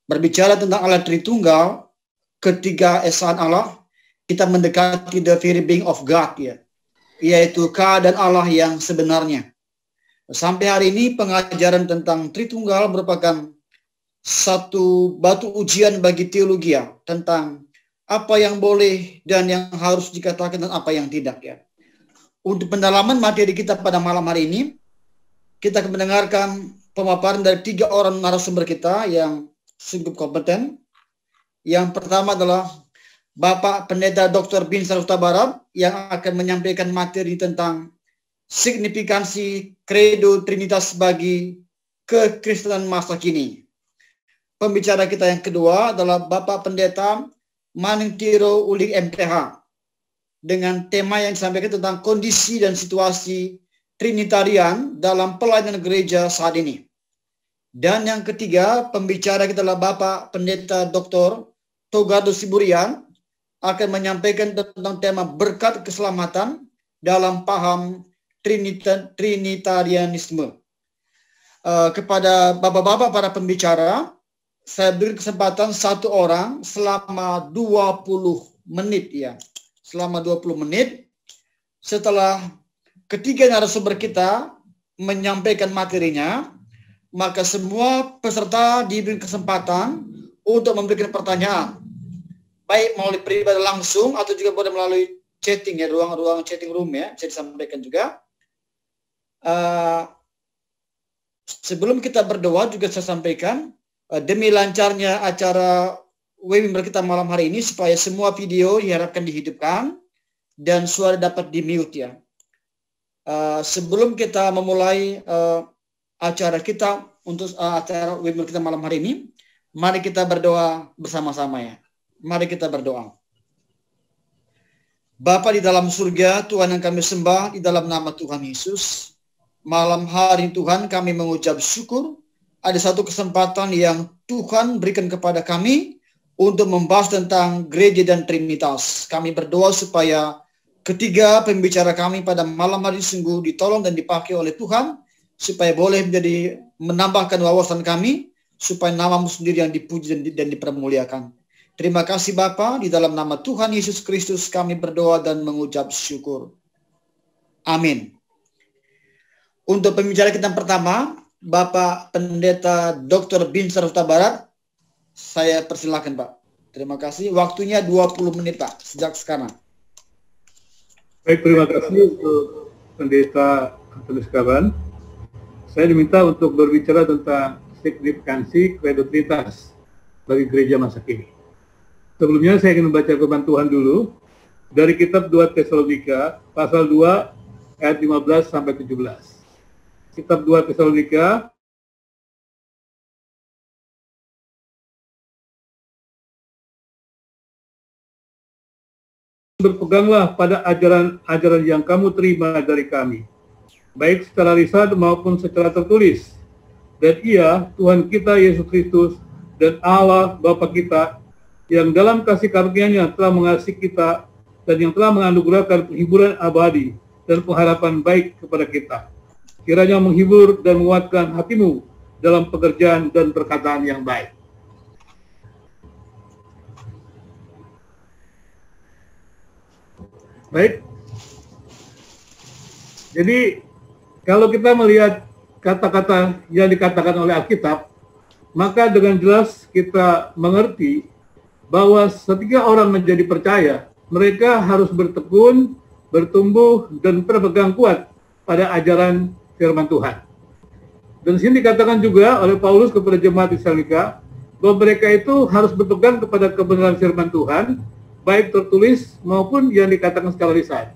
Berbicara tentang Allah Tritunggal, ketiga esaan Allah, kita mendekati the very being of God, ya, yaitu keadaan Allah yang sebenarnya. Sampai hari ini pengajaran tentang Tritunggal merupakan satu batu ujian bagi teologi, ya, tentang apa yang boleh dan yang harus dikatakan dan apa yang tidak, ya. Untuk pendalaman materi kita pada malam hari ini, kita akan mendengarkan pemaparan dari 3 orang narasumber kita yang sungguh kompeten. Yang pertama adalah Bapak Pendeta Dr. Binsar Huta Barat yang akan menyampaikan materi tentang signifikansi Credo Trinitas bagi kekristenan masa kini. Pembicara kita yang kedua adalah Bapak Pendeta Maningtiro Uling MPH dengan tema yang disampaikan tentang kondisi dan situasi Trinitarian dalam pelayanan gereja saat ini. Dan yang ketiga, pembicara kita adalah Bapak Pendeta Dr. Togado Siburian akan menyampaikan tentang tema berkat keselamatan dalam paham Trinitarianisme. Kepada bapak-bapak para pembicara, saya beri kesempatan 1 orang selama 20 menit, ya. Selama 20 menit. Setelah ketiga narasumber kita menyampaikan materinya, maka semua peserta diberi kesempatan untuk memberikan pertanyaan, baik melalui pribadi langsung atau juga boleh melalui chatting, ya, ruang-ruang chatting room, ya, bisa disampaikan juga. Sebelum kita berdoa juga saya sampaikan, demi lancarnya acara webinar kita malam hari ini, supaya semua video diharapkan dihidupkan dan suara dapat di-mute, ya. Sebelum kita memulai acara kita untuk acara webinar kita malam hari ini, mari kita berdoa bersama-sama, ya. Mari kita berdoa. Bapa di dalam surga, Tuhan yang kami sembah di dalam nama Tuhan Yesus, malam hari Tuhan kami mengucap syukur ada satu kesempatan yang Tuhan berikan kepada kami untuk membahas tentang gereja dan Trinitas. Kami berdoa supaya ketiga pembicara kami pada malam hari sungguh ditolong dan dipakai oleh Tuhan, supaya boleh menjadi menambahkan wawasan kami, supaya nama-Mu sendiri yang dipuji dan dipermuliakan. Terima kasih Bapa, di dalam nama Tuhan Yesus Kristus kami berdoa dan mengucap syukur. Amin. Untuk pembicara kita yang pertama, Bapak Pendeta Dr. Binsar Huta Barat, saya persilakan Pak. Terima kasih. Waktunya 20 menit Pak, sejak sekarang. Baik, terima kasih untuk Pendeta Antonius Kaban. Saya diminta untuk berbicara tentang signifikansi Credo Trinitas bagi gereja masa kini. Sebelumnya saya ingin membaca firman Tuhan dulu dari kitab 2 Tesalonika pasal 2 ayat 15 sampai 17. Kitab 2 Tesalonika berpeganglah pada ajaran-ajaran yang kamu terima dari kami, baik secara lisan maupun secara tertulis. Dan Ia, Tuhan kita Yesus Kristus, dan Allah Bapa kita, yang dalam kasih karunia-Nya telah mengasihi kita, dan yang telah menganugerahkan penghiburan abadi dan pengharapan baik kepada kita, kiranya menghibur dan menguatkan hatimu dalam pekerjaan dan perkataan yang baik. Baik. Jadi, kalau kita melihat kata-kata yang dikatakan oleh Alkitab, maka dengan jelas kita mengerti bahwa ketika orang menjadi percaya, mereka harus bertekun, bertumbuh, dan berpegang kuat pada ajaran firman Tuhan. Dan di sini dikatakan juga oleh Paulus kepada jemaat di Tesalonika bahwa mereka itu harus berpegang kepada kebenaran firman Tuhan, baik tertulis maupun yang dikatakan secara lisan.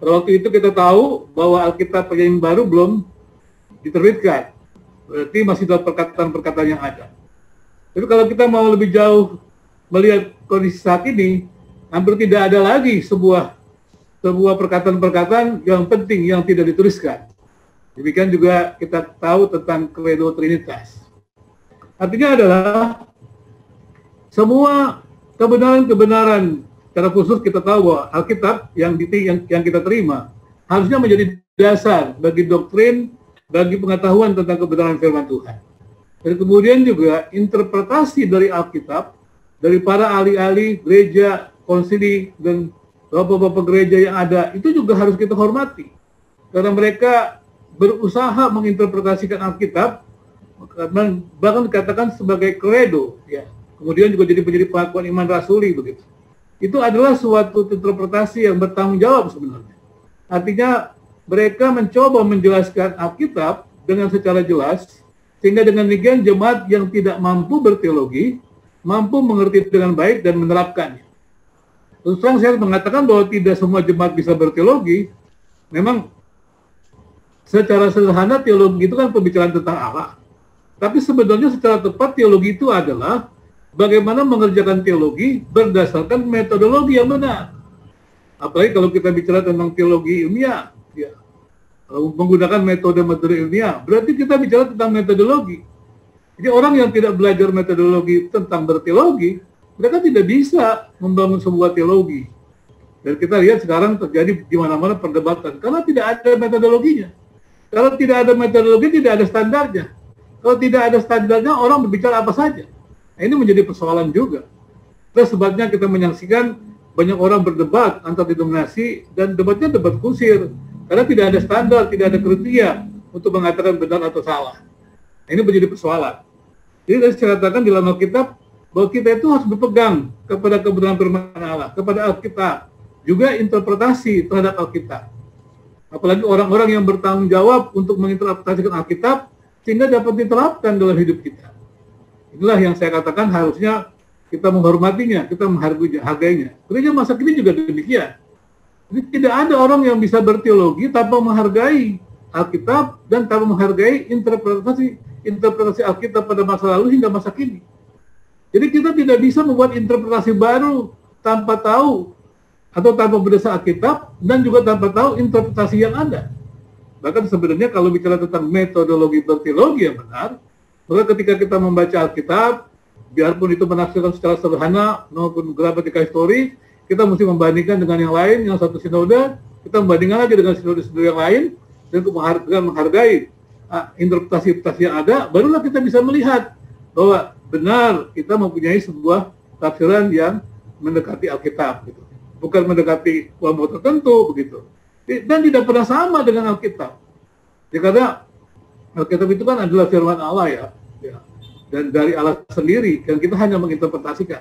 Pada waktu itu kita tahu bahwa Alkitab Perjanjian Baru belum diterbitkan, berarti masih dalam perkataan-perkataan yang ada. Tapi kalau kita mau lebih jauh melihat kondisi saat ini, hampir tidak ada lagi sebuah perkataan-perkataan yang penting yang tidak dituliskan. Demikian juga kita tahu tentang Credo Trinitas. Artinya adalah semua kebenaran-kebenaran, secara khusus kita tahu bahwa Alkitab yang kita terima harusnya menjadi dasar bagi doktrin, bagi pengetahuan tentang kebenaran firman Tuhan. Dan kemudian juga interpretasi dari Alkitab, dari para ahli-ahli gereja, konsili, dan bapak-bapak gereja yang ada, itu juga harus kita hormati. Karena mereka berusaha menginterpretasikan Alkitab, bahkan dikatakan sebagai kredo, ya. Kemudian juga menjadi pengakuan iman rasuli begitu. Itu adalah suatu interpretasi yang bertanggung jawab sebenarnya. Artinya mereka mencoba menjelaskan Alkitab dengan secara jelas, sehingga dengan demikian jemaat yang tidak mampu berteologi, mampu mengerti dengan baik dan menerapkannya. Terus terang saya mengatakan bahwa tidak semua jemaat bisa berteologi. Memang secara sederhana teologi itu kan pembicaraan tentang Allah. Tapi sebenarnya secara tepat teologi itu adalah bagaimana mengerjakan teologi berdasarkan metodologi yang benar. Apalagi kalau kita bicara tentang teologi ilmiah, ya, menggunakan metode ilmiah, berarti kita bicara tentang metodologi. Jadi orang yang tidak belajar metodologi tentang berteologi, mereka tidak bisa membangun sebuah teologi. Dan kita lihat sekarang terjadi di mana-mana perdebatan, karena tidak ada metodologinya. Kalau tidak ada metodologi, tidak ada standarnya. Kalau tidak ada standarnya, orang berbicara apa saja. Nah, ini menjadi persoalan juga. Terus sebabnya kita menyaksikan banyak orang berdebat antar denominasi, dan debatnya debat kusir. Karena tidak ada standar, tidak ada kriteria untuk mengatakan benar atau salah. Nah, ini menjadi persoalan. Jadi saya katakan di dalam Alkitab, bahwa kita itu harus berpegang kepada kebenaran firman Allah, kepada Alkitab. Juga interpretasi terhadap Alkitab. Apalagi orang-orang yang bertanggung jawab untuk menginterpretasikan Alkitab, sehingga dapat diterapkan dalam hidup kita. Inilah yang saya katakan harusnya kita menghormatinya, kita menghargainya. Gereja masa kini juga demikian. Jadi tidak ada orang yang bisa berteologi tanpa menghargai Alkitab dan tanpa menghargai interpretasi Alkitab pada masa lalu hingga masa kini. Jadi kita tidak bisa membuat interpretasi baru tanpa tahu atau tanpa berdasar Alkitab dan juga tanpa tahu interpretasi yang ada. Bahkan sebenarnya kalau bicara tentang metodologi berteologi yang benar, maka ketika kita membaca Alkitab, biarpun itu menafsirkan secara sederhana maupun gramatika histori, kita mesti membandingkan dengan yang lain, yang satu sinode, kita membandingkan lagi dengan sinode-sinode yang lain, dan menghargai interpretasi yang ada, barulah kita bisa melihat bahwa benar kita mempunyai sebuah tafsiran yang mendekati Alkitab, gitu. Bukan mendekati kelompok tertentu, begitu. Dan tidak pernah sama dengan Alkitab. Ya, karena Alkitab itu kan adalah firman Allah, ya. Dan dari Allah sendiri, dan kita hanya menginterpretasikan.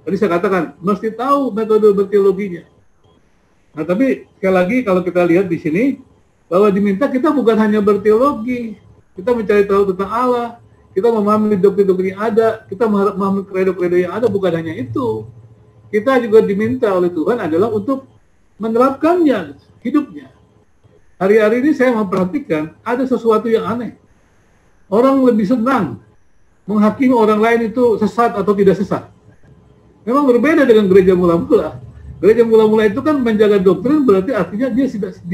Tadi saya katakan, mesti tahu metode berteologinya. Nah, tapi sekali lagi kalau kita lihat di sini, bahwa diminta kita bukan hanya berteologi, kita mencari tahu tentang Allah, kita memahami doktrin-doktrin yang ada, kita memahami kredo-kredo yang ada, bukan hanya itu. Kita juga diminta oleh Tuhan adalah untuk menerapkannya, hidupnya. Hari-hari ini saya memperhatikan ada sesuatu yang aneh. Orang lebih senang menghakimi orang lain itu sesat atau tidak sesat. Memang berbeda dengan gereja mula-mula. Gereja mula-mula itu kan menjaga doktrin, berarti artinya dia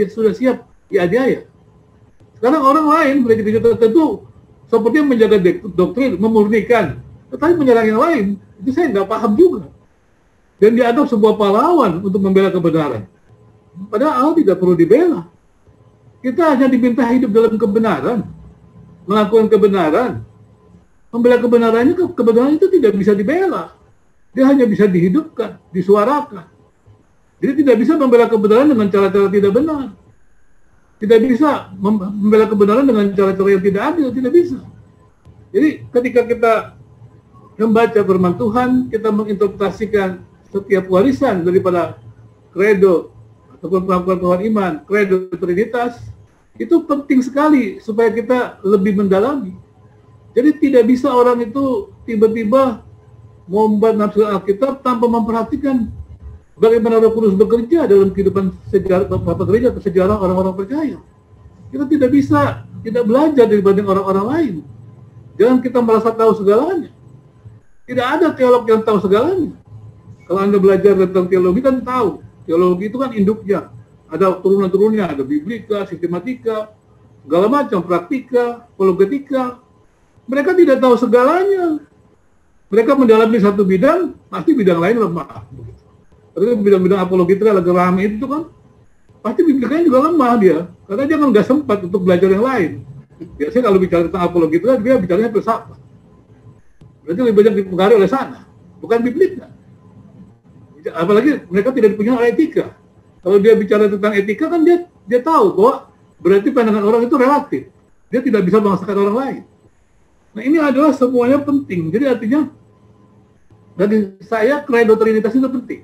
sudah siap dianiaya. Sekarang orang lain, gereja-gereja tertentu, seperti menjaga doktrin, memurnikan, tetapi menyerang yang lain, itu saya nggak paham juga. Dan dianggap sebuah pahlawan untuk membela kebenaran. Padahal Allah tidak perlu dibela. Kita hanya diminta hidup dalam kebenaran, melakukan kebenaran. Membela kebenarannya, kebenaran itu tidak bisa dibela. Dia hanya bisa dihidupkan, disuarakan. Jadi tidak bisa membela kebenaran dengan cara-cara tidak benar. Tidak bisa membela kebenaran dengan cara-cara yang tidak adil, tidak bisa. Jadi ketika kita membaca firman Tuhan, kita menginterpretasikan setiap warisan daripada kredo ataupun pengakuan iman, kredo Trinitas, itu penting sekali supaya kita lebih mendalami. Jadi tidak bisa orang itu tiba-tiba membuat nafsu Alkitab tanpa memperhatikan bagaimana Roh Kudus bekerja dalam kehidupan sejarah Bapak Gereja atau sejarah orang-orang percaya. Kita tidak bisa tidak belajar dibanding orang-orang lain. Jangan kita merasa tahu segalanya. Tidak ada teolog yang tahu segalanya. Kalau Anda belajar tentang teologi kan tahu. Teologi itu kan induknya. Ada turunan-turunnya, ada biblika, sistematika, segala macam, praktika, apologetika. Mereka tidak tahu segalanya. Mereka mendalami satu bidang, pasti bidang lain lemah. Tapi bidang-bidang apologetika lagi ramai itu kan, pasti biblikanya juga lemah dia. Karena dia kan nggak sempat untuk belajar yang lain. Biasanya kalau bicara tentang apologi itu kan dia bicaranya filsafat. Berarti lebih banyak dipengaruhi oleh sana, bukan bibliknya. Apalagi mereka tidak dipunyai oleh etika. Kalau dia bicara tentang etika kan dia tahu bahwa berarti pandangan orang itu relatif. Dia tidak bisa memaksakan orang lain. Nah ini adalah semuanya penting. Jadi artinya bagi saya credo trinitas itu penting.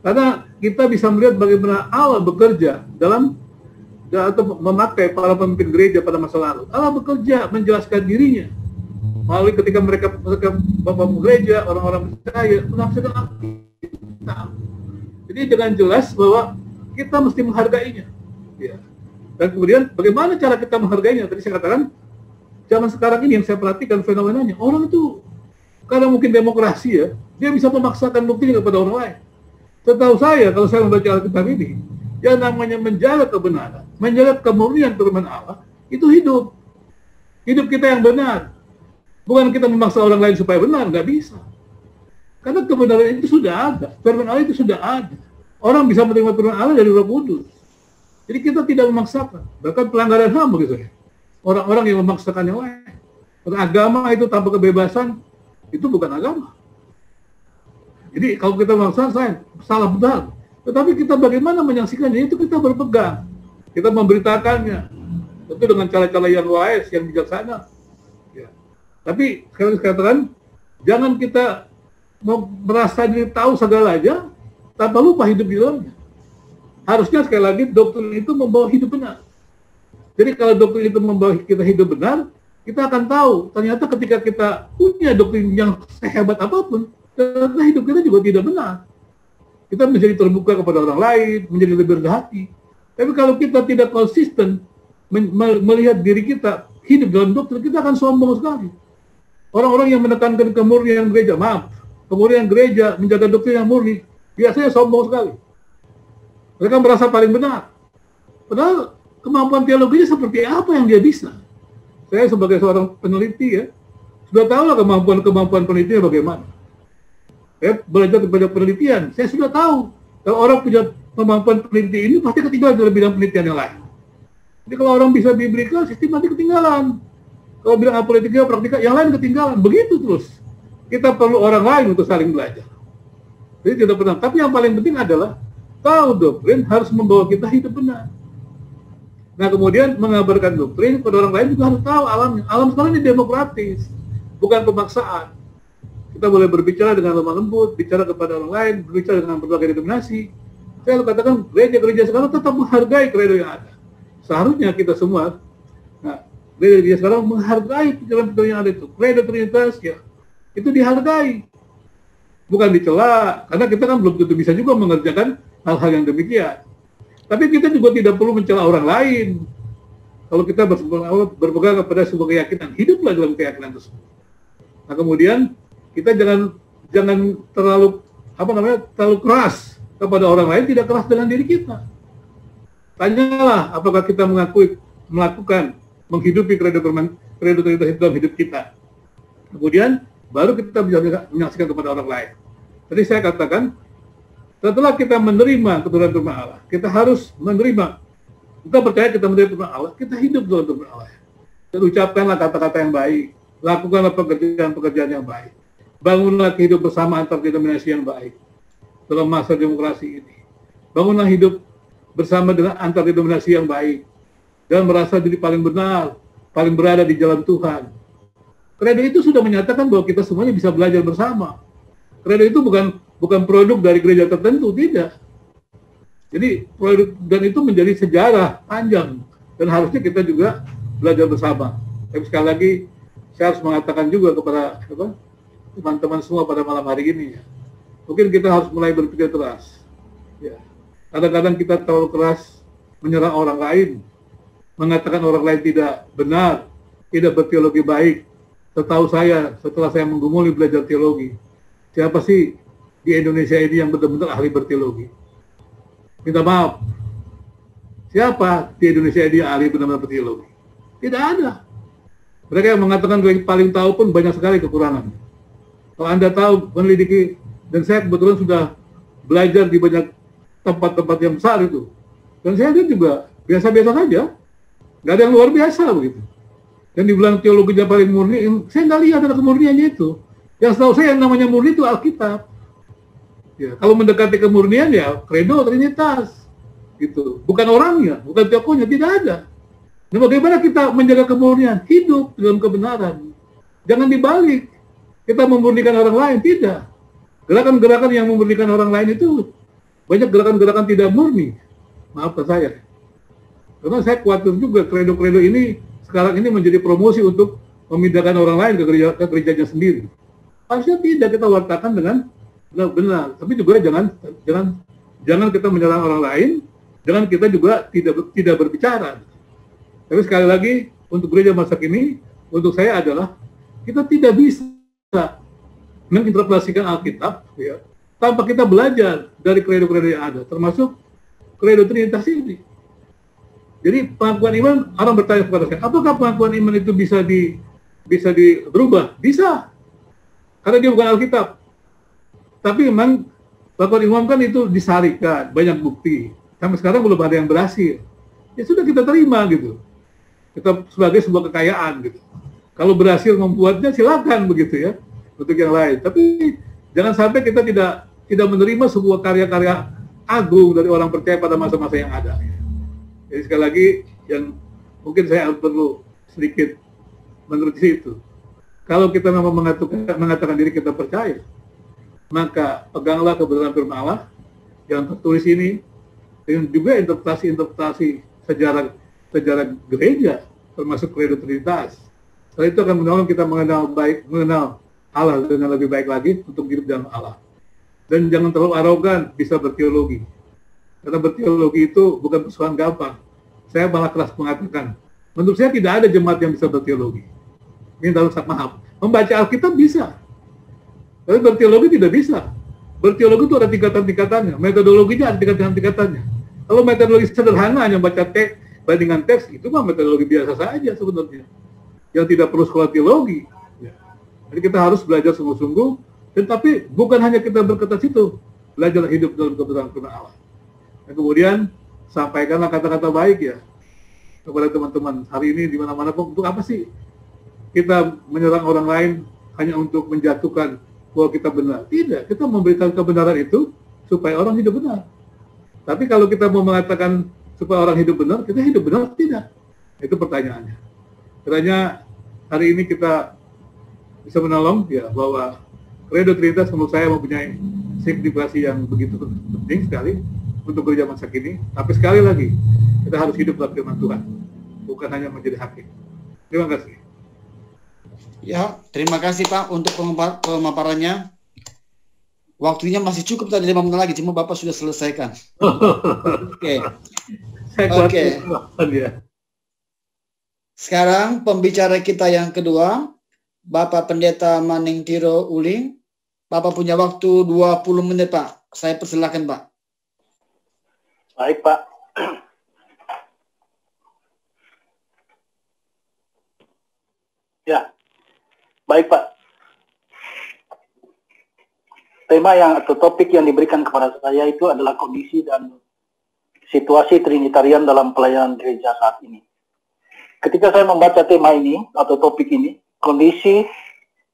Karena kita bisa melihat bagaimana Allah bekerja dalam atau memakai para pemimpin gereja pada masa lalu. Allah bekerja menjelaskan dirinya melalui ketika mereka bapak gereja, orang-orang percaya menafsirkan Alkitab. Jadi dengan jelas bahwa kita mesti menghargainya. Ya. Dan kemudian bagaimana cara kita menghargainya? Tadi saya katakan zaman sekarang ini yang saya perhatikan fenomenanya, orang itu karena mungkin demokrasi ya, dia bisa memaksakan bukti kepada orang lain. Setahu saya, kalau saya membaca Alkitab ini, yang namanya menjaga kebenaran, menjaga kemurnian firman Allah, itu hidup. Hidup kita yang benar. Bukan kita memaksa orang lain supaya benar, nggak bisa. Karena kebenaran itu sudah ada, firman Allah itu sudah ada. Orang bisa menerima firman Allah dari Roh Kudus. Jadi kita tidak memaksakan. Bahkan pelanggaran HAM begitu ya. Orang-orang yang memaksakan yang lain. Karena agama itu tanpa kebebasan, itu bukan agama. Jadi kalau kita memaksa, saya salah benar. Tetapi kita bagaimana menyaksikannya, itu kita berpegang. Kita memberitakannya. Tentu dengan cara-cara yang wise, yang bijaksana. Ya. Tapi sekali katakan, jangan kita merasa diri tahu segala-aja, tanpa lupa hidup di dalamnya. Harusnya sekali lagi doktrin itu membawa hidup benar. Jadi kalau doktrin itu membawa kita hidup benar, kita akan tahu ternyata ketika kita punya doktrin yang sehebat apapun, ternyata hidup kita juga tidak benar. Kita menjadi terbuka kepada orang lain, menjadi lebih rendah hati. Tapi kalau kita tidak konsisten melihat diri kita hidup dalam doktrin, kita akan sombong sekali. Orang-orang yang menekankan kemurnian gereja, kemurnian gereja menjaga doktrin yang murni, biasanya sombong sekali. Mereka merasa paling benar. Padahal kemampuan teologinya seperti apa yang dia bisa. Saya sebagai seorang peneliti ya, sudah tahu lah kemampuan penelitinya bagaimana. Saya belajar banyak penelitian, saya sudah tahu. Kalau orang punya kemampuan peneliti ini, pasti ketinggalan dalam bidang penelitian yang lain. Jadi kalau orang bisa biblika, sistematik ketinggalan. Kalau bilang apolitika, praktika, yang lain ketinggalan. Begitu terus. Kita perlu orang lain untuk saling belajar. Jadi tidak pernah. Tapi yang paling penting adalah tahu doktrin harus membawa kita hidup benar. Nah kemudian mengabarkan doktrin kepada orang lain juga harus tahu alamnya. Alam sekarang ini demokratis, bukan pemaksaan. Kita boleh berbicara dengan lemah lembut, bicara kepada orang lain, berbicara dengan berbagai denominasi. Saya katakan gereja-gereja sekarang tetap menghargai kredo yang ada. Seharusnya kita semua, gereja sekarang menghargai pikiran-pikiran yang ada itu. Kredo Trinitas ya, itu dihargai. Bukan dicela, karena kita kan belum tentu bisa juga mengerjakan hal-hal yang demikian. Tapi kita juga tidak perlu mencela orang lain. Kalau kita berpegang kepada sebuah keyakinan, hiduplah dalam keyakinan tersebut. Nah kemudian kita jangan terlalu keras kepada orang lain, tidak keras dengan diri kita. Tanyalah apakah kita menghidupi kredo Trinitas itu dalam hidup kita. Kemudian baru kita bisa menyaksikan kepada orang lain. Tadi saya katakan, setelah kita menerima keturunan firman Allah, kita harus menerima. Kita percaya kita menerima firman Allah, kita hidup dalam firman Allah. Dan ucapkanlah kata-kata yang baik, lakukanlah pekerjaan-pekerjaan yang baik. Bangunlah hidup bersama antar denominasi yang baik dalam masa demokrasi ini. Bangunlah hidup bersama dengan antar denominasi yang baik dan merasa diri paling benar, paling berada di jalan Tuhan. Kredo itu sudah menyatakan bahwa kita semuanya bisa belajar bersama. Kredo itu bukan produk dari gereja tertentu, tidak. Jadi produk dan itu menjadi sejarah panjang dan harusnya kita juga belajar bersama. Tapi sekali lagi saya harus mengatakan juga kepada teman-teman semua pada malam hari ini ya. Mungkin kita harus mulai berpikir keras. Ya. Kadang-kadang kita terlalu keras menyerang orang lain, mengatakan orang lain tidak benar, tidak berteologi baik. Setahu saya, setelah saya menggumuli belajar teologi, siapa sih di Indonesia ini yang benar-benar ahli berteologi? Minta maaf. Siapa di Indonesia ini yang ahli benar-benar berteologi? Tidak ada. Mereka yang mengatakan paling tahu pun banyak sekali kekurangan. Kalau Anda tahu, meneliti, dan saya kebetulan sudah belajar di banyak tempat-tempat yang besar itu. Dan saya lihat juga biasa-biasa saja. Nggak ada yang luar biasa begitu. Dan dibilang teologinya paling murni, saya nggak lihat ada kemurniannya itu. Yang setahu saya yang namanya murni itu Alkitab. Ya, kalau mendekati kemurnian ya credo Trinitas, gitu. Bukan orangnya, bukan tokohnya, tidak ada. Nah, bagaimana kita menjaga kemurnian? Hidup dalam kebenaran. Jangan dibalik. Kita memurnikan orang lain, tidak. Gerakan-gerakan yang memurnikan orang lain itu banyak gerakan-gerakan tidak murni. Maafkan saya. Karena saya khawatir juga kredo-kredo ini sekarang ini menjadi promosi untuk memindahkan orang lain ke gerejanya sendiri. Harusnya tidak, kita wartakan dengan benar. Tapi juga jangan kita menyerang orang lain, jangan kita juga tidak berbicara. Tapi sekali lagi untuk gereja masa kini, untuk saya adalah kita tidak bisa menginterpretasikan Alkitab ya, tanpa kita belajar dari kredo-kredo yang ada, termasuk kredo Trinitas ini. Jadi pengakuan iman, orang bertanya kepada saya, apakah pengakuan iman itu bisa dirubah? Bisa, karena dia bukan Alkitab. Tapi memang pengakuan iman kan itu disarikan, banyak bukti. Sampai sekarang belum ada yang berhasil. Ya sudah, kita terima gitu. Kita sebagai sebuah kekayaan gitu. Kalau berhasil membuatnya silakan begitu ya, untuk yang lain. Tapi jangan sampai kita tidak menerima sebuah karya-karya agung dari orang percaya pada masa-masa yang ada. Jadi sekali lagi yang mungkin saya perlu sedikit mengerti itu. Kalau kita memang mengatakan diri kita percaya, maka peganglah kebenaran firman Allah yang tertulis ini dengan juga interpretasi sejarah gereja, termasuk kredo Trinitas. Setelah itu akan menolong kita mengenal Allah dengan lebih baik lagi untuk hidup dalam Allah. Dan jangan terlalu arogan bisa berteologi. Karena berteologi itu bukan persoalan gampang. Saya malah keras mengatakan, menurut saya tidak ada jemaat yang bisa berteologi. Ini harus maaf. Membaca Alkitab bisa, tapi berteologi tidak bisa. Berteologi itu ada tingkatan-tingkatannya. Metodologinya ada tingkatan-tingkatannya. Kalau metodologi sederhana hanya baca teks, bandingan teks, itu mah metodologi biasa saja sebenarnya. Yang tidak perlu sekolah teologi. Ya. Jadi kita harus belajar sungguh-sungguh, tetapi bukan hanya kita berkata situ, belajar hidup dalam kebenaran firman Allah. Dan kemudian sampaikanlah kata-kata baik ya kepada teman-teman hari ini di mana-mana pun. Untuk apa sih kita menyerang orang lain hanya untuk menjatuhkan bahwa kita benar? Tidak, kita memberitahu kebenaran itu supaya orang hidup benar. Tapi kalau kita mau mengatakan supaya orang hidup benar, kita hidup benar tidak? Itu pertanyaannya. Kiranya hari ini kita bisa menolong ya bahwa kredo Trinitas menurut saya mempunyai signifikasi yang begitu penting sekali untuk gereja masa kini. Tapi sekali lagi kita harus hidup dalam firman Tuhan, bukan hanya menjadi hakim. Terima kasih. Ya, terima kasih Pak untuk pemaparannya. Waktunya masih cukup tadi 5 menit lagi, cuma Bapak sudah selesaikan. Oke. Oke. Sekarang pembicara kita yang kedua, Bapak Pendeta Maning Tiro Uling. Bapak punya waktu 20 menit, Pak. Saya persilakan, Pak. Baik, Pak. Ya, baik, Pak. Tema atau topik yang diberikan kepada saya itu adalah kondisi dan situasi Trinitarian dalam pelayanan gereja saat ini. Ketika saya membaca tema ini atau topik ini, kondisi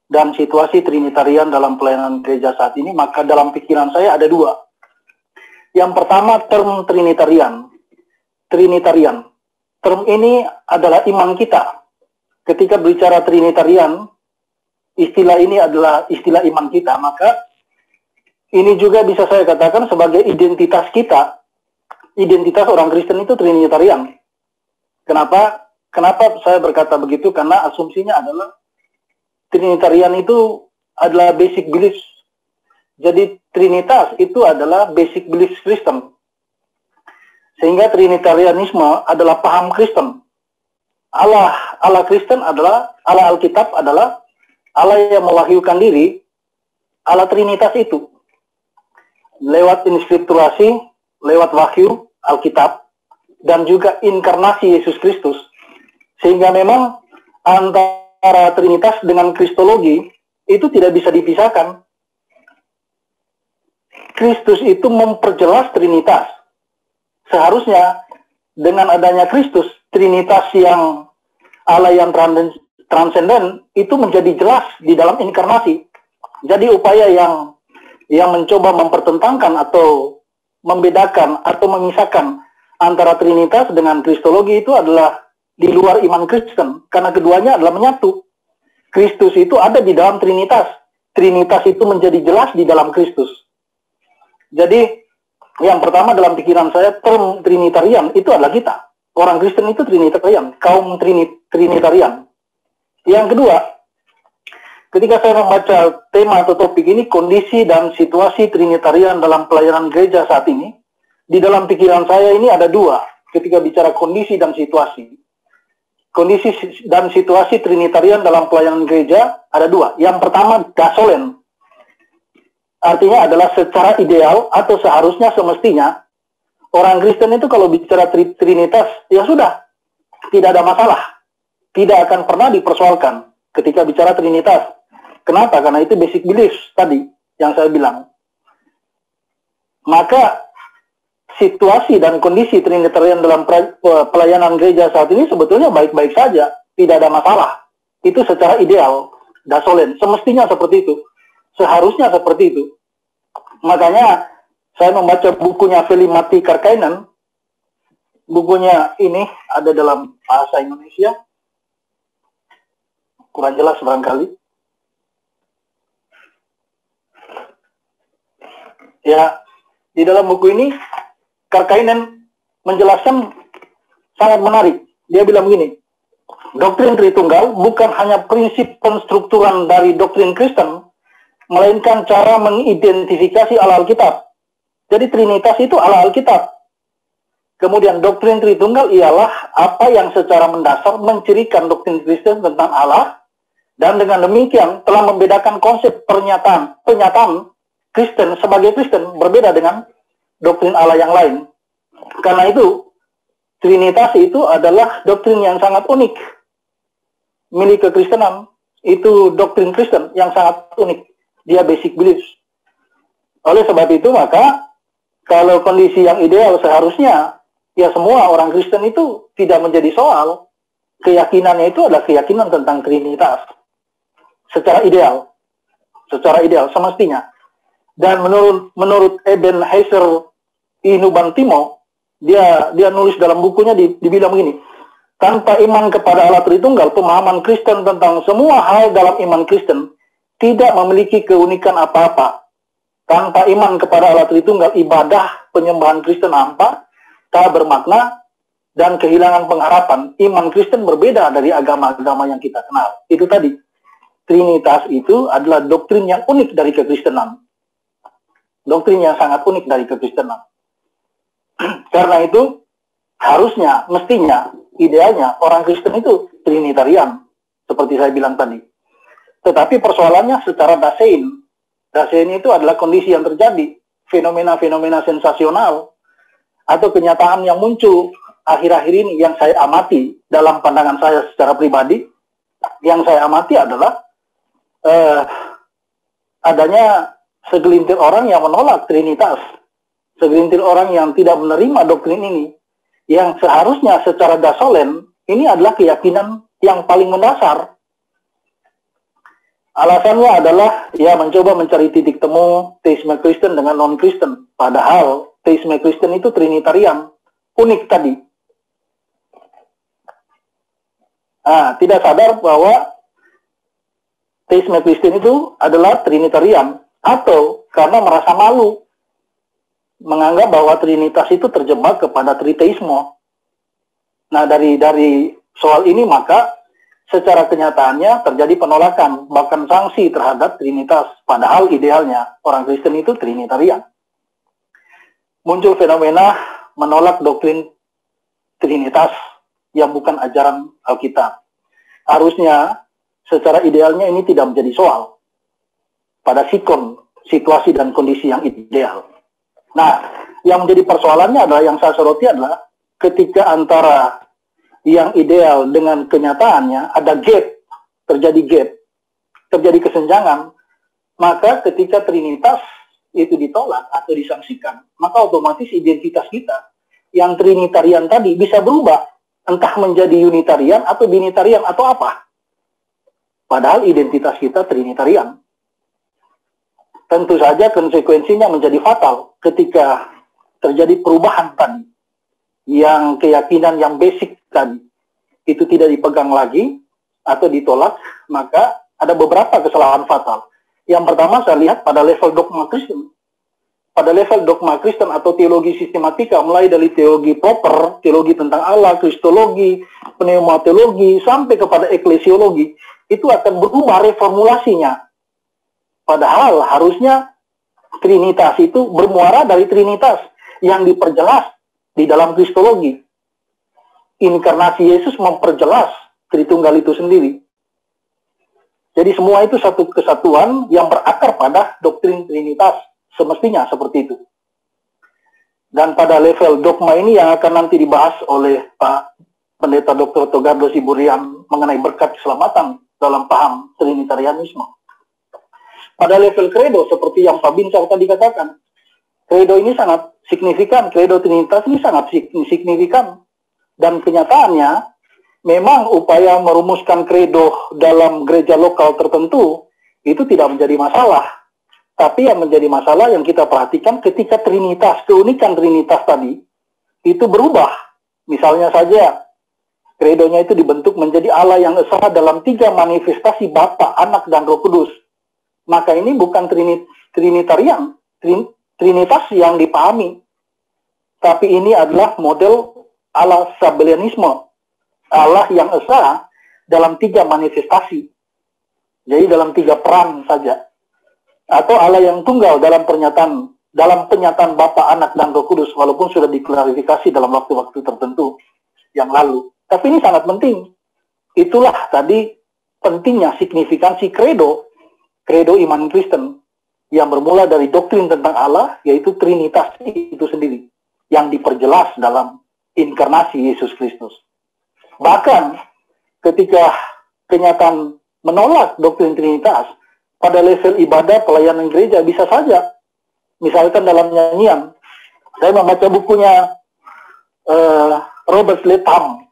dan situasi Trinitarian dalam pelayanan gereja saat ini, maka dalam pikiran saya ada dua. Yang pertama, term Trinitarian. Trinitarian. Term ini adalah iman kita. Ketika berbicara Trinitarian, istilah ini adalah istilah iman kita, maka ini juga bisa saya katakan sebagai identitas kita. Identitas orang Kristen itu Trinitarian. Kenapa saya berkata begitu? Karena asumsinya adalah Trinitarian itu adalah basic belief. Jadi Trinitas itu adalah basic belief Kristen. Sehingga Trinitarianisme adalah paham Kristen. Allah Kristen adalah, Allah Alkitab adalah Allah yang mewahyukan diri, Allah Trinitas itu. Lewat inskripturasi, lewat wahyu, Alkitab, dan juga inkarnasi Yesus Kristus. Sehingga memang antara Trinitas dengan Kristologi itu tidak bisa dipisahkan. Kristus itu memperjelas Trinitas. Seharusnya dengan adanya Kristus, Trinitas yang Allah yang transenden itu menjadi jelas di dalam inkarnasi. Jadi upaya yang mencoba mempertentangkan atau membedakan atau memisahkan antara Trinitas dengan Kristologi itu adalah di luar iman Kristen, karena keduanya adalah menyatu. Kristus itu ada di dalam Trinitas. Trinitas itu menjadi jelas di dalam Kristus. Jadi yang pertama dalam pikiran saya, term Trinitarian itu adalah kita. Orang Kristen itu Trinitarian, kaum Trinitarian. Yang kedua, ketika saya membaca tema atau topik ini, kondisi dan situasi Trinitarian dalam pelayanan gereja saat ini, di dalam pikiran saya ini ada dua ketika bicara kondisi dan situasi. Kondisi dan situasi Trinitarian dalam pelayanan gereja ada dua. Yang pertama, gasolen. Artinya adalah secara ideal atau seharusnya semestinya, orang Kristen itu kalau bicara Trinitas, ya sudah, tidak ada masalah. Tidak akan pernah dipersoalkan ketika bicara Trinitas. Kenapa? Karena itu basic beliefs tadi yang saya bilang. Maka situasi dan kondisi Trinitarian dalam pelayanan gereja saat ini sebetulnya baik-baik saja, tidak ada masalah. Itu secara ideal, gasolen, semestinya seperti itu, seharusnya seperti itu. Makanya saya membaca bukunya Veli-Matti Karkkainen, bukunya ini ada dalam bahasa Indonesia, kurang jelas barangkali. Ya, di dalam buku ini Karkkainen menjelaskan sangat menarik. Dia bilang begini, doktrin Tritunggal bukan hanya prinsip penstrukturan dari doktrin Kristen, melainkan cara mengidentifikasi ala Alkitab. Jadi Trinitas itu ala Alkitab. Kemudian doktrin Tritunggal ialah apa yang secara mendasar mencirikan doktrin Kristen tentang Allah, dan dengan demikian telah membedakan konsep pernyataan Kristen sebagai Kristen berbeda dengan doktrin Allah yang lain. Karena itu, Trinitas itu adalah doktrin yang sangat unik milik kekristenan. Itu doktrin Kristen yang sangat unik. Dia basic beliefs. Oleh sebab itu, maka kalau kondisi yang ideal seharusnya, ya semua orang Kristen itu tidak menjadi soal. Keyakinannya itu adalah keyakinan tentang Trinitas. Secara ideal semestinya. Dan menurut Eben Heiser Inubantimo, dia nulis dalam bukunya dibilang begini, tanpa iman kepada Allah Tritunggal, pemahaman Kristen tentang semua hal dalam iman Kristen tidak memiliki keunikan apa-apa. Tanpa iman kepada Allah Tritunggal, ibadah penyembahan Kristen hampa, tak bermakna, dan kehilangan pengharapan. Iman Kristen berbeda dari agama-agama yang kita kenal. Itu tadi, Trinitas itu adalah doktrin yang unik dari kekristenan. Doktrin yang sangat unik dari kekristenan. Karena itu, harusnya, mestinya, idealnya, orang Kristen itu Trinitarian. Seperti saya bilang tadi. Tetapi persoalannya secara dasein. Dasein itu adalah kondisi yang terjadi. Fenomena-fenomena sensasional. Atau kenyataan yang muncul akhir-akhir ini yang saya amati dalam pandangan saya secara pribadi. Yang saya amati adalah adanya segelintir orang yang menolak Trinitas. Segelintir orang yang tidak menerima doktrin ini. Yang seharusnya secara gasolen, ini adalah keyakinan yang paling mendasar. Alasannya adalah ya mencoba mencari titik temu teisme Kristen dengan non-Kristen. Padahal teisme Kristen itu Trinitarian. Unik tadi. Tidak sadar bahwa teisme Kristen itu adalah Trinitarian. Atau karena merasa malu menganggap bahwa Trinitas itu terjebak kepada triteisme. Nah, dari soal ini maka secara kenyataannya terjadi penolakan, bahkan sanksi terhadap Trinitas. Padahal idealnya orang Kristen itu Trinitarian. Muncul fenomena menolak doktrin Trinitas yang bukan ajaran Alkitab. Harusnya secara idealnya ini tidak menjadi soal pada situasi dan kondisi yang ideal. Nah, yang menjadi persoalannya adalah, yang saya soroti adalah ketika antara yang ideal dengan kenyataannya ada gap, terjadi kesenjangan, maka ketika Trinitas itu ditolak atau disangsikan, maka otomatis identitas kita yang Trinitarian tadi bisa berubah. entah menjadi Unitarian atau Binitarian atau apa. Padahal identitas kita Trinitarian. Tentu saja konsekuensinya menjadi fatal ketika terjadi perubahan tadi. Yang keyakinan yang basic tadi itu tidak dipegang lagi atau ditolak, maka ada beberapa kesalahan fatal. Yang pertama saya lihat pada level dogma Kristen. Pada level dogma Kristen atau teologi sistematika, mulai dari teologi proper, teologi tentang Allah, kristologi, pneumatologi, sampai kepada eklesiologi, itu akan berubah reformulasinya. Padahal harusnya Trinitas itu bermuara dari Trinitas yang diperjelas di dalam kristologi. Inkarnasi Yesus memperjelas Tritunggal itu sendiri. Jadi semua itu satu kesatuan yang berakar pada doktrin Trinitas. Semestinya seperti itu. Dan pada level dogma ini yang akan nanti dibahas oleh Pak Pendeta Dr. Togardo Siburian mengenai berkat keselamatan dalam paham Trinitarianisme. Pada level credo, seperti yang Pak Binsar tadi katakan, credo ini sangat signifikan, credo Trinitas ini sangat signifikan. Dan kenyataannya, memang upaya merumuskan credo dalam gereja lokal tertentu, itu tidak menjadi masalah. Tapi yang menjadi masalah yang kita perhatikan ketika Trinitas, keunikan Trinitas tadi, itu berubah. Misalnya saja, credonya itu dibentuk menjadi Allah yang esa dalam 3 manifestasi Bapa, Anak, dan Roh Kudus. Maka ini bukan Trinitarian, Trinitas yang dipahami. Tapi ini adalah model Allah Sabellianisme, Allah yang esa dalam 3 manifestasi. Jadi dalam 3 peran saja. Atau Allah yang tunggal dalam penyataan Bapa, Anak, dan Roh Kudus, walaupun sudah diklarifikasi dalam waktu-waktu tertentu yang lalu. Tapi ini sangat penting. Itulah tadi pentingnya signifikansi credo iman Kristen yang bermula dari doktrin tentang Allah, yaitu Trinitas itu sendiri, yang diperjelas dalam inkarnasi Yesus Kristus. Bahkan ketika kenyataan menolak doktrin Trinitas, pada level ibadah pelayanan gereja bisa saja. Misalkan dalam nyanyian, saya membaca bukunya Robert Letham.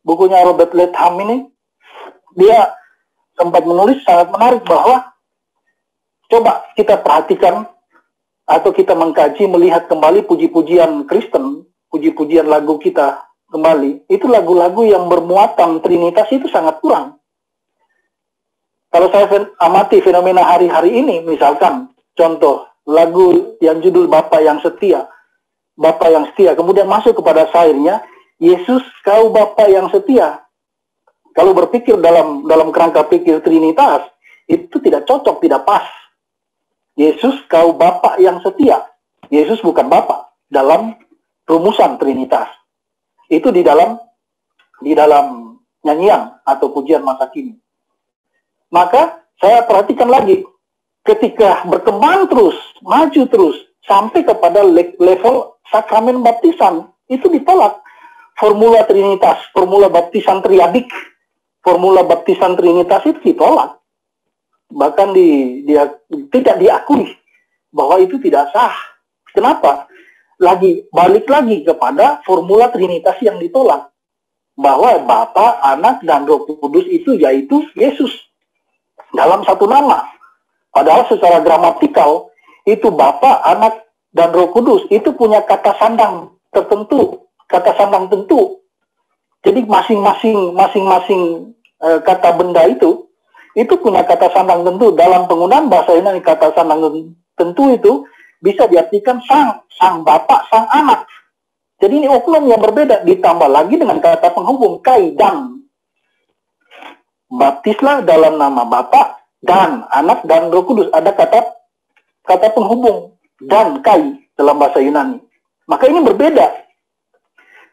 Bukunya Robert Letham ini, dia sempat menulis sangat menarik bahwa coba kita perhatikan atau kita mengkaji, melihat kembali puji-pujian Kristen, puji-pujian lagu kita kembali. Itu lagu-lagu yang bermuatan Trinitas itu sangat kurang. Kalau saya amati fenomena hari-hari ini, misalkan contoh lagu yang judul Bapa yang setia, kemudian masuk kepada syairnya, Yesus kau Bapa yang setia. Kalau berpikir dalam kerangka pikir Trinitas, itu tidak cocok, tidak pas. Yesus kau Bapa yang setia. Yesus bukan Bapa dalam rumusan Trinitas. Itu di dalam nyanyian atau pujian masa kini. Maka saya perhatikan lagi, ketika berkembang terus, maju terus, sampai kepada level sakramen baptisan, itu ditolak. Formula Trinitas, formula baptisan triadik, formula baptisan Trinitas itu ditolak. Bahkan tidak diakui bahwa itu tidak sah. Kenapa? Balik lagi kepada formula Trinitas yang ditolak. Bahwa Bapa, Anak, dan Roh Kudus itu yaitu Yesus. Dalam satu nama. Padahal secara gramatikal itu Bapa, Anak, dan Roh Kudus itu punya kata sandang tertentu, kata sandang tentu. Jadi masing-masing kata benda itu punya kata sandang tentu. Dalam penggunaan bahasa Yunani, kata sandang tentu itu bisa diartikan sang Bapa, sang Anak. Jadi ini oknum yang berbeda, ditambah lagi dengan kata penghubung kai dan. Baptislah dalam nama Bapa dan Anak dan Roh Kudus. Ada kata penghubung dan kai dalam bahasa Yunani. Maka ini berbeda.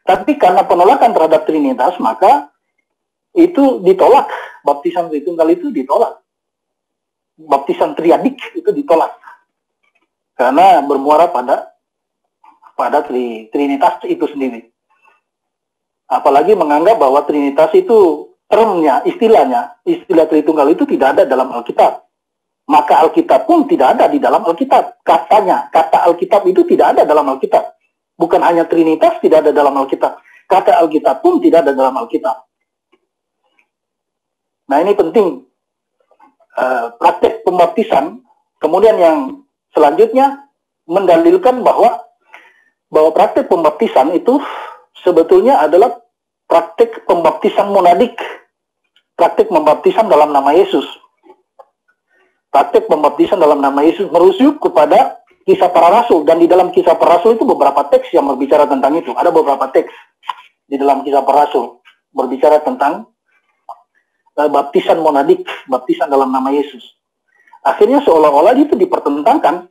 Tapi karena penolakan terhadap Trinitas, maka itu ditolak. Baptisan Tritunggal itu ditolak. Baptisan triadik itu ditolak. Karena bermuara pada Trinitas itu sendiri. Apalagi menganggap bahwa Trinitas itu termnya, istilah Tritunggal itu tidak ada dalam Alkitab. Maka Alkitab pun tidak ada di dalam Alkitab. Kata Alkitab itu tidak ada dalam Alkitab. Bukan hanya Trinitas tidak ada dalam Alkitab. Kata Alkitab pun tidak ada dalam Alkitab. Nah, ini penting. Praktek pembaptisan, kemudian yang selanjutnya mendalilkan bahwa praktek pembaptisan itu sebetulnya adalah praktek pembaptisan monadik, praktek pembaptisan dalam nama Yesus. Praktek pembaptisan dalam nama Yesus merujuk kepada Kisah Para Rasul, dan di dalam Kisah Para Rasul itu beberapa teks yang berbicara tentang itu. Ada beberapa teks di dalam Kisah Para Rasul berbicara tentang baptisan monadik, baptisan dalam nama Yesus. Akhirnya seolah-olah itu dipertentangkan,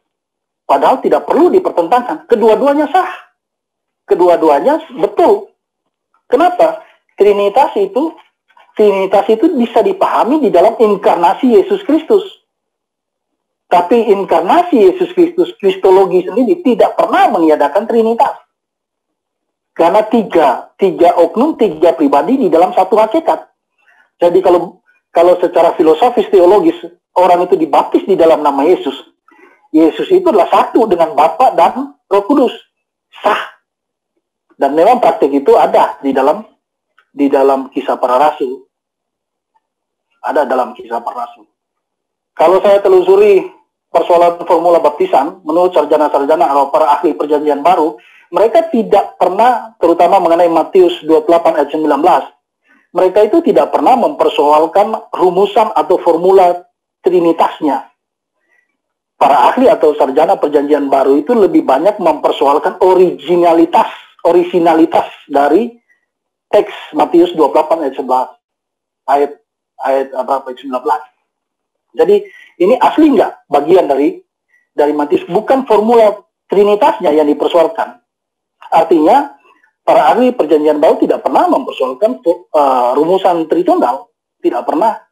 padahal tidak perlu dipertentangkan. Kedua-duanya sah. Kedua-duanya betul. Kenapa? Trinitas itu bisa dipahami di dalam inkarnasi Yesus Kristus. Tapi inkarnasi Yesus Kristus, kristologi sendiri tidak pernah meniadakan Trinitas. Karena tiga oknum, tiga pribadi di dalam satu hakikat. Jadi kalau secara filosofis teologis orang itu dibaptis di dalam nama Yesus, Yesus itu adalah satu dengan Bapa dan Roh Kudus, sah. Dan memang praktik itu ada di dalam Kisah Para Rasul, ada dalam Kisah Para Rasul. Kalau saya telusuri persoalan formula baptisan, menurut sarjana-sarjana atau para ahli Perjanjian Baru, mereka tidak pernah, terutama mengenai Matius 28 ayat 19, mereka itu tidak pernah mempersoalkan rumusan atau formula trinitasnya. Para ahli atau sarjana Perjanjian Baru itu lebih banyak mempersoalkan originalitas dari teks Matius 28 ayat 11, ayat 19. Jadi ini asli nggak bagian dari Matius, bukan formula trinitasnya yang dipersoalkan. Artinya para ahli Perjanjian Baru tidak pernah mempersoalkan rumusan Tritunggal, tidak pernah.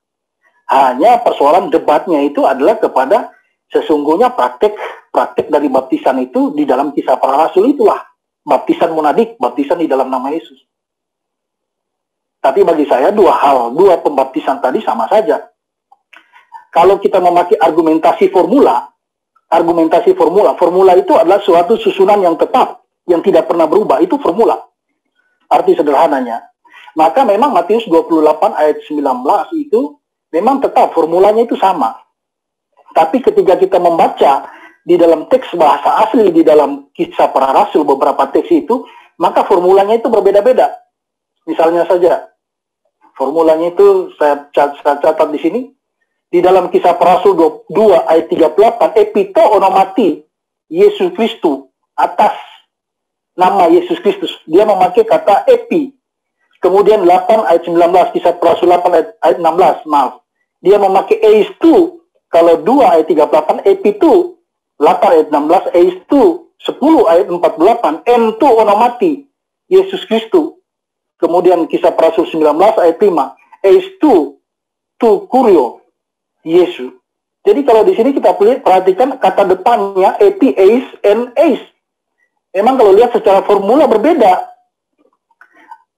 Hanya persoalan debatnya itu adalah kepada sesungguhnya praktek dari baptisan itu di dalam Kisah Para Rasul itulah baptisan monadik, baptisan di dalam nama Yesus. Tapi bagi saya dua pembaptisan tadi sama saja. Kalau kita memakai argumentasi formula itu adalah suatu susunan yang tetap, yang tidak pernah berubah, itu formula. Arti sederhananya. Maka memang Matius 28 ayat 19 itu memang tetap formulanya itu sama. Tapi ketika kita membaca di dalam teks bahasa asli, di dalam Kisah Para Rasul, beberapa teks itu, maka formulanya itu berbeda-beda. Misalnya saja, formulanya itu saya catat di sini. Di dalam Kisah Para Rasul 2 ayat 38, epito onomati Yesus Kristus, atas nama Yesus Kristus. Dia memakai kata epi. Kemudian 8 ayat 19, Kisah Para Rasul 8 ayat 16, maaf. Dia memakai eistu. Kalau 2 ayat 38, epitu. 8 ayat 16, eistu. 10 ayat 48, entu onomati Yesus Kristus. Kemudian Kisah Para Rasul 19 ayat 5, eistu tu kurio Yesus. Jadi kalau di sini kita perhatikan kata depannya epi, eis, and eis. Memang kalau lihat secara formula berbeda.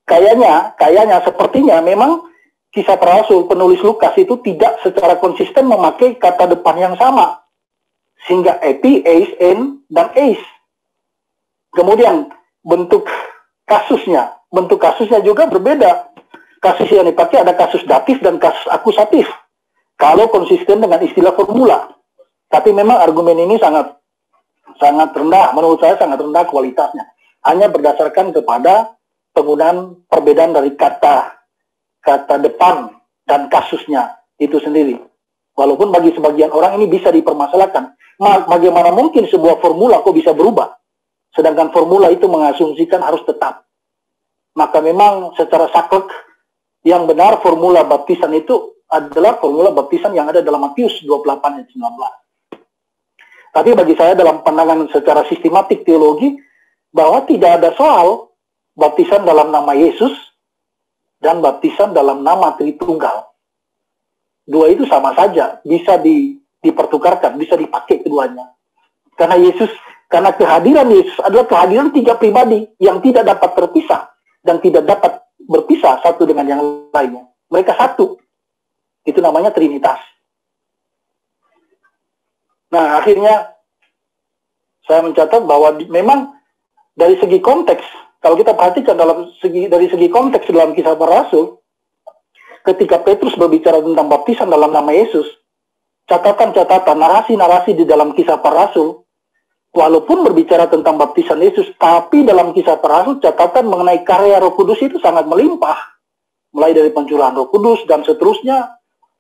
Kayaknya sepertinya memang Kisah Para Rasul penulis Lukas itu tidak secara konsisten memakai kata depan yang sama. Sehingga epi, eis, and, dan eis. Kemudian bentuk kasusnya juga berbeda. Kasus yang dipakai ada kasus datif dan kasus akusatif. Kalau konsisten dengan istilah formula. Tapi memang argumen ini sangat rendah, menurut saya sangat rendah kualitasnya. Hanya berdasarkan kepada penggunaan perbedaan dari kata depan dan kasusnya itu sendiri. Walaupun bagi sebagian orang ini bisa dipermasalahkan. Bagaimana mungkin sebuah formula kok bisa berubah? Sedangkan formula itu mengasumsikan harus tetap. Maka memang secara saklek yang benar formula baptisan itu adalah formula baptisan yang ada dalam Matius 28 ayat 19. Tapi bagi saya dalam pandangan secara sistematik teologi, bahwa tidak ada soal baptisan dalam nama Yesus dan baptisan dalam nama Tritunggal. Dua itu sama saja, bisa dipertukarkan, bisa dipakai keduanya. Karena kehadiran Yesus adalah kehadiran tiga pribadi yang tidak dapat terpisah dan tidak dapat berpisah satu dengan yang lainnya. Mereka satu. Itu namanya Trinitas. Nah, akhirnya saya mencatat bahwa memang dari segi konteks Kalau kita perhatikan dari segi konteks dalam Kisah Para Rasul, ketika Petrus berbicara tentang baptisan dalam nama Yesus, catatan-catatan, narasi-narasi di dalam Kisah Para Rasul, walaupun berbicara tentang baptisan Yesus, tapi dalam Kisah Para Rasul catatan mengenai karya Roh Kudus itu sangat melimpah, mulai dari pencurahan Roh Kudus dan seterusnya,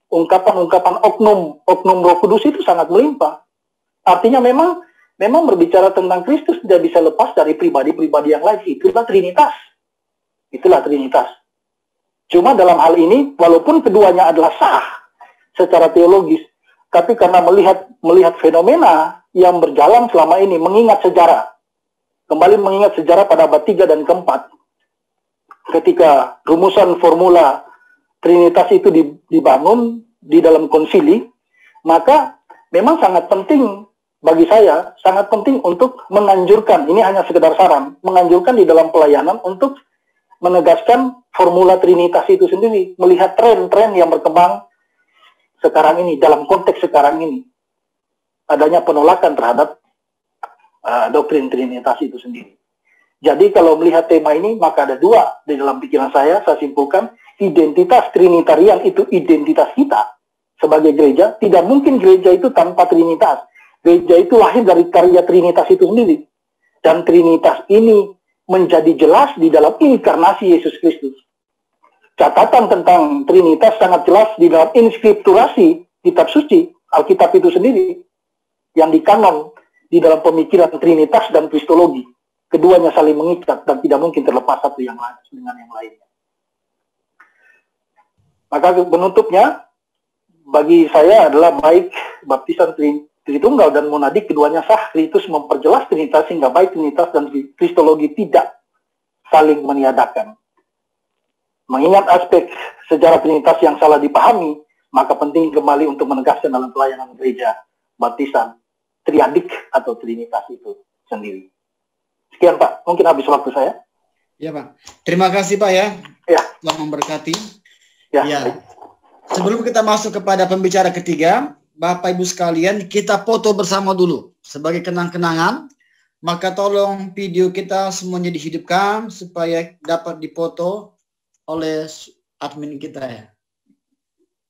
ungkapan-ungkapan oknum Roh Kudus itu sangat melimpah. Artinya memang berbicara tentang Kristus tidak bisa lepas dari pribadi-pribadi yang lain. Itulah Trinitas. Itulah Trinitas. Cuma dalam hal ini, walaupun keduanya adalah sah secara teologis, tapi karena melihat fenomena yang berjalan selama ini, mengingat sejarah, kembali mengingat sejarah pada abad 3 dan ke-4, ketika rumusan formula Trinitas itu dibangun di dalam konsili, maka memang sangat penting bagi saya, sangat penting untuk menganjurkan, ini hanya sekedar saran, menganjurkan di dalam pelayanan untuk menegaskan formula Trinitas itu sendiri, melihat tren-tren yang berkembang sekarang ini, dalam konteks sekarang ini. Adanya penolakan terhadap doktrin Trinitas itu sendiri. Jadi kalau melihat tema ini, maka ada dua di dalam pikiran saya simpulkan, identitas Trinitarian itu identitas kita sebagai gereja. Tidak mungkin gereja itu tanpa Trinitas. Gereja itu lahir dari karya Trinitas itu sendiri. Dan Trinitas ini menjadi jelas di dalam inkarnasi Yesus Kristus. Catatan tentang Trinitas sangat jelas di dalam inskripturasi kitab suci, Alkitab itu sendiri, yang dikanon di dalam pemikiran Trinitas dan Kristologi. Keduanya saling mengikat dan tidak mungkin terlepas satu yang lain dengan yang lainnya. Maka penutupnya, bagi saya adalah baik baptisan Tritunggal dan monadik, keduanya sah. Kristus memperjelas Trinitas sehingga baik Trinitas dan Kristologi tidak saling meniadakan. Mengingat aspek sejarah Trinitas yang salah dipahami, maka penting kembali untuk menegaskan dalam pelayanan gereja baptisan triadik atau Trinitas itu sendiri. Sekian Pak, mungkin habis waktu saya. Ya Pak, terima kasih Pak ya. Ya. Tuhan memberkati. Ya. Sebelum kita masuk kepada pembicara ketiga, Bapak Ibu sekalian, kita foto bersama dulu sebagai kenang-kenangan. Maka tolong video kita semuanya dihidupkan supaya dapat dipoto oleh admin kita ya.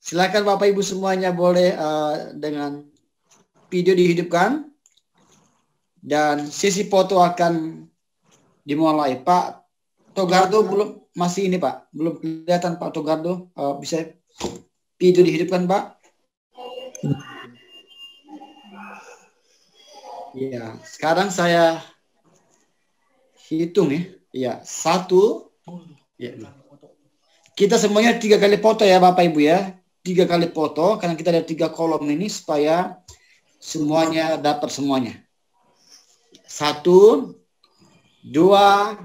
Silakan Bapak Ibu semuanya boleh dengan video dihidupkan dan sesi foto akan dimulai. Pak Togardo belum masih ini Pak, belum kelihatan Pak Togardo, bisa video dihidupkan Pak. Ya, sekarang saya hitung ya. Ya, 1. Ya. Kita semuanya 3 kali foto ya Bapak Ibu ya. 3 kali foto karena kita ada 3 kolom ini supaya semuanya dapat semuanya. 1, 2,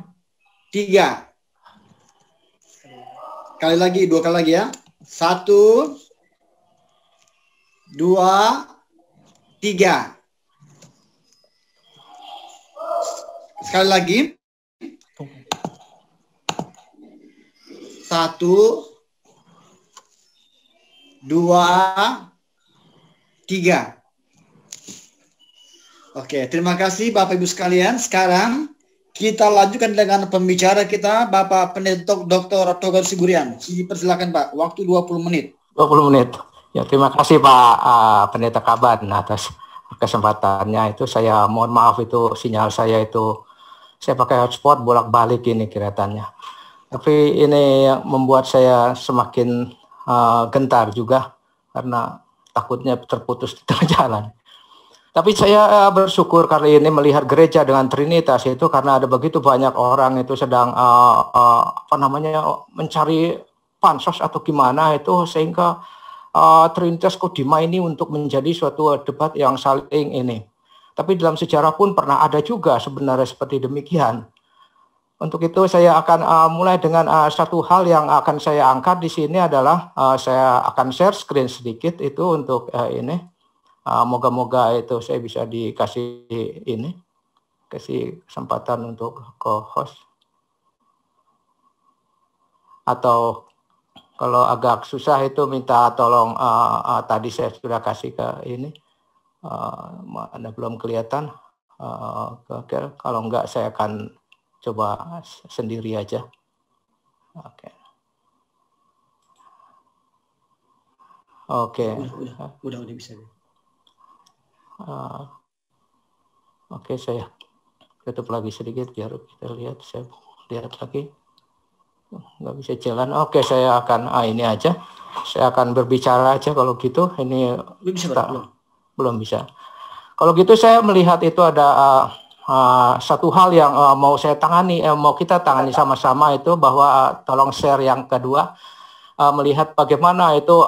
3. Kali lagi, 2 kali lagi ya. 1, 2, 3. Sekali lagi. 1, 2, 3. Oke, terima kasih Bapak Ibu sekalian. Sekarang kita lanjutkan dengan pembicara kita, Bapak Pendeta Dr. Togar Sigurian. Silakan Pak, waktu 20 menit. 20 menit. Ya, terima kasih Pak Pendeta Kaban atas kesempatannya. Itu saya mohon maaf itu sinyal saya itu saya pakai hotspot bolak-balik ini kelihatannya. Tapi ini membuat saya semakin gentar juga karena takutnya terputus di tengah jalan. Tapi saya bersyukur kali ini melihat gereja dengan Trinitas itu karena ada begitu banyak orang itu sedang mencari pansos atau gimana itu sehingga Trinitas kok dimaini untuk menjadi suatu debat yang saling ini. Tapi dalam sejarah pun pernah ada juga sebenarnya seperti demikian. Untuk itu saya akan mulai dengan satu hal yang akan saya angkat di sini adalah saya akan share screen sedikit itu untuk ini. Moga-moga itu saya bisa dikasih ini, kasih kesempatan untuk ke host. Atau kalau agak susah itu minta tolong tadi saya sudah kasih ke ini. Mana belum kelihatan. Kalau enggak saya akan coba sendiri aja. Oke. Oke. Udah bisa. Oke, saya tutup lagi sedikit biar kita lihat. Saya lihat lagi. Nggak bisa jalan. Oke, saya akan ini aja. Saya akan berbicara aja kalau gitu. Ini bisa, belum bisa. Kalau gitu saya melihat itu ada satu hal yang mau saya tangani, mau kita tangani sama-sama itu bahwa tolong share yang kedua, melihat bagaimana itu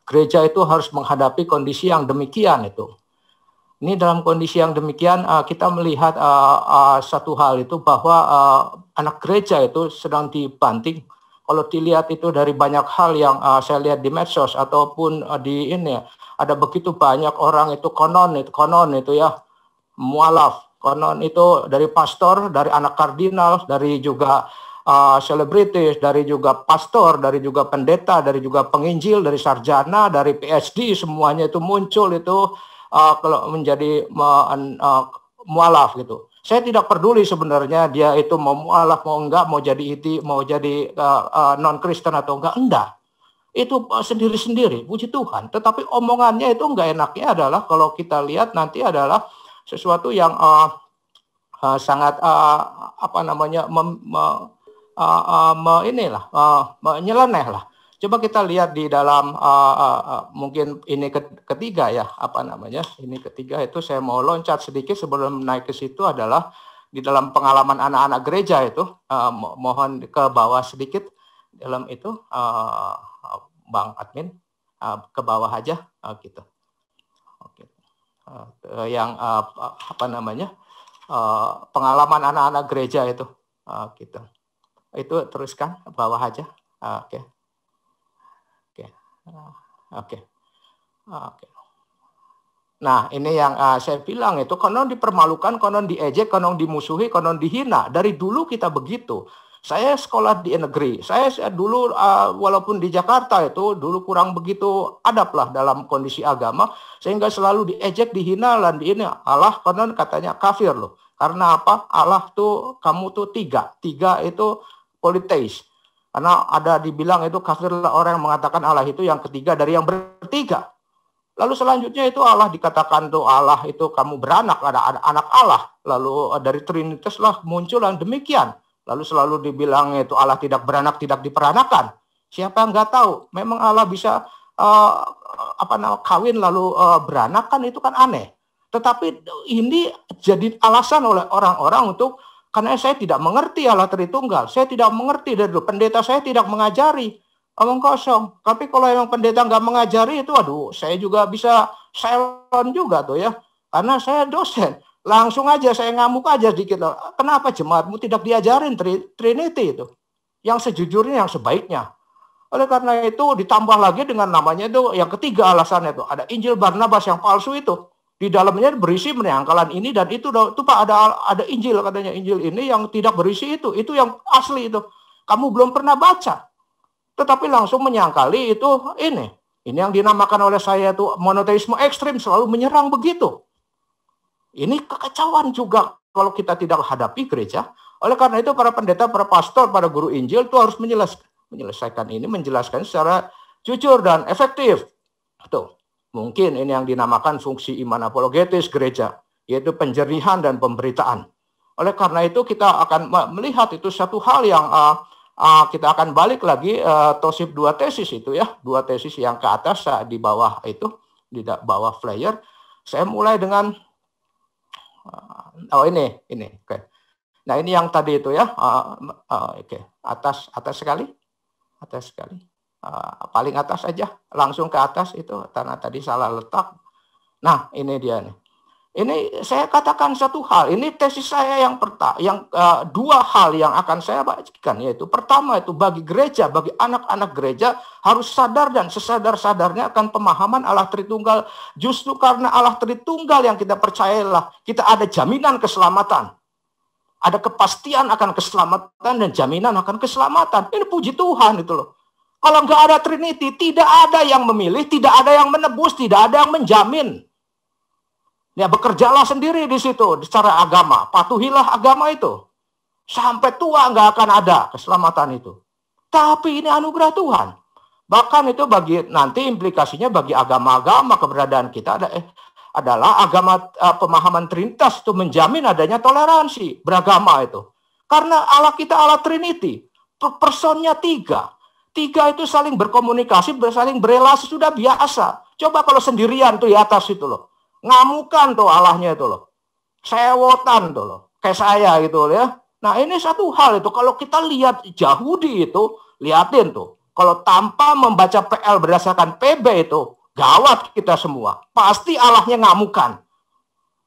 gereja itu harus menghadapi kondisi yang demikian itu. Ini dalam kondisi yang demikian kita melihat satu hal itu bahwa anak gereja itu sedang dibanting. Kalau dilihat itu dari banyak hal yang saya lihat di medsos ataupun di ini, ada begitu banyak orang itu konon itu ya, mualaf. Konon itu dari pastor, dari anak kardinal, dari juga selebritis, dari juga pastor, dari juga pendeta, dari juga penginjil, dari sarjana, dari PhD, semuanya itu muncul itu kalau menjadi mualaf gitu. Saya tidak peduli sebenarnya dia itu mau mualaf mau enggak, mau jadi non Kristen atau enggak. Itu sendiri-sendiri, puji Tuhan. Tetapi omongannya itu enggak enaknya adalah kalau kita lihat nanti adalah sesuatu yang sangat menyeleneh lah. Coba kita lihat di dalam mungkin ini ketiga ya, ini ketiga itu saya mau loncat sedikit sebelum naik ke situ adalah di dalam pengalaman anak-anak gereja itu, mohon ke bawah sedikit dalam itu, Bang Admin, ke bawah aja gitu. Oke. Yang pengalaman anak-anak gereja itu gitu. Itu teruskan ke bawah aja. Oke. Nah, ini yang saya bilang itu konon dipermalukan, konon diejek, konon dimusuhi, konon dihina. Dari dulu kita begitu. Saya sekolah di negeri. Saya dulu walaupun di Jakarta itu dulu kurang begitu adab lah dalam kondisi agama, sehingga selalu diejek, dihina, dan ini Allah konon katanya kafir loh. Karena apa? Allah tuh kamu tuh tiga itu politeis. Karena ada dibilang itu kafirlah orang yang mengatakan Allah itu yang ketiga dari yang bertiga. Lalu selanjutnya itu Allah dikatakan tuh Allah itu kamu beranak, ada anak Allah. Lalu dari Trinitas lah muncul yang demikian. Lalu selalu dibilang itu Allah tidak beranak, tidak diperanakan. Siapa yang nggak tahu? Memang Allah bisa kawin lalu beranak kan itu kan aneh. Tetapi ini jadi alasan oleh orang-orang untuk karena saya tidak mengerti Allah Tritunggal. Saya tidak mengerti dari dulu. Pendeta saya tidak mengajari. Omong kosong. Tapi kalau emang pendeta nggak mengajari itu, aduh, saya juga bisa silent juga tuh ya. Karena saya dosen. Langsung aja saya ngamuk aja sedikit. Kenapa jemaatmu tidak diajarin Trinity itu? Yang sejujurnya, yang sebaiknya. Oleh karena itu ditambah lagi dengan namanya itu yang ketiga alasannya itu. Ada Injil Barnabas yang palsu itu. Di dalamnya berisi penangkalan ini dan itu Pak ada Injil katanya Injil ini yang tidak berisi itu yang asli itu. Kamu belum pernah baca. Tetapi langsung menyangkali itu ini yang dinamakan oleh saya itu monoteisme ekstrim selalu menyerang begitu. Ini kekacauan juga kalau kita tidak hadapi gereja. Oleh karena itu para pendeta, para pastor, para guru Injil itu harus menjelaskan secara jujur dan efektif. Tuh. Mungkin ini yang dinamakan fungsi iman apologetis gereja, yaitu penjerihan dan pemberitaan. Oleh karena itu kita akan melihat itu satu hal yang kita akan balik lagi tosip 2 tesis itu ya, 2 tesis yang ke atas di bawah itu, di bawah flyer. Saya mulai dengan ini. Oke. Nah ini yang tadi itu ya, oke. Atas sekali. Paling atas aja, langsung ke atas itu karena tadi salah letak. Nah, ini dia nih. Ini saya katakan satu hal, ini tesis saya yang dua hal yang akan saya bagikan, yaitu pertama itu bagi gereja, bagi anak-anak gereja harus sadar dan sesadar-sadarnya akan pemahaman Allah Tritunggal. Justru karena Allah Tritunggal yang kita percayalah, kita ada jaminan keselamatan. Ada kepastian akan keselamatan dan jaminan akan keselamatan. Ini puji Tuhan itu loh. Kalau nggak ada Trinity, tidak ada yang memilih, tidak ada yang menebus, tidak ada yang menjamin. Ya bekerjalah sendiri di situ secara agama, patuhilah agama itu. Sampai tua nggak akan ada keselamatan itu. Tapi ini anugerah Tuhan. Bahkan itu bagi nanti implikasinya bagi agama-agama keberadaan kita adalah agama pemahaman Trinitas itu menjamin adanya toleransi beragama itu. Karena Allah kita Allah Trinity, personnya 3. 3 itu saling berkomunikasi, saling berelasi sudah biasa. Coba kalau sendirian tuh di atas itu loh. Ngamukan tuh Allahnya itu loh. Sewotan tuh loh. Kayak saya gitu loh ya. Nah ini satu hal itu. Kalau kita lihat Yahudi itu, liatin tuh. Kalau tanpa membaca PL berdasarkan PB itu, gawat kita semua. Pasti Allahnya ngamukan.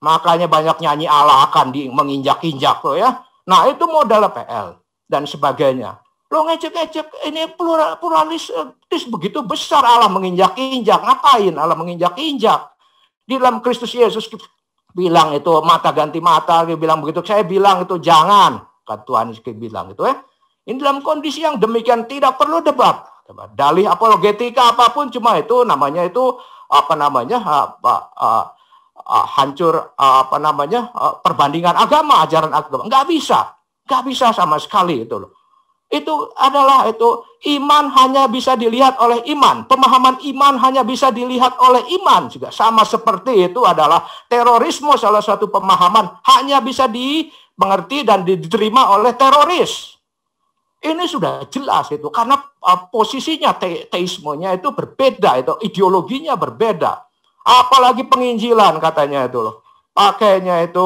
Makanya banyak nyanyi Allah akan menginjak-injak tuh ya. Nah itu modal PL dan sebagainya. Lo ngecek-ngecek ini pluralistis begitu besar Allah menginjak-injak. Ngapain Allah menginjak-injak? Di dalam Kristus Yesus bilang itu mata ganti mata. Dia bilang begitu. Saya bilang itu jangan. Kan Tuhan Yesus bilang itu ya. Ini dalam kondisi yang demikian tidak perlu debat. Dalih apologetika apapun cuma itu namanya itu hancur perbandingan agama, ajaran agama. Nggak bisa sama sekali itu loh. Itu adalah iman hanya bisa dilihat oleh iman. Pemahaman iman hanya bisa dilihat oleh iman juga. Sama seperti itu adalah terorisme salah satu pemahaman hanya bisa dimengerti dan diterima oleh teroris. Ini sudah jelas itu karena posisinya teismenya itu berbeda, itu ideologinya berbeda. Apalagi penginjilan katanya itu loh. Pakainya itu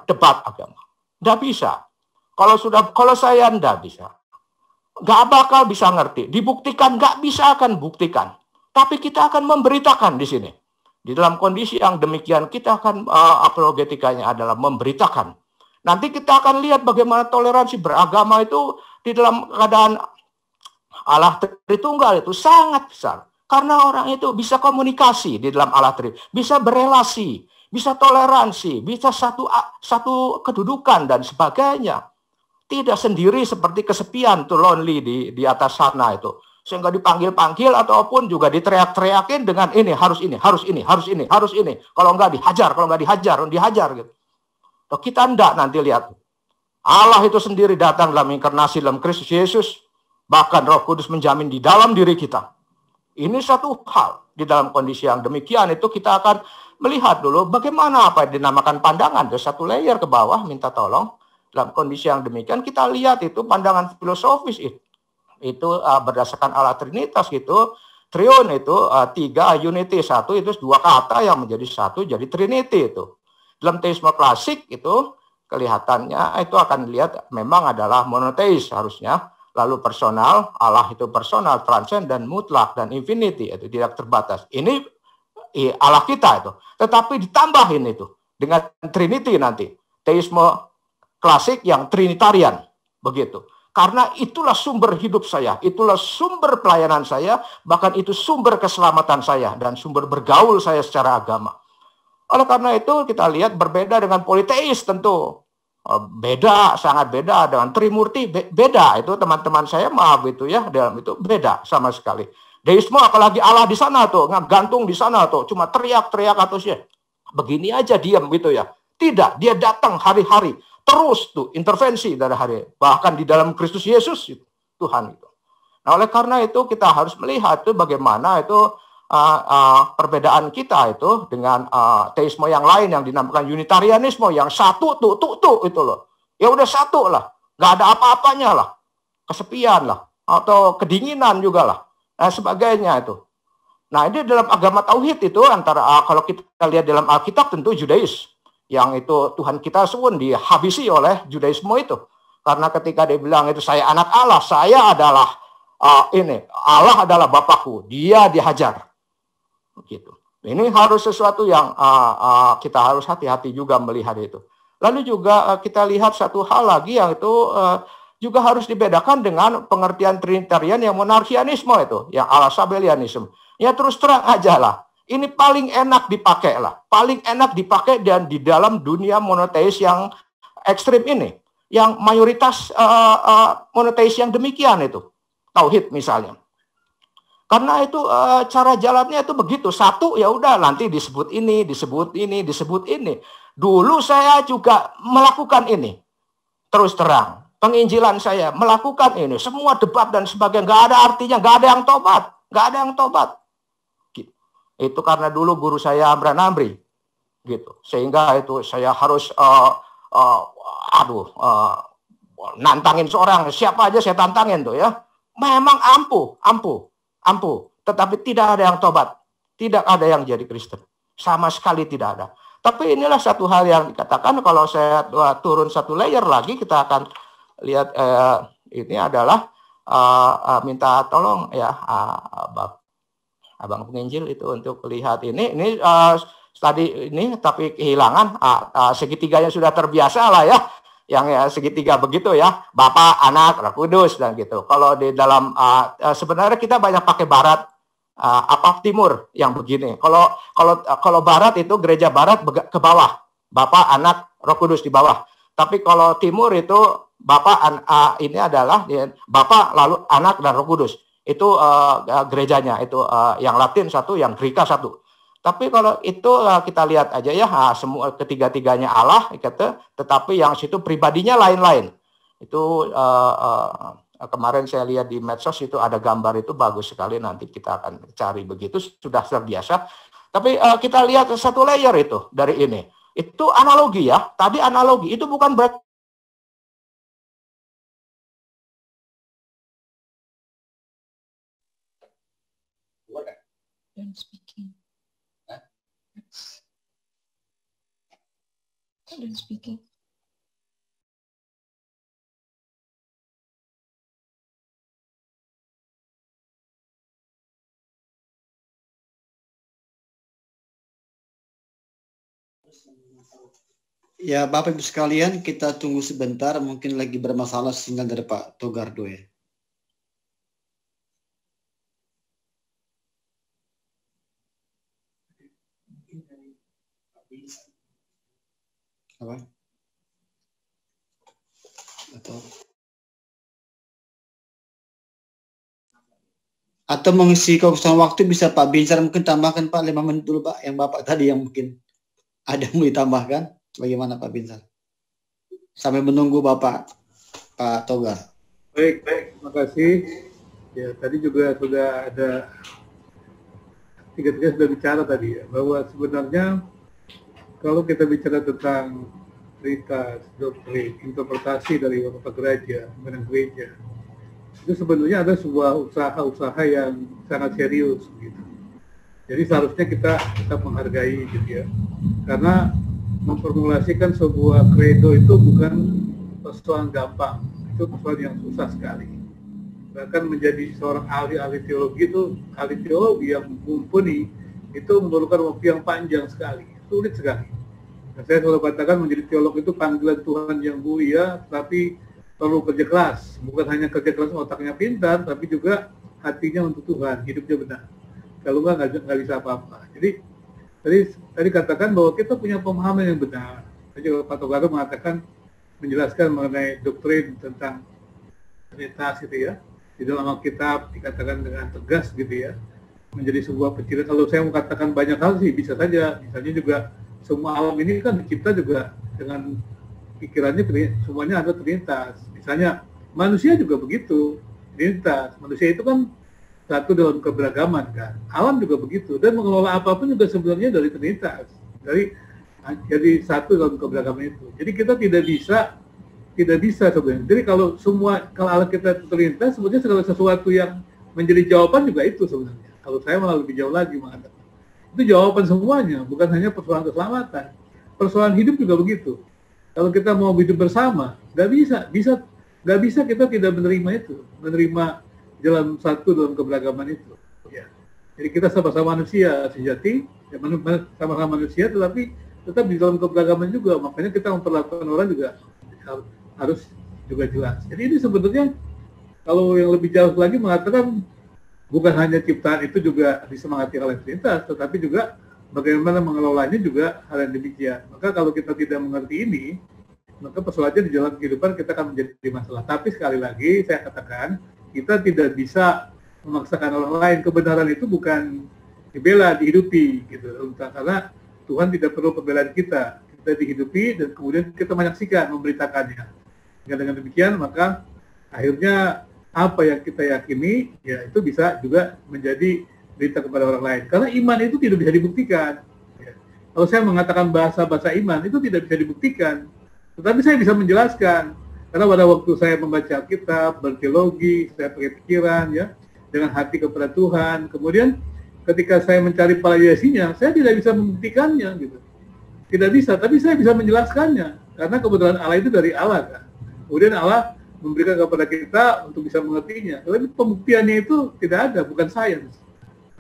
debat agama. Nggak bisa. Kalau saya nggak bisa. Nggak bakal bisa ngerti. Dibuktikan nggak bisa akan buktikan. Tapi kita akan memberitakan di sini. Di dalam kondisi yang demikian kita akan apologetikanya adalah memberitakan. Nanti kita akan lihat bagaimana toleransi beragama itu di dalam keadaan Allah Tritunggal itu sangat besar. Karena orang itu bisa komunikasi di dalam Allah Tritunggal, bisa berelasi, bisa toleransi, bisa satu kedudukan dan sebagainya. Tidak sendiri seperti kesepian tuh lonely di atas sana itu. Sehingga dipanggil-panggil ataupun juga diteriak-teriakin dengan ini, harus ini, harus ini, harus ini, harus ini. Kalau enggak dihajar, dihajar gitu. Kita enggak nanti lihat. Allah itu sendiri datang dalam inkarnasi dalam Kristus Yesus. Bahkan Roh Kudus menjamin di dalam diri kita. Ini satu hal. Di dalam kondisi yang demikian itu kita akan melihat dulu bagaimana apa yang dinamakan pandangan. Ada satu layer ke bawah, minta tolong. Dalam kondisi yang demikian kita lihat itu pandangan filosofis itu berdasarkan Allah Trinitas gitu. Triun itu 3, unity 1 itu 2 kata yang menjadi satu jadi Trinity itu. Dalam teisme klasik itu kelihatannya itu akan dilihat memang adalah monoteis harusnya. Lalu personal, Allah itu personal, transcend dan mutlak dan infinity itu tidak terbatas. Ini Allah kita itu. Tetapi ditambahin itu dengan Trinity nanti. Teisme klasik yang Trinitarian begitu. Karena itulah sumber hidup saya, itulah sumber pelayanan saya, bahkan itu sumber keselamatan saya dan sumber bergaul saya secara agama. Oleh karena itu kita lihat berbeda dengan politeis tentu. Beda, sangat beda dengan Trimurti, beda. Itu teman-teman saya maaf itu ya, dalam itu beda sama sekali. Deisme apalagi Allah di sana tuh, gantung di sana tuh, cuma teriak-teriak atau sih. Begini aja diam gitu ya. Tidak, dia datang hari-hari. Terus tuh intervensi dari hari. Bahkan di dalam Kristus Yesus Tuhan itu. Nah oleh karena itu kita harus melihat tuh bagaimana itu perbedaan kita itu dengan teisme yang lain yang dinamakan Unitarianisme yang satu tuh itu loh. Ya udah satu lah, nggak ada apa-apanya lah, kesepian lah, atau kedinginan juga lah, sebagainya itu. Nah ini dalam agama Tauhid itu antara kalau kita lihat dalam Alkitab tentu Judais, yang itu Tuhan kita pun dihabisi oleh Judaisme itu. Karena ketika dia bilang itu saya anak Allah, saya adalah Allah adalah Bapakku, dia dihajar. Gitu. Ini harus sesuatu yang kita harus hati-hati juga melihat itu. Lalu juga kita lihat satu hal lagi yang itu juga harus dibedakan dengan pengertian Trinitarian yang monarkianisme itu, yang Sabellianisme. Ya terus terang aja lah. Ini paling enak dipakai lah. Paling enak dipakai dan di dalam dunia monoteis yang ekstrim ini. Yang mayoritas monoteis yang demikian itu. Tauhid misalnya. Karena itu cara jalannya itu begitu. Satu ya udah nanti disebut ini, disebut ini, disebut ini. Dulu saya juga melakukan ini. terus terang, penginjilan saya melakukan ini, semua debat dan sebagainya, nggak ada artinya, nggak ada yang tobat, nggak ada yang tobat. Gitu. Itu karena dulu guru saya Amran Amri, gitu. Sehingga itu saya harus nantangin seorang, siapa aja saya tantangin tuh ya. Memang ampuh. Tetapi tidak ada yang tobat, tidak ada yang jadi Kristen, sama sekali tidak ada. Tapi inilah satu hal yang dikatakan, kalau saya turun satu layer lagi, kita akan lihat ini adalah minta tolong ya Abang penginjil itu untuk lihat ini tadi ini, tapi kehilangan segitiganya sudah terbiasa lah ya, yang segitiga begitu ya, Bapa, Anak, Roh Kudus dan gitu. Kalau di dalam sebenarnya kita banyak pakai barat, timur yang begini. Kalau barat itu gereja barat ke bawah, Bapa, Anak, Roh Kudus di bawah. Tapi kalau timur itu Bapa ini adalah Bapa lalu Anak dan Roh Kudus. Itu gerejanya itu yang Latin satu, yang Greka satu. Tapi kalau itu kita lihat aja ya, semua ketiga-tiganya Allah, tetapi yang situ pribadinya lain-lain. Itu kemarin saya lihat di medsos itu ada gambar, itu bagus sekali, nanti kita akan cari begitu, sudah terbiasa. Tapi kita lihat satu layer itu dari ini. Itu analogi ya, tadi analogi, itu bukan berarti Don't speaking. Don't speaking. Ya, Bapak Ibu sekalian, kita tunggu sebentar, mungkin lagi bermasalah sinyal dari Pak Togardo ya. Apa? Atau mengisi kekosongan waktu bisa Pak Binsar mungkin tambahkan Pak 5 menit dulu Pak, yang Bapak tadi yang mungkin ada yang mau ditambahkan. Bagaimana Pak Binsar? Sampai menunggu Bapak Pak Togar. Baik, terima kasih. Ya, tadi juga sudah ada tiga-tiga sudah bicara tadi ya, bahwa sebenarnya kalau kita bicara tentang cerita, doktrin, interpretasi dari Bapak Gereja, mengenai gereja, itu sebenarnya ada sebuah usaha-usaha yang sangat serius gitu. Jadi seharusnya kita menghargai gitu ya. Karena memformulasikan sebuah kredo itu bukan persoalan gampang, itu persoalan yang susah sekali. Bahkan menjadi seorang ahli teologi itu, ahli teologi yang mumpuni, itu memerlukan waktu yang panjang sekali, sulit sekali. Dan saya selalu katakan menjadi teolog itu panggilan Tuhan yang mulia, tapi perlu kerja keras. Bukan hanya kerja keras otaknya pintar, tapi juga hatinya untuk Tuhan, hidupnya benar. Kalau nggak bisa apa-apa. Jadi tadi katakan bahwa kita punya pemahaman yang benar. Tadi Pak Togardo mengatakan, menjelaskan mengenai doktrin tentang Trinitas gitu ya. Di dalam Alkitab dikatakan dengan tegas gitu ya. Menjadi sebuah penciptaan. Kalau saya mau katakan banyak hal sih bisa saja. Misalnya juga semua alam ini kan dicipta juga dengan pikirannya semuanya ada Trinitas. Misalnya manusia juga begitu, Trinitas. Manusia itu kan satu dalam keberagaman kan. Alam juga begitu, dan mengelola apapun juga sebenarnya dari Trinitas. Jadi satu dalam keberagaman itu. Jadi kita tidak bisa sebenarnya. Jadi kalau Allah kita Trinitas, sebenarnya segala sesuatu yang menjadi jawaban juga itu sebenarnya. Kalau saya malah lebih jauh lagi mengatakan. Itu jawaban semuanya, bukan hanya persoalan keselamatan. Persoalan hidup juga begitu. Kalau kita mau hidup bersama, nggak bisa kita tidak menerima jalan satu dalam keberagaman itu. Ya. Jadi kita sama-sama manusia sejati, ya, sama-sama manusia, tetapi tetap di dalam keberagaman juga. Makanya kita memperlakukan orang juga harus juga jelas. Jadi ini sebenarnya kalau yang lebih jauh lagi mengatakan bukan hanya ciptaan itu juga disemangati oleh Trinitas, tetapi juga bagaimana mengelolanya juga hal yang demikian. Maka kalau kita tidak mengerti ini, maka persoalannya di dalam kehidupan kita akan menjadi masalah. Tapi sekali lagi saya katakan, kita tidak bisa memaksakan orang lain. Kebenaran itu bukan dibela, dihidupi gitu. Karena Tuhan tidak perlu pembelaan kita. Kita dihidupi dan kemudian kita menyaksikan, memberitakannya. Dengan demikian maka akhirnya apa yang kita yakini ya itu bisa juga menjadi berita kepada orang lain. Karena iman itu tidak bisa dibuktikan. Ya. Kalau saya mengatakan bahasa iman itu tidak bisa dibuktikan. Tetapi saya bisa menjelaskan. Karena pada waktu saya membaca Alkitab, berteologi, saya pakai pikiran ya, dengan hati kepada Tuhan. Kemudian ketika saya mencari validasinya, saya tidak bisa membuktikannya gitu. Tidak bisa, tapi saya bisa menjelaskannya. Karena kebetulan Allah itu dari Allah kan. Kemudian Allah memberikan kepada kita untuk bisa mengertinya. Tapi pembuktiannya itu tidak ada, bukan sains.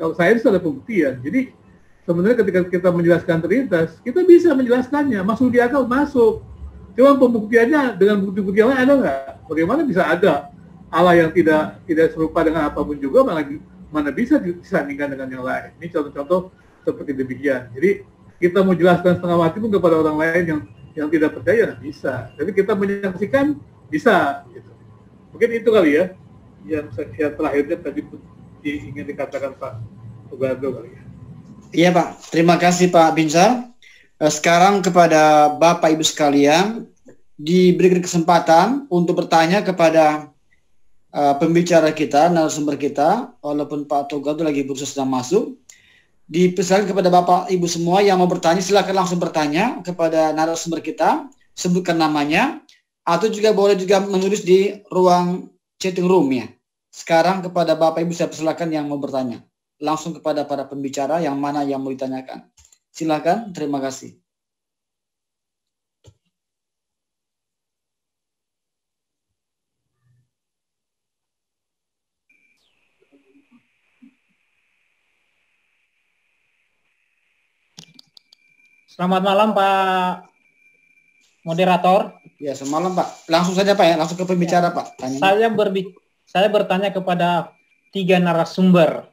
Kalau sains itu ada pembuktian. Jadi sebenarnya ketika kita menjelaskan Trinitas, kita bisa menjelaskannya. Masuk di akal, masuk. Cuma pembuktiannya dengan bukti-bukti yang lain ada nggak? Bagaimana bisa ada Allah yang tidak serupa dengan apapun juga, mana bisa disandingkan dengan yang lain? Ini contoh-contoh seperti demikian. Jadi kita mau jelaskan setengah mati pun kepada orang lain yang tidak percaya, bisa. Tapi kita menyaksikan, bisa. Gitu. Mungkin itu kali ya, yang terakhirnya tadi ingin dikatakan Pak Togardo kali ya. Iya Pak, terima kasih Pak Binsar. Sekarang kepada Bapak Ibu sekalian diberikan kesempatan untuk bertanya kepada pembicara kita, narasumber kita, walaupun Pak Togardo lagi berusaha sedang masuk. Dipersilakan kepada Bapak Ibu semua yang mau bertanya, silakan langsung bertanya kepada narasumber kita, sebutkan namanya, atau juga boleh juga menulis di ruang chatting room ya. Sekarang kepada Bapak Ibu saya persilakan yang mau bertanya. Langsung kepada para pembicara yang mana yang mau ditanyakan. Silakan, terima kasih. Selamat malam Pak Moderator. Ya, semalam Pak. Langsung saja Pak ya, langsung ke pembicara ya. Pak. Tanya. Saya bertanya kepada 3 narasumber.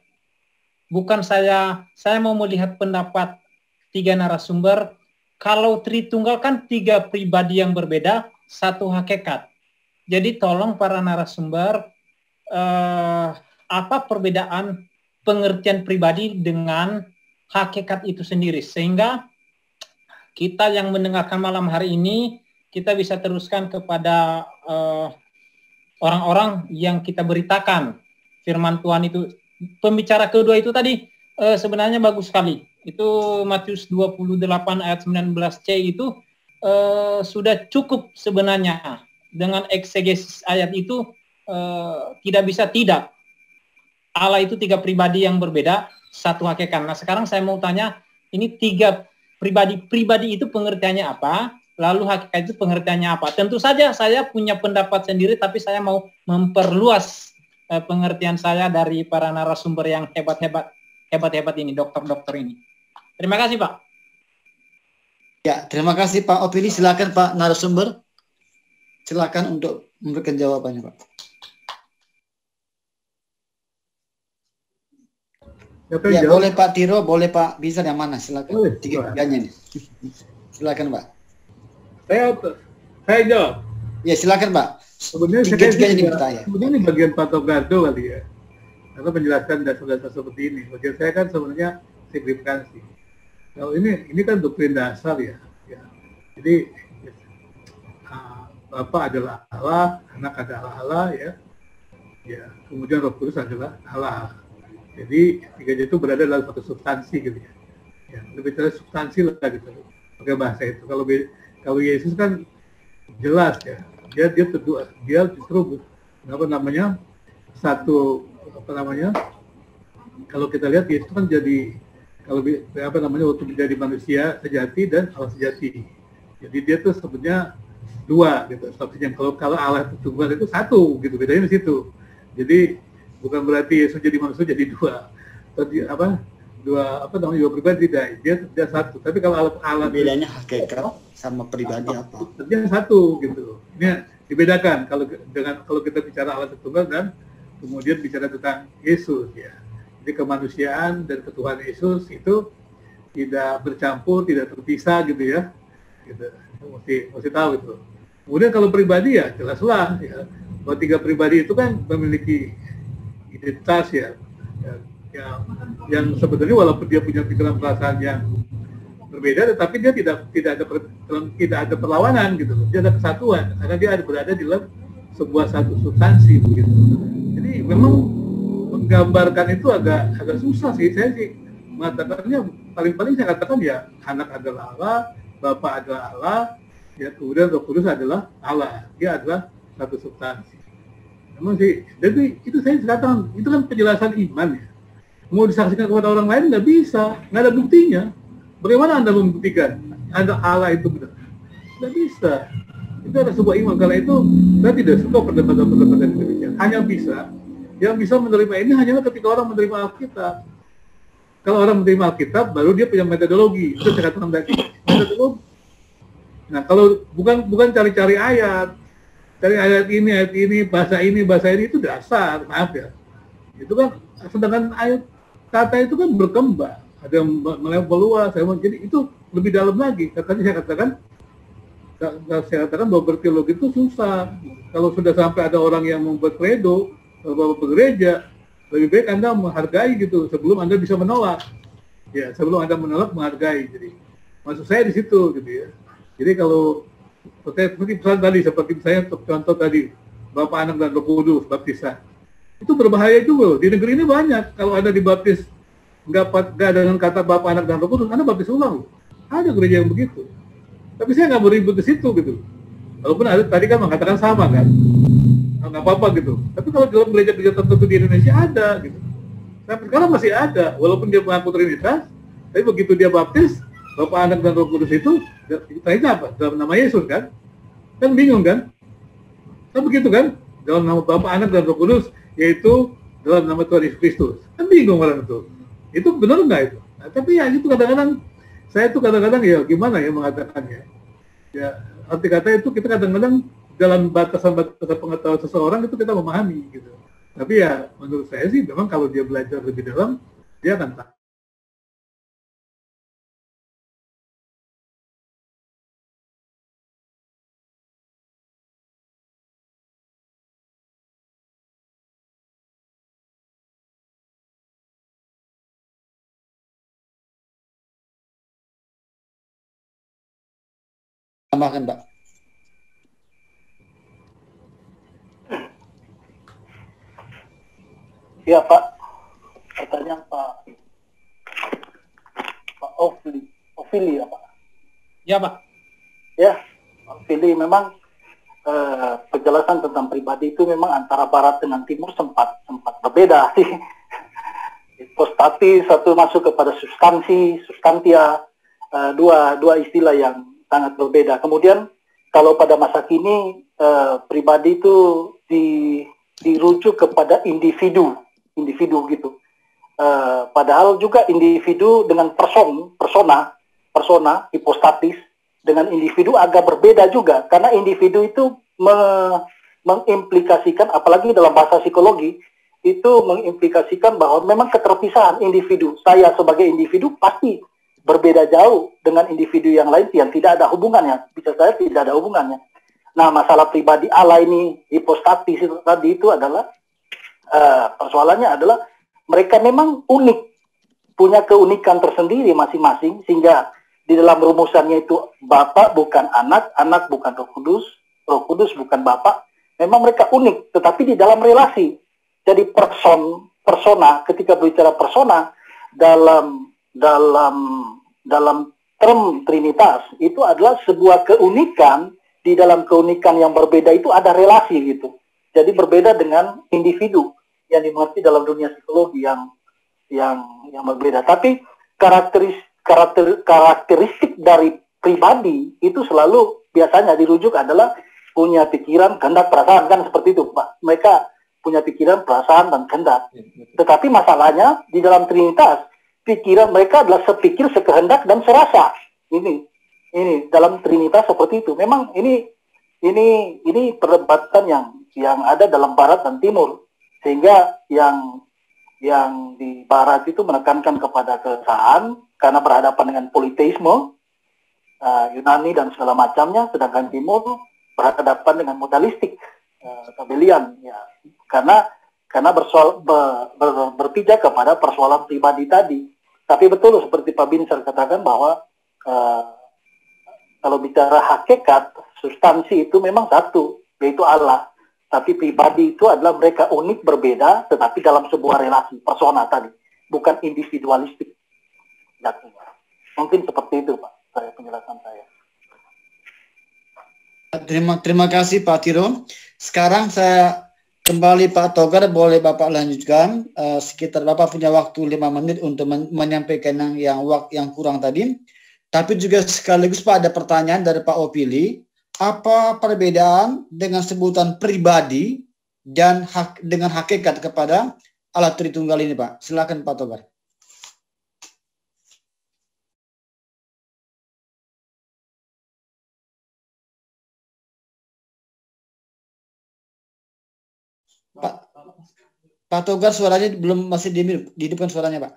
Bukan saya mau melihat pendapat 3 narasumber. Kalau Tritunggal kan 3 pribadi yang berbeda, 1 hakikat. Jadi tolong para narasumber, apa perbedaan pengertian pribadi dengan hakikat itu sendiri, sehingga kita yang mendengarkan malam hari ini, kita bisa teruskan kepada orang-orang yang kita beritakan firman Tuhan itu. Pembicara kedua itu tadi sebenarnya bagus sekali. Itu Matius 28 ayat 19c itu sudah cukup sebenarnya. Dengan eksegesis ayat itu tidak bisa tidak. Allah itu 3 pribadi yang berbeda, 1 hakikat. Nah sekarang saya mau tanya, ini 3 pribadi itu pengertiannya apa, lalu hakikat itu pengertiannya apa. Tentu saja saya punya pendapat sendiri, tapi saya mau memperluas pengertian saya dari para narasumber yang hebat-hebat ini, dokter-dokter ini. Terima kasih Pak. Ya, terima kasih Pak Opini. Silakan Pak narasumber. Silakan untuk memberikan jawabannya Pak. Ya, boleh Pak Tiro, boleh Pak Binsar, yang mana? Silakan. Boleh, 3-3-nya nih. Silakan Pak. Saya jawab. Ya, silakan Pak. Sebenarnya 3-3-nya dipertanya. Sebenarnya ini bagian Pak Togardo kali ya. Karena menjelaskan dasar-dasar seperti ini. Bagian saya kan sebenarnya signifikansi. Kalau ini kan doktrin dasar ya. Jadi Bapa adalah Allah, Anak adalah Allah ya. Ya, kemudian Roh Kudus adalah Allah. Jadi 3 itu berada dalam satu substansi gitu ya. Ya, lebih terus substansi lah gitu. Pakai bahasa itu. Kalau Yesus kan jelas ya. Dia justru kalau kita lihat Yesus kan jadi waktu menjadi manusia sejati dan Allah sejati. Jadi dia tuh sebenarnya 2 gitu. Sepertinya kalau Allah itu tunggal itu 1 gitu, bedanya di situ. Jadi bukan berarti Yesus jadi manusia jadi 2. Dua pribadi tidak. Dia 1. Tapi kalau Allah bedanya hakikat sama pribadi apa? Dia 1 gitu. Ini dibedakan kalau kita bicara Allah Tritunggal dan kemudian bicara tentang Yesus ya. Jadi kemanusiaan dan ketuhanan Yesus itu tidak bercampur, tidak terpisah gitu ya. Gitu. Mesti tahu itu. Kemudian kalau pribadi ya jelaslah ya. Bahwa 3 pribadi itu kan memiliki identitas ya, yang sebenarnya walaupun dia punya pikiran perasaan yang berbeda, tetapi dia tidak ada perlawanan gitu loh. Dia ada kesatuan karena dia berada di dalam sebuah satu substansi begitu. Jadi memang menggambarkan itu agak susah sih. Saya sih mengatakannya paling saya katakan ya anak adalah Allah, Bapa adalah Allah, ya kemudian Roh Kudus adalah Allah. Dia adalah satu substansi. Memang sih, jadi itu saya katakan itu kan penjelasan iman ya. Mau disaksikan kepada orang lain nggak bisa, nggak ada buktinya. Bagaimana Anda membuktikan ada Allah itu benar? Nggak bisa. Itu ada sebuah iman. Karena itu saya tidak suka perdebatan-perdebatan demikian. Hanya bisa, yang bisa menerima ini hanyalah ketika orang menerima Alkitab. Kalau orang menerima Alkitab, baru dia punya metodologi. Itu saya katakan tadi, metodologi. Nah, kalau bukan cari-cari ayat, cari ayat ini, bahasa ini itu dasar, maaf ya. Itu kan, sedangkan ayat kata itu kan berkembang, ada yang meluas, jadi itu lebih dalam lagi. Saya katakan bahwa berteologi itu susah. Kalau sudah sampai ada orang yang membuat kredo, bahwa bergereja, lebih baik Anda menghargai gitu sebelum Anda bisa menolak. Ya, sebelum Anda menolak menghargai. Jadi maksud saya di situ gitu ya. Jadi kalau seperti pesan tadi, seperti saya contoh tadi, Bapa, Anak, dan Roh Kudus baptisan. Itu berbahaya juga loh. Di negeri ini banyak. Kalau Anda dibaptis nggak dengan kata Bapa, Anak, dan Roh Kudus, Anda baptis ulang. Ada gereja yang begitu. Tapi saya nggak beribut di situ gitu. Walaupun ada tadi kan mengatakan sama kan, nggak apa-apa gitu. Tapi kalau dalam gereja-gereja tertentu di Indonesia ada gitu. Sampai sekarang masih ada. Walaupun dia mengaku Trinitas, tapi begitu dia baptis, Bapa, Anak, dan Roh Kudus itu apa? Dalam nama Yesus kan? Kan bingung kan? Kan begitu kan? Dalam nama Bapa, Anak, dan Roh Kudus, yaitu dalam nama Tuhan Yesus Kristus. Kan bingung orang itu. Itu benar nggak itu? Nah, tapi ya itu kadang-kadang, saya itu kadang-kadang ya gimana ya mengatakannya. Ya, arti kata itu kita kadang-kadang dalam batasan-batasan pengetahuan seseorang itu kita memahami gitu. Tapi ya menurut saya sih memang kalau dia belajar lebih dalam, dia akan tahu. Tambahkan, Pak. Ya, Pak. Pertanyaan Pak Ofili ya, Pak. Ya, Pak. Ya, Ofili memang penjelasan tentang pribadi itu memang antara Barat dengan Timur sempat berbeda sih. Hipostatis satu masuk kepada substantia, dua istilah yang sangat berbeda. Kemudian kalau pada masa kini pribadi itu dirujuk kepada individu gitu. Padahal juga individu dengan persona hipostatis dengan individu agak berbeda juga, karena individu itu mengimplikasikan, apalagi dalam bahasa psikologi itu mengimplikasikan bahwa memang keterpisahan individu. Saya sebagai individu pasti berbeda jauh dengan individu yang lain yang tidak ada hubungannya. Bisa saya tidak ada hubungannya. Nah, masalah pribadi Allah ini hipostatis itu tadi itu adalah persoalannya adalah mereka memang unik, punya keunikan tersendiri masing-masing, sehingga di dalam rumusannya itu Bapa bukan Anak, Anak bukan Roh Kudus bukan Bapa. Memang mereka unik, tetapi di dalam relasi. Jadi persona, ketika berbicara persona dalam term Trinitas itu adalah sebuah keunikan. Di dalam keunikan yang berbeda itu ada relasi gitu. Jadi berbeda dengan individu yang dimengerti dalam dunia psikologi yang berbeda. Tapi karakteristik dari pribadi itu selalu biasanya dirujuk adalah punya pikiran, kehendak, perasaan, kan seperti itu, Pak. Mereka punya pikiran, perasaan, dan kehendak. Tetapi masalahnya di dalam Trinitas, pikiran mereka adalah sepikir, sekehendak, dan serasa. Ini dalam Trinitas seperti itu. Memang ini perdebatan yang ada dalam Barat dan Timur, sehingga yang di Barat itu menekankan kepada keesaan karena berhadapan dengan politeisme Yunani dan segala macamnya, sedangkan Timur berhadapan dengan modalistik tabelian, ya, karena berpijak kepada persoalan pribadi tadi. Tapi betul seperti Pak Binsar katakan bahwa kalau bicara hakikat, substansi itu memang satu, yaitu Allah. Tapi pribadi itu adalah mereka unik, berbeda, tetapi dalam sebuah relasi, persona tadi. Bukan individualistik. Mungkin seperti itu, Pak, penjelasan saya. Terima kasih Pak Tiro. Sekarang saya kembali Pak Togar, boleh Bapak lanjutkan. Sekitar Bapak punya waktu 5 menit untuk menyampaikan yang kurang tadi. Tapi juga sekaligus Pak ada pertanyaan dari Pak Opili. Apa perbedaan dengan sebutan pribadi dan dengan hakikat kepada Allah Tritunggal ini Pak? Silakan Pak Togar. Pak Togar suaranya masih dihidupkan suaranya Pak.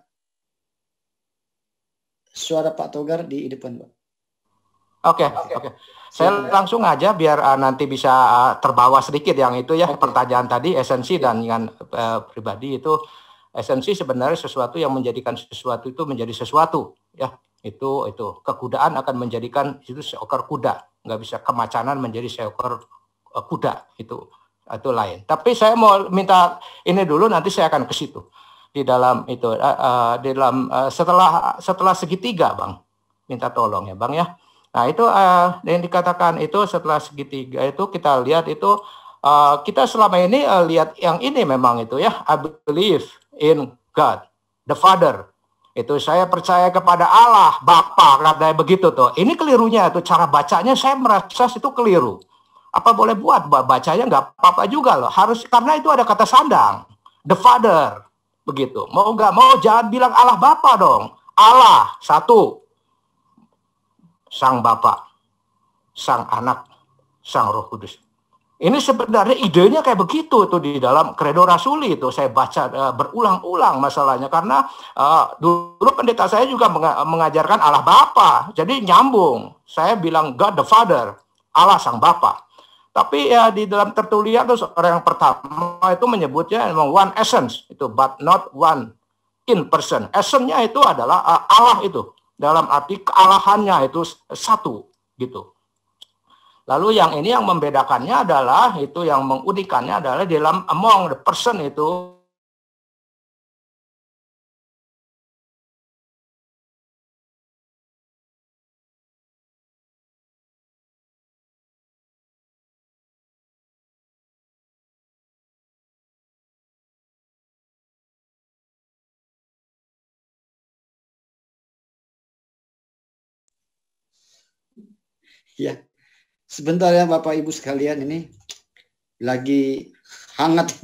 Suara Pak Togar dihidupkan Pak. Oke. Saya langsung aja biar nanti bisa terbawa sedikit yang itu ya. Pertanyaan tadi esensi dan dengan pribadi itu esensi sebenarnya sesuatu yang menjadikan sesuatu itu menjadi sesuatu ya. Itu kekudaan akan menjadikan itu seekor kuda, nggak bisa kemacanan menjadi seekor kuda itu lain. Tapi saya mau minta ini dulu, nanti saya akan ke situ di dalam itu setelah segitiga Bang, minta tolong ya Bang ya. Nah itu yang dikatakan itu setelah segitiga itu kita lihat itu kita selama ini lihat yang ini memang itu ya, I believe in God the Father. Itu saya percaya kepada Allah Bapa, katanya begitu tuh. Ini kelirunya itu cara bacanya, saya merasa itu keliru. Apa boleh buat bacanya nggak apa-apa juga loh. Harus, karena itu ada kata sandang, the Father, begitu. Mau nggak mau jangan bilang Allah Bapa dong. Allah satu, Sang Bapa, Sang Anak, Sang Roh Kudus. Ini sebenarnya idenya kayak begitu tuh di dalam Credo Rasuli itu saya baca berulang-ulang masalahnya karena dulu pendeta saya juga mengajarkan Allah Bapa, jadi nyambung. Saya bilang God the Father, Allah Sang Bapa. Tapi ya di dalam tertulian itu orang yang pertama itu menyebutnya memang one essence itu, but not one in person. Essence-nya itu adalah Allah itu, dalam arti kealahannya itu satu gitu. Lalu yang ini yang membedakannya adalah itu, yang mengudikannya adalah di dalam among the person itu Ya, sebentar ya Bapak Ibu sekalian, ini lagi hangat.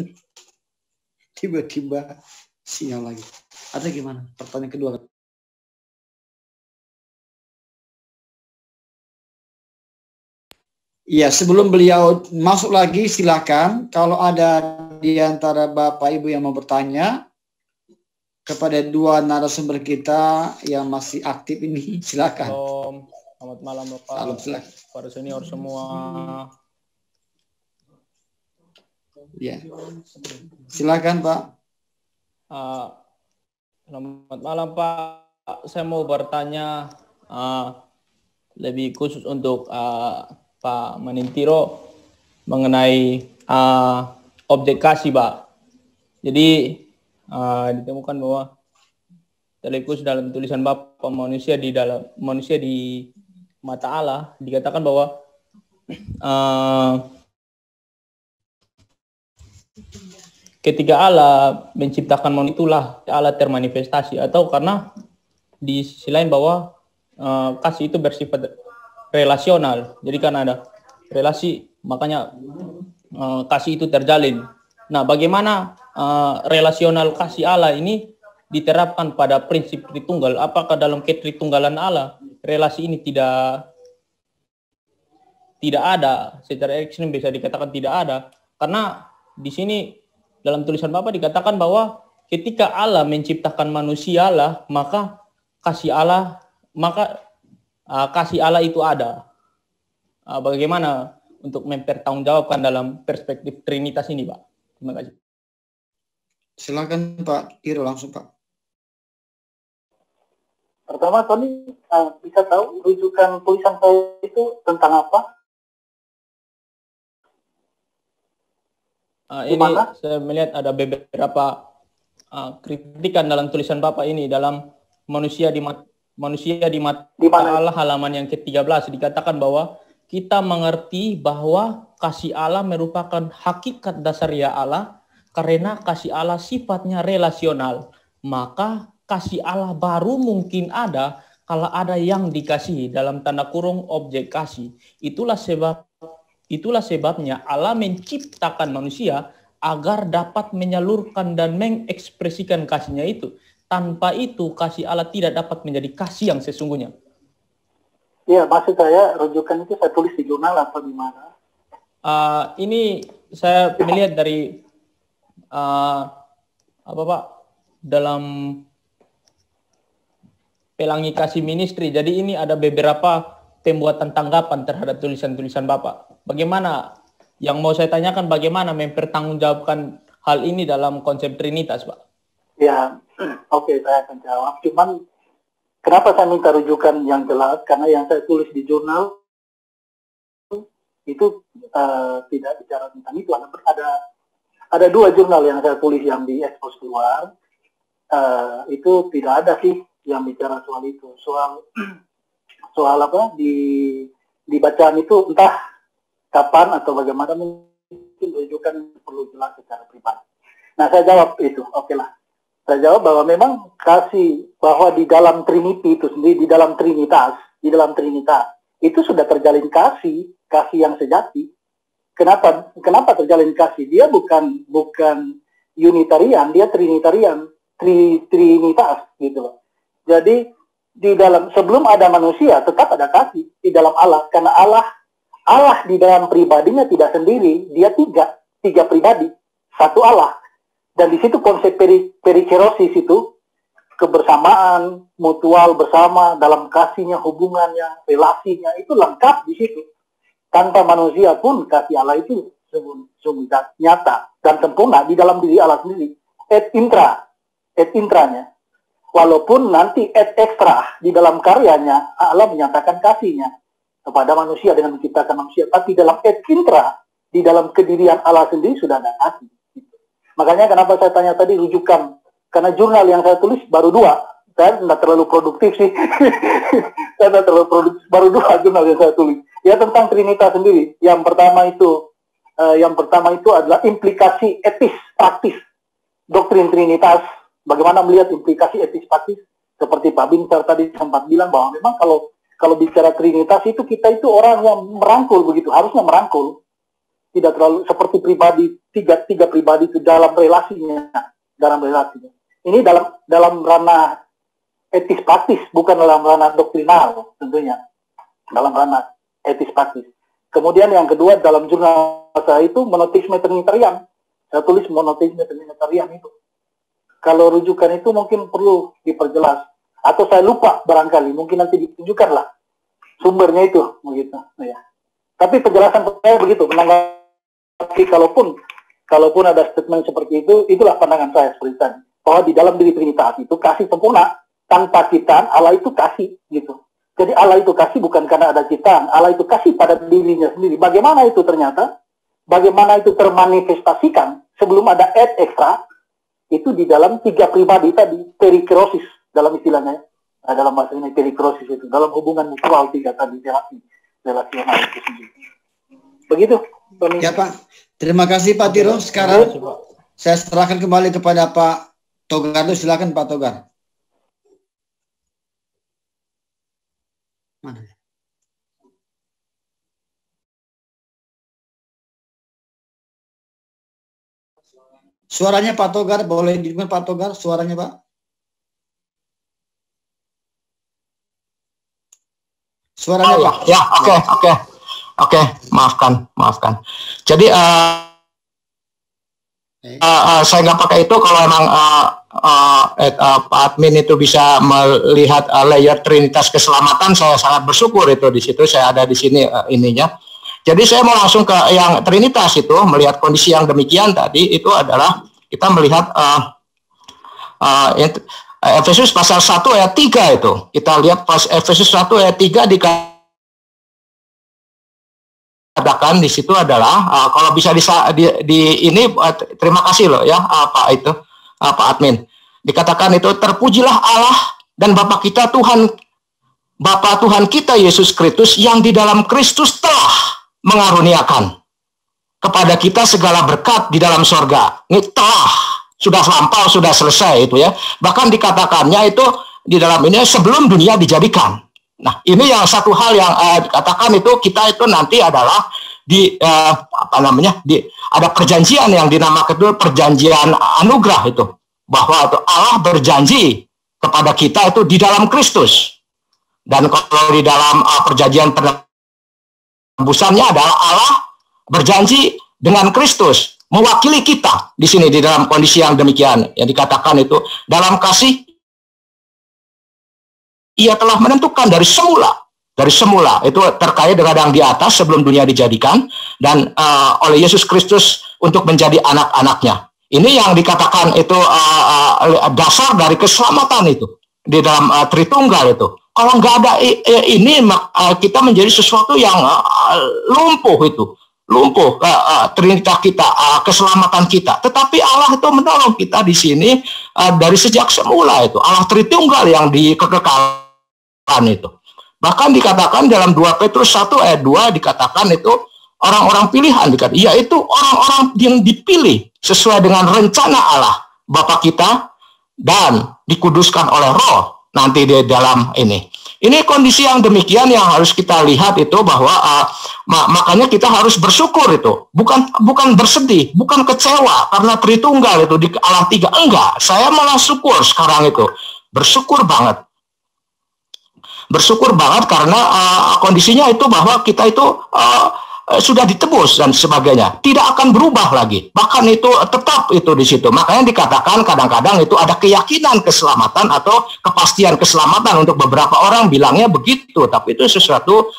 Tiba-tiba sinyal lagi. Atau gimana? Pertanyaan kedua. Iya, sebelum beliau masuk lagi, silakan. Kalau ada di antara Bapak Ibu yang mau bertanya kepada dua narasumber kita yang masih aktif ini, silakan. Selamat malam Bapak. Salam, silakan. Para senior semua. Ya, silakan Pak. Selamat malam Pak. Saya mau bertanya lebih khusus untuk Pak Manintiro mengenai objek kasih Pak. Jadi ditemukan bahwa terlikus dalam tulisan Bapak manusia di mata Allah, dikatakan bahwa ketika Allah menciptakan manusia itulah Allah termanifestasi, atau karena di sisi lain bahwa kasih itu bersifat relasional. Jadi kan ada relasi, makanya kasih itu terjalin. Nah, bagaimana relasional kasih Allah ini diterapkan pada prinsip Tritunggal? Apakah dalam ketritunggalan Allah relasi ini tidak ada? Secara ekstrim bisa dikatakan tidak ada, karena di sini dalam tulisan Bapak dikatakan bahwa ketika Allah menciptakan manusia lah, maka kasih Allah itu ada. Bagaimana untuk mempertanggungjawabkan dalam perspektif Trinitas ini, Pak? Terima kasih. Silakan Pak Tiro langsung Pak. Pertama, Tony bisa tahu rujukan tulisan saya itu tentang apa? Ini saya melihat ada beberapa kritikan dalam tulisan Bapak ini dalam manusia di mata Allah halaman yang ke-13 dikatakan bahwa kita mengerti bahwa kasih Allah merupakan hakikat dasariah Allah karena kasih Allah sifatnya relasional. Maka kasih Allah baru mungkin ada kalau ada yang dikasihi, dalam tanda kurung objek kasih. Itulah sebabnya Allah menciptakan manusia agar dapat menyalurkan dan mengekspresikan kasihnya itu. Tanpa itu kasih Allah tidak dapat menjadi kasih yang sesungguhnya. Iya, maksud saya rujukan itu saya tulis di jurnal atau di mana? Ini saya melihat dari apa Pak, dalam Pelangi Kasih Ministry. Jadi ini ada beberapa pembuatan tanggapan terhadap tulisan-tulisan Bapak. Bagaimana, yang mau saya tanyakan, bagaimana mempertanggungjawabkan hal ini dalam konsep Trinitas, Pak? Ya, oke, saya akan jawab. Cuman kenapa saya minta rujukan yang jelas? Karena yang saya tulis di jurnal itu tidak bicara tentang itu. Ada dua jurnal yang saya tulis yang diekspos keluar. Itu tidak ada sih yang bicara soal itu. Soal apa di bacaan itu entah kapan atau bagaimana, mungkin rujukan perlu jelas secara pribadi. Nah, saya jawab itu. Oke lah. Saya jawab bahwa memang kasih, bahwa di dalam Trinity itu sendiri, di dalam Trinitas itu sudah terjalin kasih yang sejati. Kenapa terjalin kasih? Dia bukan Unitarian, dia Trinitarian, Trinitas gitu loh. Jadi di dalam, sebelum ada manusia tetap ada kasih di dalam Allah, karena Allah di dalam pribadinya tidak sendiri, dia tiga pribadi, satu Allah. Dan di situ konsep perikerosis itu, kebersamaan, mutual bersama, dalam kasihnya, hubungannya, relasinya, itu lengkap di situ. Tanpa manusia pun kasih Allah itu sungguh nyata dan sempurna di dalam diri Allah sendiri. Et intranya. Walaupun nanti et extra di dalam karyanya, Allah menyatakan kasihnya kepada manusia dengan menciptakan manusia. Tapi dalam et intra, di dalam kedirian Allah sendiri sudah ada kasih. Makanya kenapa saya tanya tadi rujukan. Karena jurnal yang saya tulis baru 2. Saya tidak terlalu produktif sih. Saya tidak terlalu produktif. Baru 2 jurnal yang saya tulis. Ya, tentang Trinitas sendiri. Yang pertama itu adalah implikasi etis praktis doktrin Trinitas. Bagaimana melihat implikasi etis praktis? Seperti Pak Bintar tadi sempat bilang bahwa memang kalau bicara Trinitas itu kita itu orang yang merangkul begitu, harusnya merangkul. Tidak terlalu seperti pribadi, tiga pribadi itu dalam relasinya. Ini dalam ranah etis praktis, bukan dalam ranah doktrinal tentunya. Dalam ranah etis praktis. Kemudian yang kedua, dalam jurnal saya itu monoteisme Trinitarian. Saya tulis monoteisme Trinitarian itu. Kalau rujukan itu mungkin perlu diperjelas. Atau saya lupa barangkali, mungkin nanti ditunjukkan lah sumbernya itu, begitu. Ya. Tapi penjelasan saya begitu, menanggapi kalaupun ada statement seperti itu, itulah pandangan saya seperti tadi. Bahwa di dalam diri Trinitas itu kasih sempurna, tanpa ciptaan Allah itu kasih, gitu. Jadi Allah itu kasih bukan karena ada ciptaan, Allah itu kasih pada dirinya sendiri. Bagaimana itu ternyata? Bagaimana itu termanifestasikan sebelum ada et extra? Itu di dalam 3 pribadi tadi, perikrosis dalam istilahnya, dalam bahasa ini perikrosis itu, dalam hubungan mutual 3 tadi, relasional itu sendiri. Begitu, Tony. Ya Pak, terima kasih Pak Tiro. Sekarang saya serahkan kembali kepada Pak Togar. Silakan Pak Togar. Mana? Suaranya Pak Togar, boleh didengar Pak Togar, suaranya Pak? Suaranya Pak. Ya, oke, maafkan. Jadi saya nggak pakai itu kalau emang Pak admin itu bisa melihat layer Trinitas keselamatan, saya sangat bersyukur itu di situ. Saya ada di sini ininya. Jadi saya mau langsung ke yang Trinitas itu, melihat kondisi yang demikian tadi itu adalah kita melihat Efesus pasal 1 ayat 3 itu. Kita lihat pas Efesus 1 ayat 3 dikatakan di situ adalah kalau bisa ini terima kasih loh ya Pak itu Pak admin. Dikatakan itu terpujilah Allah dan Bapa kita Tuhan kita Yesus Kristus yang di dalam Kristus telah mengaruniakan kepada kita segala berkat di dalam sorga. Ini telah, sudah lampau, sudah selesai itu ya. Bahkan dikatakannya itu di dalam ini sebelum dunia dijadikan. Nah, ini yang satu hal yang dikatakan itu kita itu nanti adalah ada perjanjian yang dinamakan itu perjanjian anugerah itu. Bahwa itu Allah berjanji kepada kita itu di dalam Kristus. Dan kalau di dalam perjanjian penebusannya adalah Allah berjanji dengan Kristus mewakili kita di sini di dalam kondisi yang demikian yang dikatakan itu dalam kasih Ia telah menentukan dari semula itu terkait dengan yang di atas sebelum dunia dijadikan dan oleh Yesus Kristus untuk menjadi anak-anaknya. Ini yang dikatakan itu dasar dari keselamatan itu di dalam Tritunggal itu. Kalau nggak ada ini kita menjadi sesuatu yang lumpuh trinitas kita, keselamatan kita. Tetapi Allah itu menolong kita di sini dari sejak semula itu. Allah Tritunggal yang dikekalkan itu. Bahkan dikatakan dalam 2 Petrus 1 ayat 2 dikatakan itu orang-orang pilihan, yaitu orang-orang yang dipilih sesuai dengan rencana Allah Bapa kita dan dikuduskan oleh Roh nanti di dalam ini. Ini kondisi yang demikian yang harus kita lihat itu bahwa makanya kita harus bersyukur itu. Bukan bersedih, bukan kecewa karena Tritunggal itu di Allah 3. Enggak, saya malah syukur sekarang itu. Bersyukur banget. Bersyukur banget karena kondisinya itu bahwa kita itu sudah ditebus dan sebagainya, tidak akan berubah lagi, bahkan itu tetap itu di situ. Makanya dikatakan kadang-kadang itu ada keyakinan keselamatan atau kepastian keselamatan untuk beberapa orang bilangnya begitu, tapi itu sesuatu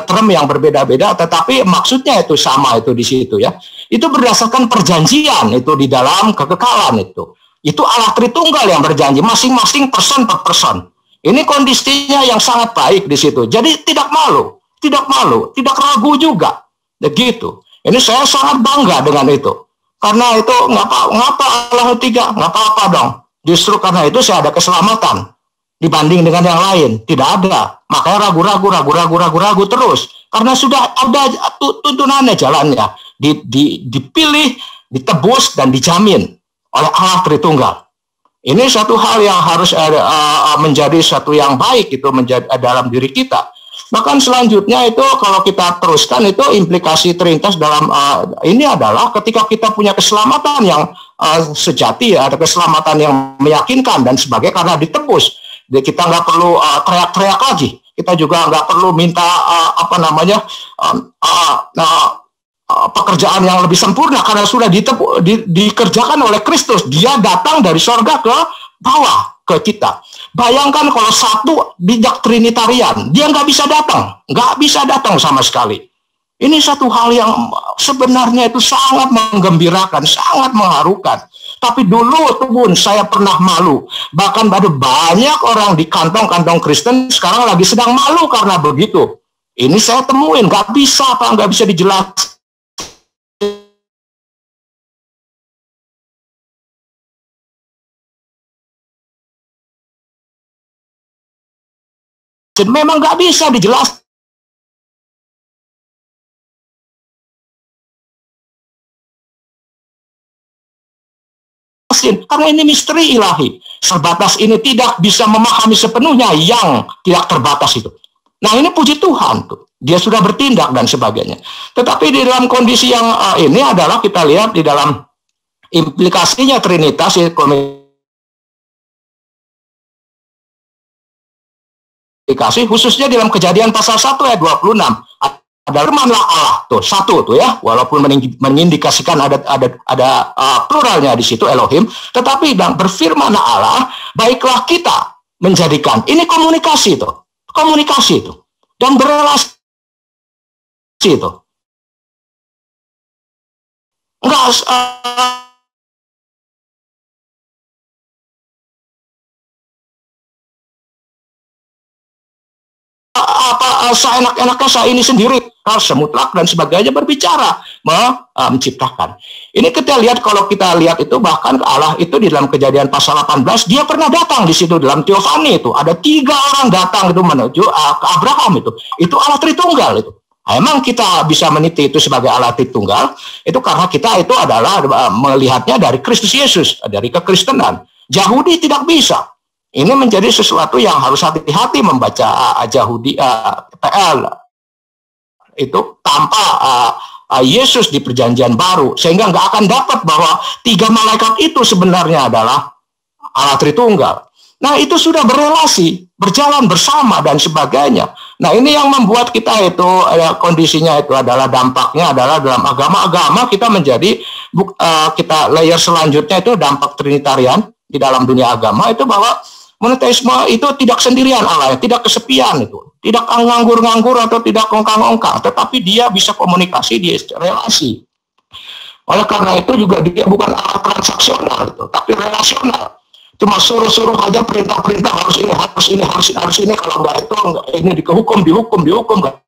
term yang berbeda-beda, tetapi maksudnya itu sama itu di situ ya. Itu berdasarkan perjanjian itu di dalam kekekalan itu. Itu Allah Tritunggal yang berjanji masing-masing person per person. Ini kondisinya yang sangat baik di situ. Jadi tidak malu, tidak ragu juga. Begitu. Ini saya sangat bangga dengan itu. Karena itu ngapa Allah 3, nggak apa-apa dong. Justru karena itu saya ada keselamatan dibanding dengan yang lain. Tidak ada. Makanya ragu terus. Karena sudah ada tuntunannya jalannya. Dipilih, ditebus dan dijamin oleh Allah Tritunggal. Ini satu hal yang harus menjadi satu yang baik itu menjadi dalam diri kita. Bahkan selanjutnya itu kalau kita teruskan itu implikasi Trinitas dalam ini adalah ketika kita punya keselamatan yang sejati, ada keselamatan yang meyakinkan dan sebagainya karena ditebus. Jadi kita nggak perlu teriak-teriak lagi. Kita juga nggak perlu minta pekerjaan yang lebih sempurna karena sudah dikerjakan oleh Kristus. Dia datang dari sorga ke bawah ke kita. Bayangkan kalau satu bijak Trinitarian, dia nggak bisa datang sama sekali. Ini satu hal yang sebenarnya itu sangat menggembirakan, sangat mengharukan. Tapi dulu pun saya pernah malu. Bahkan ada banyak orang di kantong-kantong Kristen sekarang lagi sedang malu karena begitu. Ini saya temuin, nggak bisa dijelaskan. Memang nggak bisa dijelaskan. Karena ini misteri ilahi. Sebatas ini tidak bisa memahami sepenuhnya yang tidak terbatas itu. Nah ini puji Tuhan tuh. Dia sudah bertindak dan sebagainya. Tetapi di dalam kondisi yang ini adalah kita lihat di dalam implikasinya Trinitas dikasih khususnya dalam Kejadian pasal 1 ayat 26 ada firmanlah Allah tuh satu tuh ya, walaupun mengindikasikan ada pluralnya di situ Elohim, tetapi berfirmanlah Allah baiklah kita menjadikan. Ini komunikasi itu dan berelasi itu enggak seenak-enaknya saya ini sendiri, semutlak dan sebagainya berbicara menciptakan. Ini kita lihat, kalau kita lihat itu bahkan Allah itu di dalam Kejadian pasal 18 dia pernah datang di situ dalam teofani itu ada 3 orang datang itu menuju ke Abraham itu Allah Tritunggal itu. Nah, emang kita bisa meniti itu sebagai Allah Tritunggal itu karena kita itu adalah melihatnya dari Kristus Yesus, dari kekristenan. Yahudi tidak bisa. Ini menjadi sesuatu yang harus hati-hati membaca Yahudi PL itu tanpa Yesus di Perjanjian Baru, sehingga nggak akan dapat bahwa 3 malaikat itu sebenarnya adalah Allah Tritunggal. Nah, itu sudah berelasi, berjalan bersama dan sebagainya. Nah, ini yang membuat kita itu kondisinya itu adalah dampaknya adalah dalam agama-agama kita menjadi kita layer selanjutnya itu dampak Trinitarian di dalam dunia agama itu bahwa monoteisme itu tidak sendirian Allah, tidak kesepian itu, tidak nganggur-nganggur atau tidak ongkang-ongkang, tetapi dia bisa komunikasi, dia relasi. Oleh karena itu juga dia bukan Allah transaksional itu, tapi relasional. Cuma suruh-suruh aja perintah-perintah harus ini, kalau enggak itu enggak, ini dihukum enggak.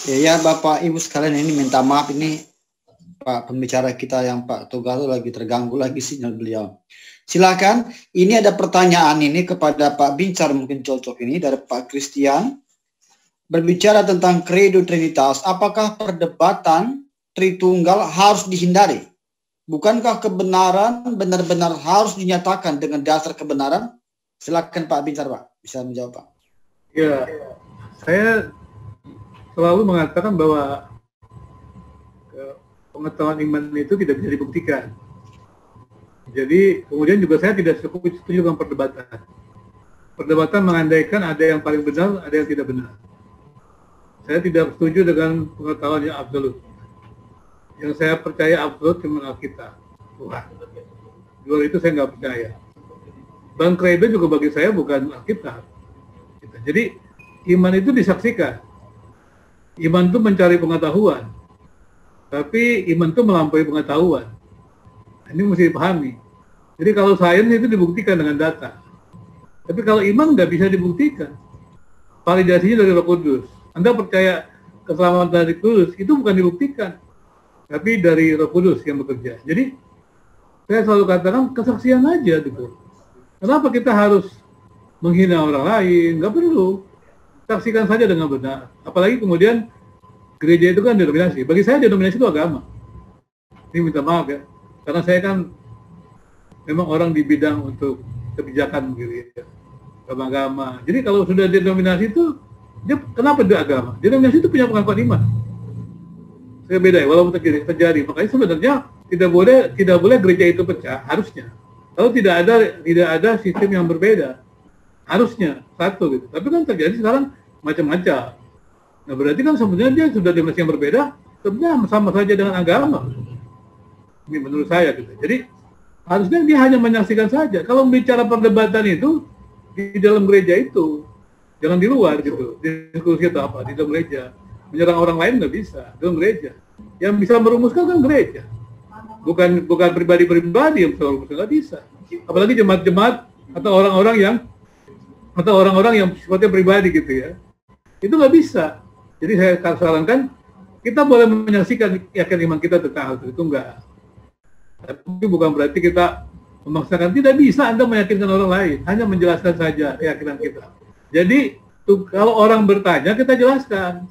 Ya Bapak Ibu sekalian, ini minta maaf, ini Pak pembicara kita yang Pak Togar lagi terganggu lagi sinyal beliau. Silakan, ini ada pertanyaan ini kepada Pak Bincar, mungkin cocok ini dari Pak Christian. Berbicara tentang Credo Trinitas, apakah perdebatan Tritunggal harus dihindari? Bukankah kebenaran benar-benar harus dinyatakan dengan dasar kebenaran? Silakan Pak Bincar, Pak, bisa menjawab, Pak. Ya, saya selalu mengatakan bahwa pengetahuan iman itu tidak bisa dibuktikan. Jadi kemudian juga saya tidak setuju dengan perdebatan. Perdebatan mengandaikan ada yang paling benar, ada yang tidak benar. Saya tidak setuju dengan pengetahuan yang absolut. Yang saya percaya absolut cuma Alkitab, Tuhan. Di luar itu saya nggak percaya. Bang Credo juga bagi saya bukan Alkitab. Jadi iman itu disaksikan. Iman itu mencari pengetahuan, tapi iman itu melampaui pengetahuan. Ini mesti dipahami. Jadi kalau sains itu dibuktikan dengan data, tapi kalau iman nggak bisa dibuktikan. Validasinya dari Roh Kudus. Anda percaya keselamatan dari Kudus itu bukan dibuktikan, tapi dari Roh Kudus yang bekerja. Jadi saya selalu katakan kesaksian aja gitu. Kenapa kita harus menghina orang lain? Nggak perlu. Saksikan saja dengan benar. Apalagi kemudian gereja itu kan denominasi. Bagi saya denominasi itu agama. Ini minta maaf ya, karena saya kan memang orang di bidang untuk kebijakan gitu ya, agama. Jadi kalau sudah denominasi itu, dia kenapa dia agama? Denominasi itu punya pengakuan iman. Saya beda ya, walaupun terjadi. Makanya sebenarnya tidak boleh gereja itu pecah, harusnya. Kalau tidak ada sistem yang berbeda. Harusnya satu gitu, tapi kan terjadi sekarang macam-macam. Nah berarti kan sebenarnya dia sudah denominasi yang berbeda, sebenarnya sama saja dengan agama. Ini menurut saya gitu. Jadi harusnya dia hanya menyaksikan saja. Kalau bicara perdebatan itu di dalam gereja itu, jangan di luar gitu. Diskusi itu apa di dalam gereja. Menyerang orang lain nggak bisa dalam gereja. Yang bisa merumuskan kan gereja, bukan pribadi-pribadi yang bisa merumuskan, nggak bisa. Apalagi jemaat-jemaat atau orang-orang yang sifatnya pribadi gitu ya, itu nggak bisa. Jadi saya sarankan kita boleh menyaksikan yakin iman kita tentang hal itu enggak, tapi bukan berarti kita memaksakan. Tidak bisa Anda meyakinkan orang lain, hanya menjelaskan saja keyakinan kita. Jadi kalau orang bertanya kita jelaskan,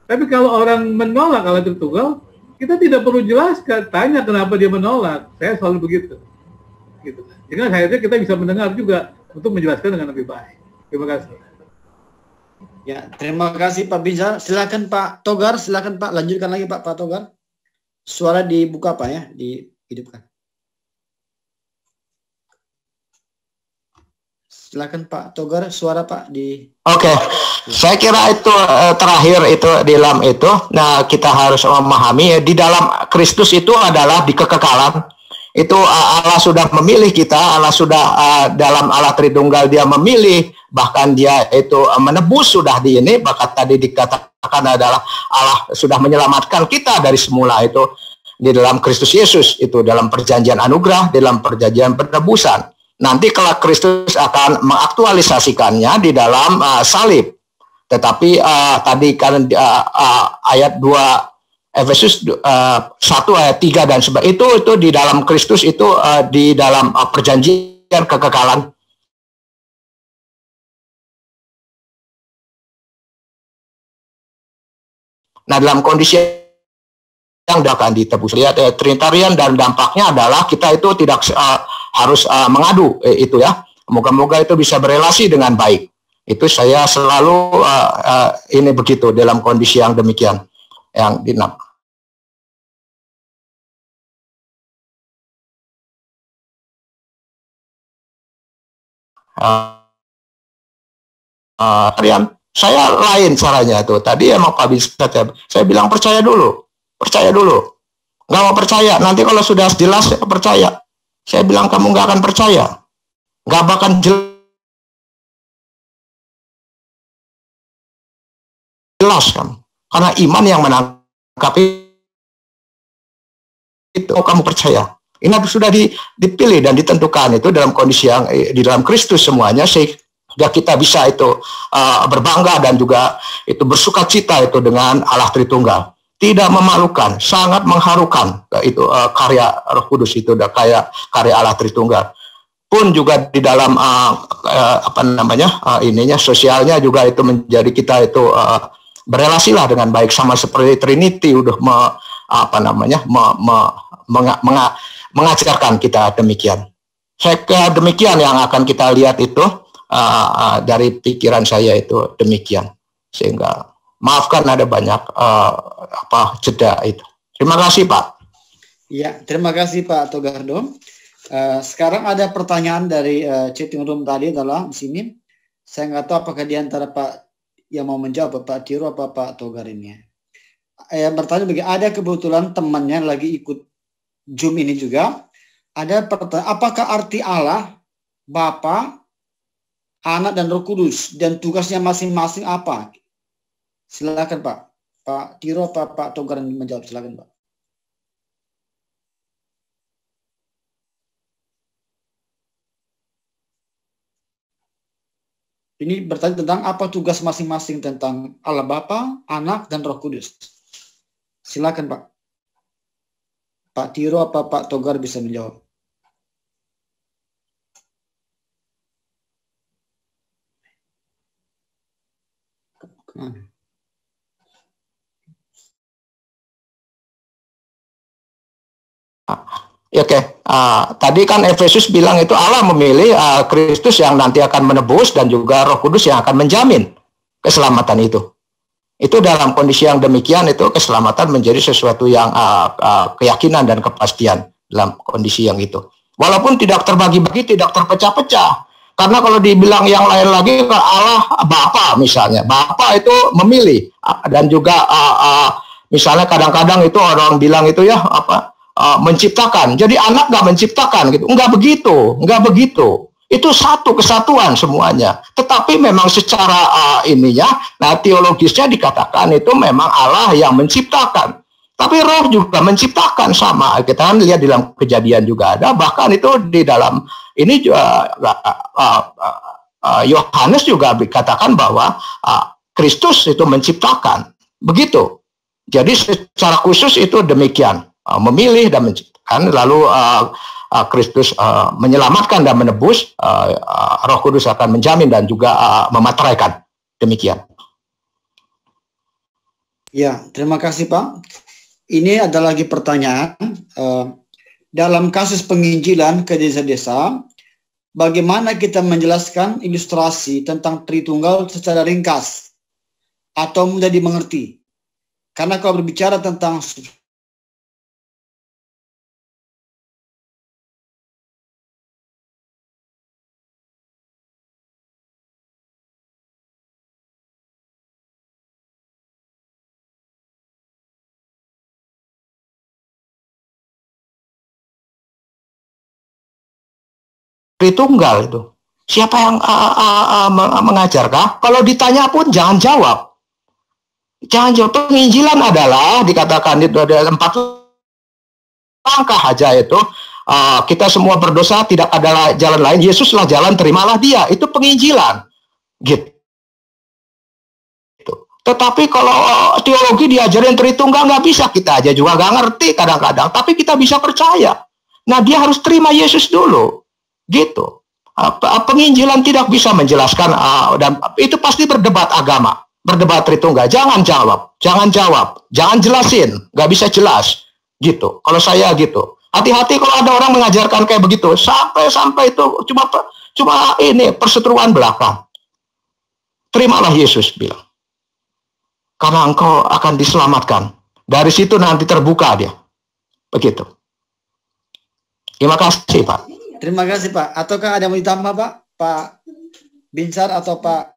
tapi kalau orang menolak Allah Tritunggal, kita tidak perlu jelaskan, tanya kenapa dia menolak. Saya selalu begitu gitu. Sehingga akhirnya kita bisa mendengar juga untuk menjelaskan dengan lebih baik. Terima kasih. Ya, terima kasih Pak Bincar. Silakan Pak Togar, silakan Pak, lanjutkan lagi Pak Togar. Suara dibuka Pak ya, dihidupkan. Silakan Pak Togar, suara Pak di. Oke. Saya kira itu terakhir itu di dalam itu. Nah, kita harus memahami di dalam Kristus itu adalah di kekekalan. Itu Allah sudah memilih kita, Allah sudah dalam Allah Tritunggal dia memilih, bahkan dia itu menebus sudah di ini, bahkan tadi dikatakan adalah Allah sudah menyelamatkan kita dari semula itu di dalam Kristus Yesus, itu dalam perjanjian anugerah, dalam perjanjian penebusan. Nanti kelak Kristus akan mengaktualisasikannya di dalam salib. Tetapi tadi kan ayat 2 Efesus 1 ayat 3 dan sebagainya itu di dalam Kristus itu di dalam perjanjian kekekalan. Nah, dalam kondisi yang akan ditebus, lihat Trinitarian, dan dampaknya adalah kita itu tidak harus mengadu itu ya. Moga-moga itu bisa berelasi dengan baik. Itu saya selalu ini begitu dalam kondisi yang demikian. Yang dinam. Saya lain caranya tuh. Tadi emang Pak Bisa, saya bilang percaya dulu, nggak mau percaya. Nanti kalau sudah jelas saya percaya. Saya bilang kamu nggak akan percaya, nggak bakal jelas kamu. Karena iman yang menangkap itu kamu percaya. Ini sudah dipilih dan ditentukan itu dalam kondisi yang di dalam Kristus semuanya, sehingga kita bisa itu berbangga dan juga itu bersukacita itu dengan Allah Tritunggal. Tidak memalukan, sangat mengharukan itu karya Roh Kudus itu, kayak karya Allah Tritunggal. Pun juga di dalam ininya sosialnya juga itu menjadi kita itu berelasilah dengan baik, sama seperti Trinity udah mengajarkan kita demikian. Saya demikian yang akan kita lihat itu dari pikiran saya itu demikian. Sehingga maafkan ada banyak jeda itu. Terima kasih Pak. Ya, terima kasih Pak Togardo. Sekarang ada pertanyaan dari chatting room tadi adalah di sini. Saya nggak tahu apakah di antara Pak yang mau menjawab, Pak Tiro apa Pak Togar ini. Bertanya begini, ada kebetulan temannya lagi ikut Zoom ini juga. Ada pertanyaan, apakah arti Allah, Bapa, Anak dan Roh Kudus, dan tugasnya masing-masing apa? Silakan Pak. Pak Tiro apa Pak Togar yang menjawab, silakan Pak. Ini bertanya tentang apa tugas masing-masing tentang Allah Bapa, Anak, dan Roh Kudus. Silakan Pak. Pak Tiro apa Pak Togar bisa menjawab. Oke. Tadi kan Efesus bilang itu Allah memilih Kristus yang nanti akan menebus dan juga Roh Kudus yang akan menjamin keselamatan itu. Itu dalam kondisi yang demikian itu keselamatan menjadi sesuatu yang keyakinan dan kepastian dalam kondisi yang itu. Walaupun tidak terbagi-bagi, tidak terpecah-pecah. Karena kalau dibilang yang lain lagi, Allah Bapa misalnya, Bapa itu memilih dan juga misalnya kadang-kadang itu orang bilang itu ya menciptakan. Jadi anak nggak menciptakan gitu, nggak begitu. Itu satu kesatuan semuanya. Tetapi memang secara teologisnya dikatakan itu memang Allah yang menciptakan. Tapi Roh juga menciptakan sama. Kita kan lihat di dalam Kejadian juga ada. Bahkan itu di dalam ini juga Yohanes juga dikatakan bahwa Kristus itu menciptakan. Begitu. Jadi secara khusus itu demikian. Memilih dan menciptakan. Lalu Kristus menyelamatkan dan menebus, Roh Kudus akan menjamin dan juga memateraikan. Demikian. Ya, terima kasih Pak. Ini ada lagi pertanyaan. Dalam kasus penginjilan ke desa-desa, bagaimana kita menjelaskan ilustrasi tentang Tritunggal secara ringkas atau mudah dimengerti? Karena kalau berbicara tentang Tritunggal itu. Siapa yang mengajarkah? Kalau ditanya pun jangan jawab. Jangan jawab. Penginjilan adalah dikatakan itu ada 4 langkah aja itu. Kita semua berdosa, tidak ada jalan lain. Yesuslah jalan, terimalah Dia. Itu penginjilan. Gitu. Tetapi kalau teologi diajarin Tritunggal nggak bisa, kita aja juga nggak ngerti kadang-kadang. Tapi kita bisa percaya. Nah, dia harus terima Yesus dulu. Gitu. Penginjilan tidak bisa menjelaskan, dan itu pasti berdebat agama, berdebat Tritunggal. Jangan jawab, jangan jelasin, nggak bisa jelas, gitu. Kalau saya gitu, hati-hati kalau ada orang mengajarkan kayak begitu, sampai itu cuma ini perseteruan belakang. Terimalah Yesus bilang, karena engkau akan diselamatkan. Dari situ nanti terbuka dia, begitu. Terima kasih, Pak. Terima kasih, Pak. Ataukah ada yang mau ditambah, Pak? Pak Binsar atau Pak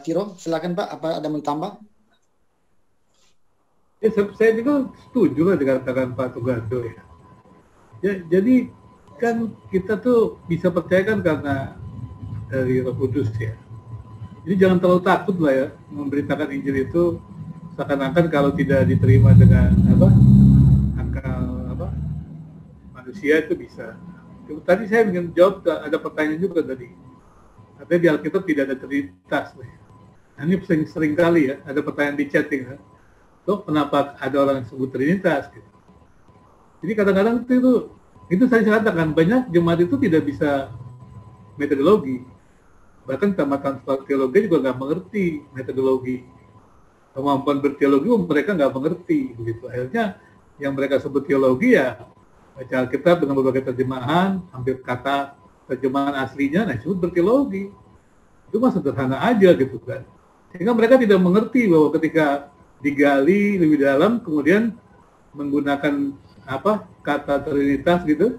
Tiro? Silakan, Pak. Apa ada yang mau ditambah? Ya, saya juga setuju lah dikatakan Pak Tuganto ya. Jadi kan kita tuh bisa percaya kan karena dari Roh Kudus ya. Jadi jangan terlalu takut lah ya memberitakan Injil itu, seakan-akan kalau tidak diterima dengan akal manusia itu bisa. Tadi saya ingin jawab, ada pertanyaan juga tadi. Katanya di Alkitab tidak ada Trinitas. Nah, ini sering kali ya, ada pertanyaan di chatting. Ya. Loh, kenapa ada orang yang sebut Trinitas? Gitu. Jadi kadang-kadang itu saya katakan, banyak jemaat itu tidak bisa metodologi. Bahkan tamatan teologi juga nggak mengerti metodologi. Kemampuan berteologi mereka nggak mengerti. Begitu. Akhirnya yang mereka sebut teologi ya baca Alkitab dengan berbagai terjemahan, hampir kata terjemahan aslinya, nah disebut berteologi. Itu mah sederhana aja gitu kan. Sehingga mereka tidak mengerti bahwa ketika digali lebih dalam, kemudian menggunakan kata Trinitas gitu,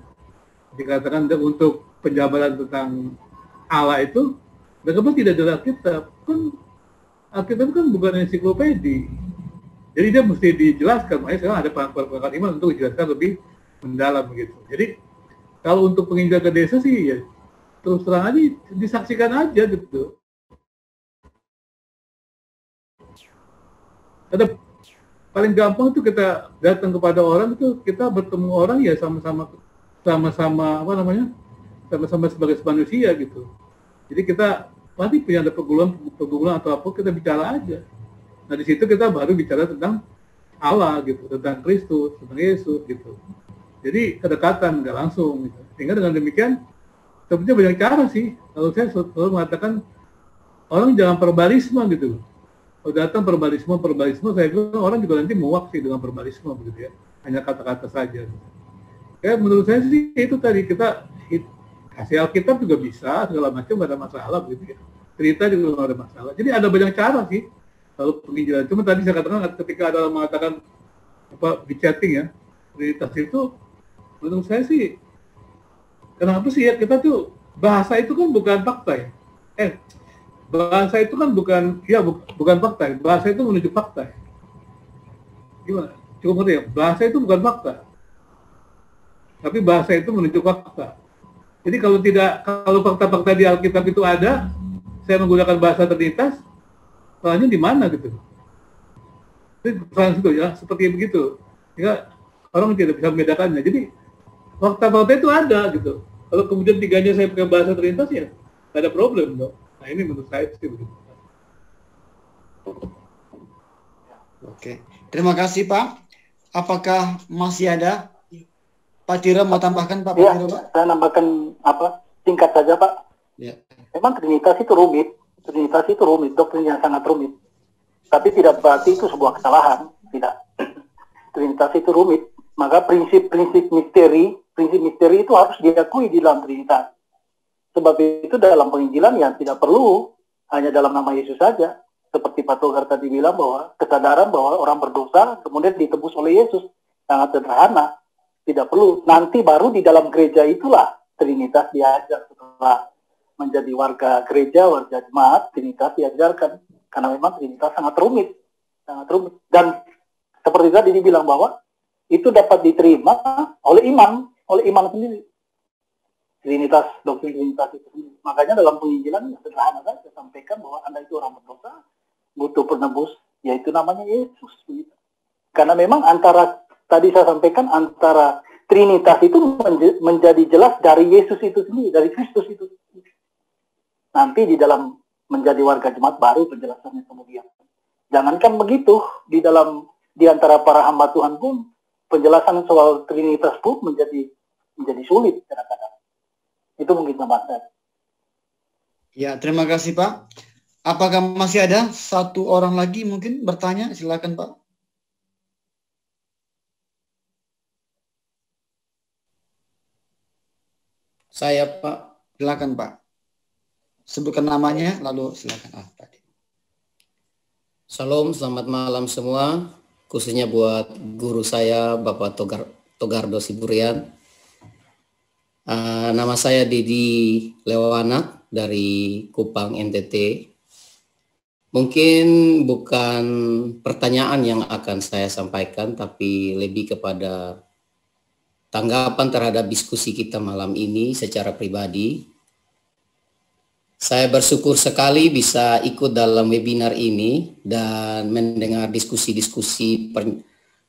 dikatakan untuk penjabaran tentang Allah itu, mereka pun tidak ada Alkitab. Kan Alkitab kan bukan ensiklopedi. Jadi dia mesti dijelaskan, makanya sekarang ada perangkat iman untuk dijelaskan lebih mendalam begitu. Jadi kalau untuk penginjilan ke desa sih ya terus terang aja disaksikan aja gitu. Ada paling gampang itu kita datang kepada orang itu, kita bertemu orang ya sama-sama sama-sama sebagai manusia gitu. Jadi kita pasti punya ada pergumulan atau apa, kita bicara aja. Nah di situ kita baru bicara tentang Allah gitu, tentang Kristus, tentang Yesus gitu. Jadi kedekatan nggak langsung gitu. Sehingga dengan demikian sebenarnya banyak cara sih. Kalau saya selalu mengatakan orang jangan verbalisme gitu. Kalau datang verbalisme, saya bilang orang juga nanti muak sih dengan verbalisme begitu ya. Hanya kata-kata saja. Ya menurut saya sih itu tadi, kita kasih Alkitab juga bisa, segala macam nggak ada masalah begitu ya. Cerita juga nggak ada masalah. Jadi ada banyak cara sih kalau penginjilan. Cuma tadi saya katakan ketika ada orang mengatakan di chatting ya, Trinitas itu menurut saya sih, kenapa sih ya kita tuh bahasa itu kan bukan fakta ya. Bahasa itu kan bukan fakta. Bahasa itu menuju fakta. Gimana? Cukup ngerti ya? Bahasa itu bukan fakta. Tapi bahasa itu menuju fakta. Jadi kalau fakta-fakta di Alkitab itu ada, saya menggunakan bahasa Trinitas, soalnya di mana gitu. Jadi persoalan itu ya, seperti begitu. Sehingga orang tidak bisa membedakannya. Jadi fakta-fakta itu ada gitu. Kalau kemudian tiganya saya pakai bahasa Trinitas ya, nggak ada problem dong. Nah ini menurut saya sih begitu. Oke, terima kasih Pak. Apakah masih ada? Pak Tiro mau tambahkan Pak? Ya, Tiro, Pak? saya nambahkan singkat saja Pak. Ya. Memang Trinitas itu rumit, doktrin yang sangat rumit. Tapi tidak berarti itu sebuah kesalahan, tidak. Trinitas itu rumit, maka prinsip misteri itu harus diakui di dalam Trinitas. Sebab itu dalam penginjilan yang tidak perlu hanya dalam nama Yesus saja. Seperti Pak Togar tadi bilang bahwa kesadaran bahwa orang berdosa kemudian ditebus oleh Yesus. Sangat sederhana. Tidak perlu. Nanti baru di dalam gereja itulah Trinitas diajar. Setelah menjadi warga gereja, warga jemaat, Trinitas diajarkan. Karena memang Trinitas sangat rumit. Dan seperti tadi dibilang bahwa itu dapat diterima oleh imam. oleh iman sendiri. Trinitas, doktrin Trinitas itu sendiri. Makanya dalam penginjilan sederhana saja sampaikan bahwa Anda itu orang berdosa, butuh penebus, yaitu namanya Yesus. Begitu. Karena memang tadi saya sampaikan antara Trinitas itu menjadi jelas dari Yesus itu sendiri, dari Kristus itu sendiri. Nanti di dalam menjadi warga jemaat baru penjelasannya kemudian. Jangankan begitu, di antara para hamba Tuhan pun penjelasan soal Trinitas pun menjadi sulit kadang-kadang. Itu mungkin tambahkan. Ya, terima kasih Pak. Apakah masih ada satu orang lagi mungkin bertanya? Silakan Pak. Saya Pak. Silakan Pak. Sebutkan namanya lalu silakan. Pak. Salam, selamat malam semua. Khususnya buat guru saya Bapak Togardo Siburian. Nama saya Dedi Lewana dari Kupang NTT. Mungkin bukan pertanyaan yang akan saya sampaikan, tapi lebih kepada tanggapan terhadap diskusi kita malam ini secara pribadi. Saya bersyukur sekali bisa ikut dalam webinar ini dan mendengar diskusi-diskusi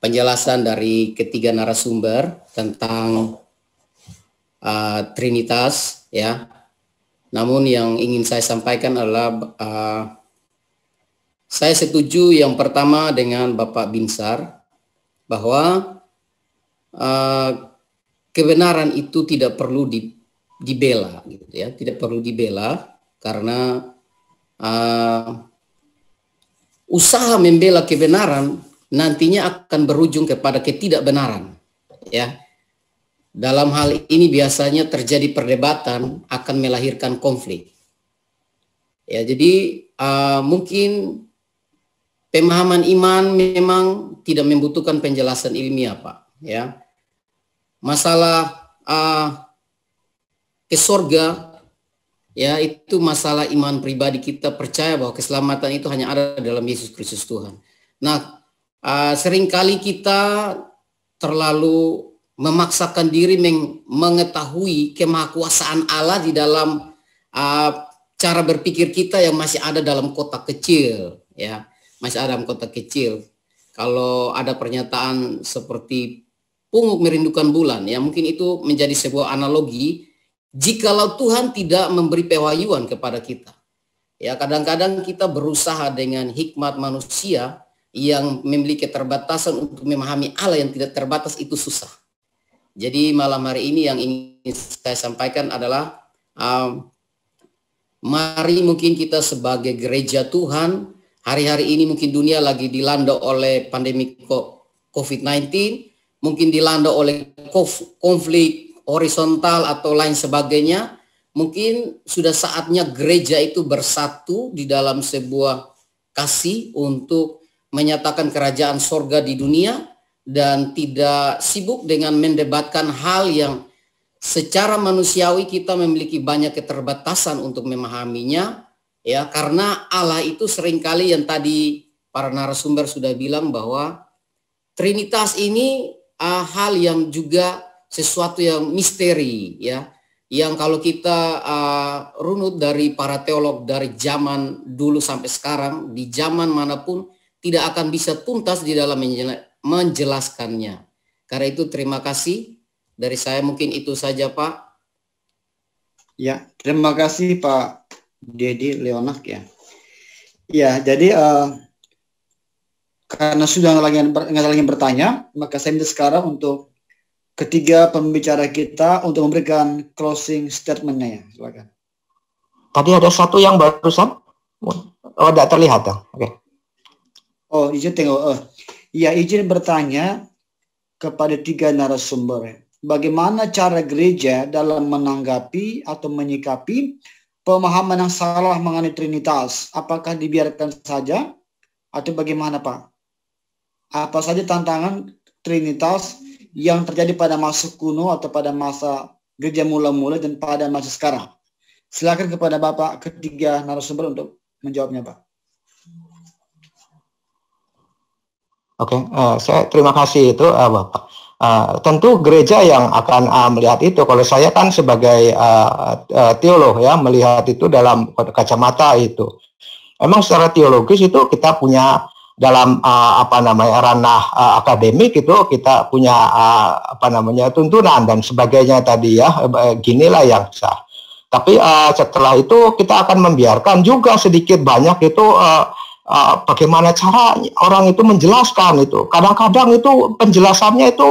penjelasan dari ketiga narasumber tentang Trinitas, ya. Namun yang ingin saya sampaikan adalah saya setuju yang pertama dengan Bapak Binsar bahwa kebenaran itu tidak perlu dibela, gitu ya, tidak perlu dibela karena usaha membela kebenaran nantinya akan berujung kepada ketidakbenaran, ya. Dalam hal ini biasanya terjadi perdebatan akan melahirkan konflik. Ya, jadi mungkin pemahaman iman memang tidak membutuhkan penjelasan ilmiah, Pak. Ya, masalah ke surga, ya itu masalah iman pribadi, kita percaya bahwa keselamatan itu hanya ada dalam Yesus Kristus Tuhan. Nah, seringkali kita terlalu memaksakan diri mengetahui kemahakuasaan Allah di dalam cara berpikir kita yang masih ada dalam kotak kecil, ya, masih ada dalam kotak kecil. Kalau ada pernyataan seperti pungut merindukan bulan, ya mungkin itu menjadi sebuah analogi. Jikalau Tuhan tidak memberi pewahyuan kepada kita, ya kadang-kadang kita berusaha dengan hikmat manusia yang memiliki keterbatasan untuk memahami Allah yang tidak terbatas, itu susah. Jadi malam hari ini yang ingin saya sampaikan adalah mari mungkin kita sebagai gereja Tuhan, hari-hari ini mungkin dunia lagi dilanda oleh pandemi COVID-19, mungkin dilanda oleh konflik horizontal atau lain sebagainya. Mungkin sudah saatnya gereja itu bersatu di dalam sebuah kasih untuk menyatakan kerajaan sorga di dunia, dan tidak sibuk dengan mendebatkan hal yang secara manusiawi kita memiliki banyak keterbatasan untuk memahaminya, ya, karena Allah itu seringkali yang tadi para narasumber sudah bilang bahwa Trinitas ini hal yang juga sesuatu yang misteri, ya, yang kalau kita runut dari para teolog dari zaman dulu sampai sekarang, di zaman manapun tidak akan bisa tuntas di dalam menjelaskannya. Karena itu terima kasih dari saya, mungkin itu saja Pak. Ya, terima kasih Pak Dedi Leonak, ya. Ya, jadi karena sudah nggak lagi bertanya, maka saya minta sekarang untuk ketiga pembicara kita untuk memberikan closing statement-nya, ya. Silakan. Tadi ada satu yang barusan. Oh, tidak terlihat ya. Oke. Oh, izin tengok. Ya, izin bertanya kepada tiga narasumber. Bagaimana cara gereja dalam menanggapi atau menyikapi pemahaman yang salah mengenai Trinitas? Apakah dibiarkan saja atau bagaimana, Pak? Apa saja tantangan Trinitas yang terjadi pada masa kuno atau pada masa gereja mula-mula dan pada masa sekarang? Silakan kepada Bapak ketiga narasumber untuk menjawabnya, Pak. Oke, saya terima kasih itu Bapak. Tentu gereja yang akan melihat itu. Kalau saya kan sebagai teolog ya, melihat itu dalam kacamata itu. Emang secara teologis itu kita punya dalam ranah akademik itu kita punya tuntunan dan sebagainya tadi ya, ginilah yang sah. Tapi setelah itu kita akan membiarkan juga sedikit banyak itu bagaimana cara orang itu menjelaskan itu. Kadang-kadang itu penjelasannya itu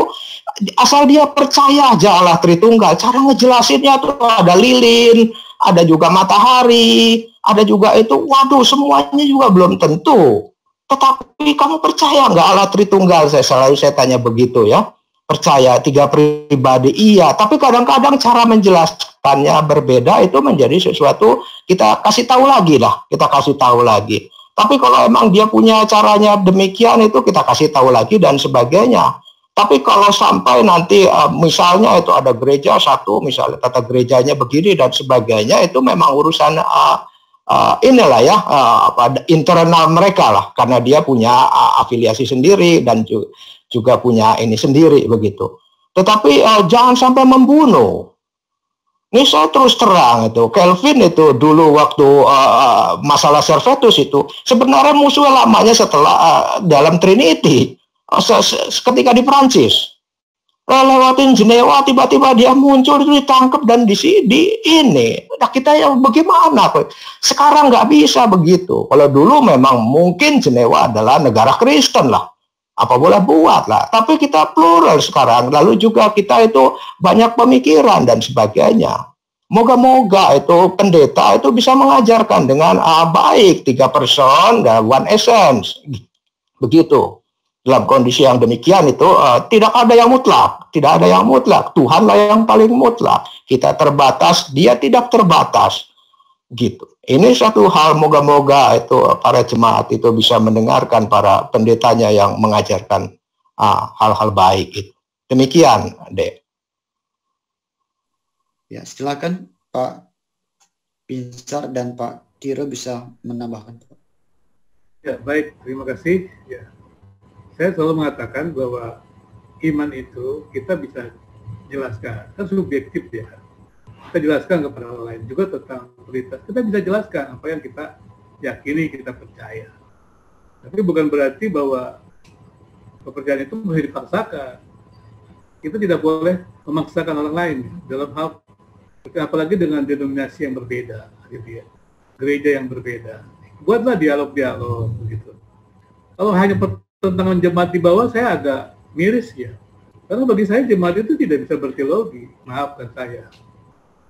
asal dia percaya aja Allah Tritunggal. Cara ngejelasinnya tuh ada lilin, ada juga matahari, ada juga itu, waduh semuanya juga belum tentu. Tetapi kamu percaya nggak Allah Tritunggal? Saya tanya begitu ya. Percaya 3 pribadi, iya. Tapi kadang-kadang cara menjelaskannya berbeda, itu menjadi sesuatu kita kasih tahu lagi lah. Kita kasih tahu lagi. Tapi kalau emang dia punya caranya demikian, itu kita kasih tahu lagi dan sebagainya. Tapi kalau sampai nanti misalnya itu ada gereja satu, misalnya tata gerejanya begini dan sebagainya, itu memang urusan inilah ya, internal mereka lah, karena dia punya afiliasi sendiri dan juga punya ini sendiri begitu. Tetapi jangan sampai membunuh. Ini saya terus terang itu, Calvin itu dulu waktu masalah Servetus itu sebenarnya musuh lamanya setelah dalam Trinity, ketika di Prancis. Lewatin Jenewa, tiba-tiba dia muncul, itu ditangkap dan di ini. Nah, kita yang bagaimana? Sekarang nggak bisa begitu. Kalau dulu memang mungkin Jenewa adalah negara Kristen lah. Apa boleh buat lah. Tapi kita plural sekarang. Lalu juga kita itu banyak pemikiran dan sebagainya. Moga-moga itu pendeta itu bisa mengajarkan dengan baik 3 person dan 1 essence. Begitu. Dalam kondisi yang demikian itu tidak ada yang mutlak. Tidak ada yang mutlak. Tuhanlah yang paling mutlak. Kita terbatas, dia tidak terbatas. Gitu. Ini satu hal, moga-moga itu para jemaat itu bisa mendengarkan para pendetanya yang mengajarkan hal-hal baik itu. Demikian, Dek. Ya, silakan Pak Binsar dan Pak Tiro bisa menambahkan. Ya, baik, terima kasih. Ya. Saya selalu mengatakan bahwa iman itu kita bisa jelaskan, kan subjektif ya. Kita jelaskan kepada orang lain juga tentang prioritas. Kita bisa jelaskan apa yang kita yakini, kita percaya. Tapi bukan berarti bahwa kepercayaan itu harus dipaksakan. Kita tidak boleh memaksakan orang lain dalam hal, apalagi dengan denominasi yang berbeda, gitu ya, gereja yang berbeda. Buatlah dialog-dialog begitu. Kalau hanya pertentangan jemaat di bawah, saya agak miris ya. Karena bagi saya jemaat itu tidak bisa berteologi. Maafkan saya.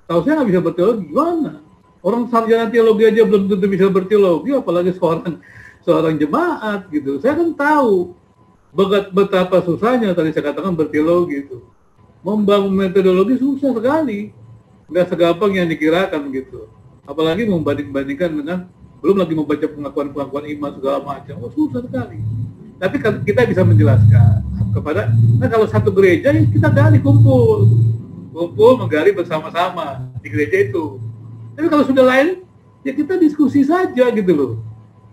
Kalau saya nggak bisa berteologi, gimana? Orang sarjana teologi aja belum tentu bisa berteologi, apalagi seorang jemaat gitu. Saya kan tahu betapa susahnya tadi saya katakan berteologi itu. Membangun metodologi susah sekali. Nggak segampang yang dikirakan gitu. Apalagi membanding-bandingkan dengan, belum lagi membaca pengakuan-pengakuan iman segala macam. Oh, susah sekali. Tapi kita bisa menjelaskan kepada, nah kalau satu gereja kita gali kumpul menggali bersama-sama di gereja itu. Tapi kalau sudah lain, ya kita diskusi saja gitu loh.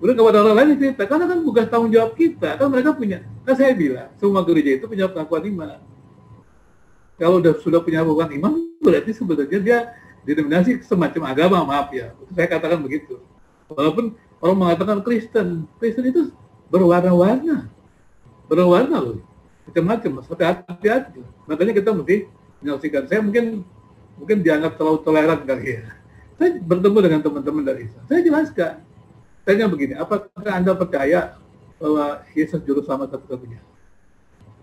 Udah kepada orang lain cerita, karena kan bukan tanggung jawab kita, kan mereka punya. Kan saya bilang, semua gereja itu punya pengakuan iman. Kalau sudah punya pengakuan iman, berarti sebetulnya dia denominasi semacam agama, maaf ya. Saya katakan begitu. Walaupun orang mengatakan Kristen itu berwarna-warna loh, macam-macam. Hati-hati. Makanya kita mesti menyelesaikan. Saya mungkin dianggap terlalu toleran kali ya. Saya bertemu dengan teman-teman dari Islam. Saya jelaskan. Tanya begini, apakah Anda percaya bahwa Yesus juru selamat satu-satunya?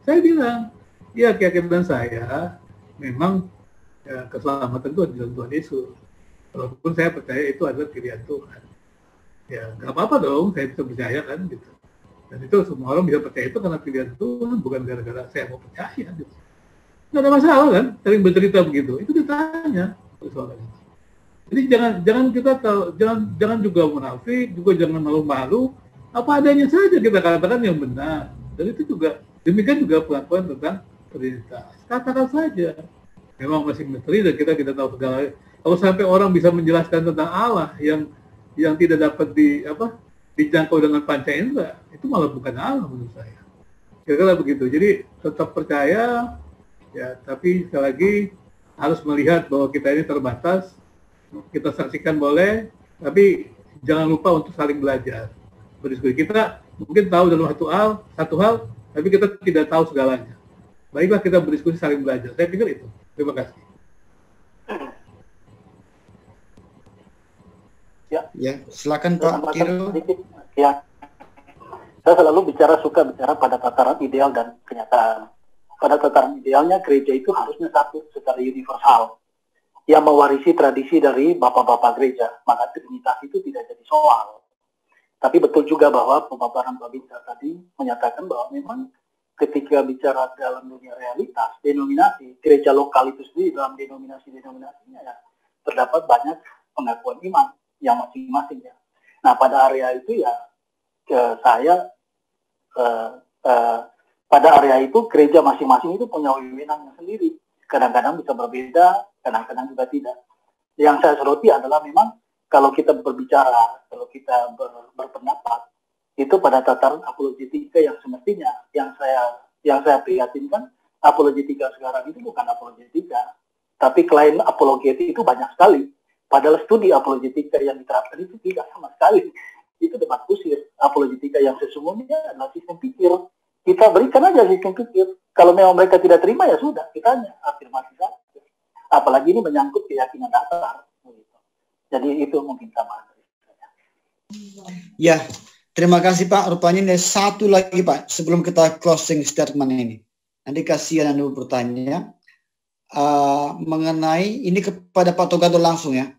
Saya bilang, ya keyakinan saya memang ya, keselamatan itu adalah Tuhan Yesus. Walaupun saya percaya itu adalah pilihan Tuhan. Ya nggak apa-apa dong, saya bisa percaya kan gitu. Dan itu semua orang bisa percaya itu karena pilihan Tuhan, bukan gara-gara saya mau percaya gitu. Nggak ada masalah kan, sering bercerita begitu. Itu ditanya soalnya. Jadi jangan kita jangan juga munafik, juga jangan malu-malu. Apa adanya saja kita katakan yang benar. Dan itu juga demikian juga pengakuan tentang Trinitas. Katakan saja. Memang masih misteri dan kita tidak tahu segala. Kalau sampai orang bisa menjelaskan tentang Allah yang tidak dapat dijangkau dengan panca indera, itu malah bukan Allah menurut saya. Kira-kira begitu. Jadi tetap percaya, ya, tapi sekali lagi harus melihat bahwa kita ini terbatas. Kita saksikan boleh, tapi jangan lupa untuk saling belajar. Berdiskusi. Kita mungkin tahu dalam satu hal, tapi kita tidak tahu segalanya. Baiklah kita berdiskusi saling belajar. Saya pikir itu. Terima kasih. Ya, silakan Pak Kiro. Ya, saya selalu suka bicara pada tataran ideal dan kenyataan. Pada tataran idealnya gereja itu harusnya satu secara universal, yang mewarisi tradisi dari bapak-bapak gereja, maka trinitas itu tidak jadi soal. Tapi betul juga bahwa pemaparan Pak Binsar tadi menyatakan bahwa memang ketika bicara dalam dunia realitas, denominasi, gereja lokal itu sendiri dalam denominasinya ya, terdapat banyak pengakuan iman yang masing-masing ya. Nah pada area itu ya pada area itu gereja masing-masing itu punya wewenangnya sendiri. Kadang-kadang bisa berbeda, kadang-kadang juga tidak. Yang saya soroti adalah memang kalau kita berbicara, kalau kita berpendapat, itu pada tataran apologetika yang semestinya, yang saya prihatinkan, apologetika sekarang itu bukan apologetika, tapi klaim apologetik itu banyak sekali. Padahal studi apologetika yang diterapkan itu tidak sama sekali. Itu debat kusir. Apologetika yang sesungguhnya adalah sistem pikir. Kita berikan aja sistem pikir. Kalau memang mereka tidak terima ya sudah, kita hanya afirmasi saja. Apalagi ini menyangkut keyakinan dasar. Jadi itu mungkin sama. Ya, terima kasih Pak. Rupanya ada satu lagi Pak sebelum kita closing statement ini. Nanti kasihan Anda bertanya mengenai ini kepada Pak Togado langsung ya.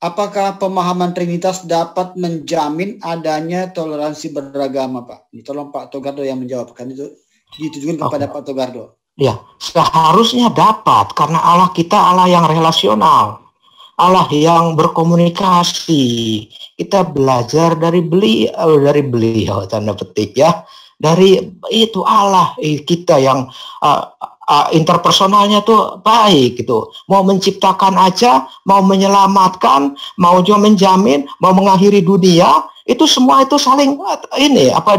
Apakah pemahaman Trinitas dapat menjamin adanya toleransi beragama, Pak? Ini tolong Pak Togado yang menjawabkan itu ditujukan kepada Pak Togado. Ya, seharusnya dapat karena Allah kita Allah yang relasional, Allah yang berkomunikasi. Kita belajar dari beliau tanda petik ya. Dari itu Allah kita yang interpersonalnya tuh baik gitu. Mau menciptakan aja, mau menyelamatkan, mau juga menjamin, mau mengakhiri dunia, itu semua itu saling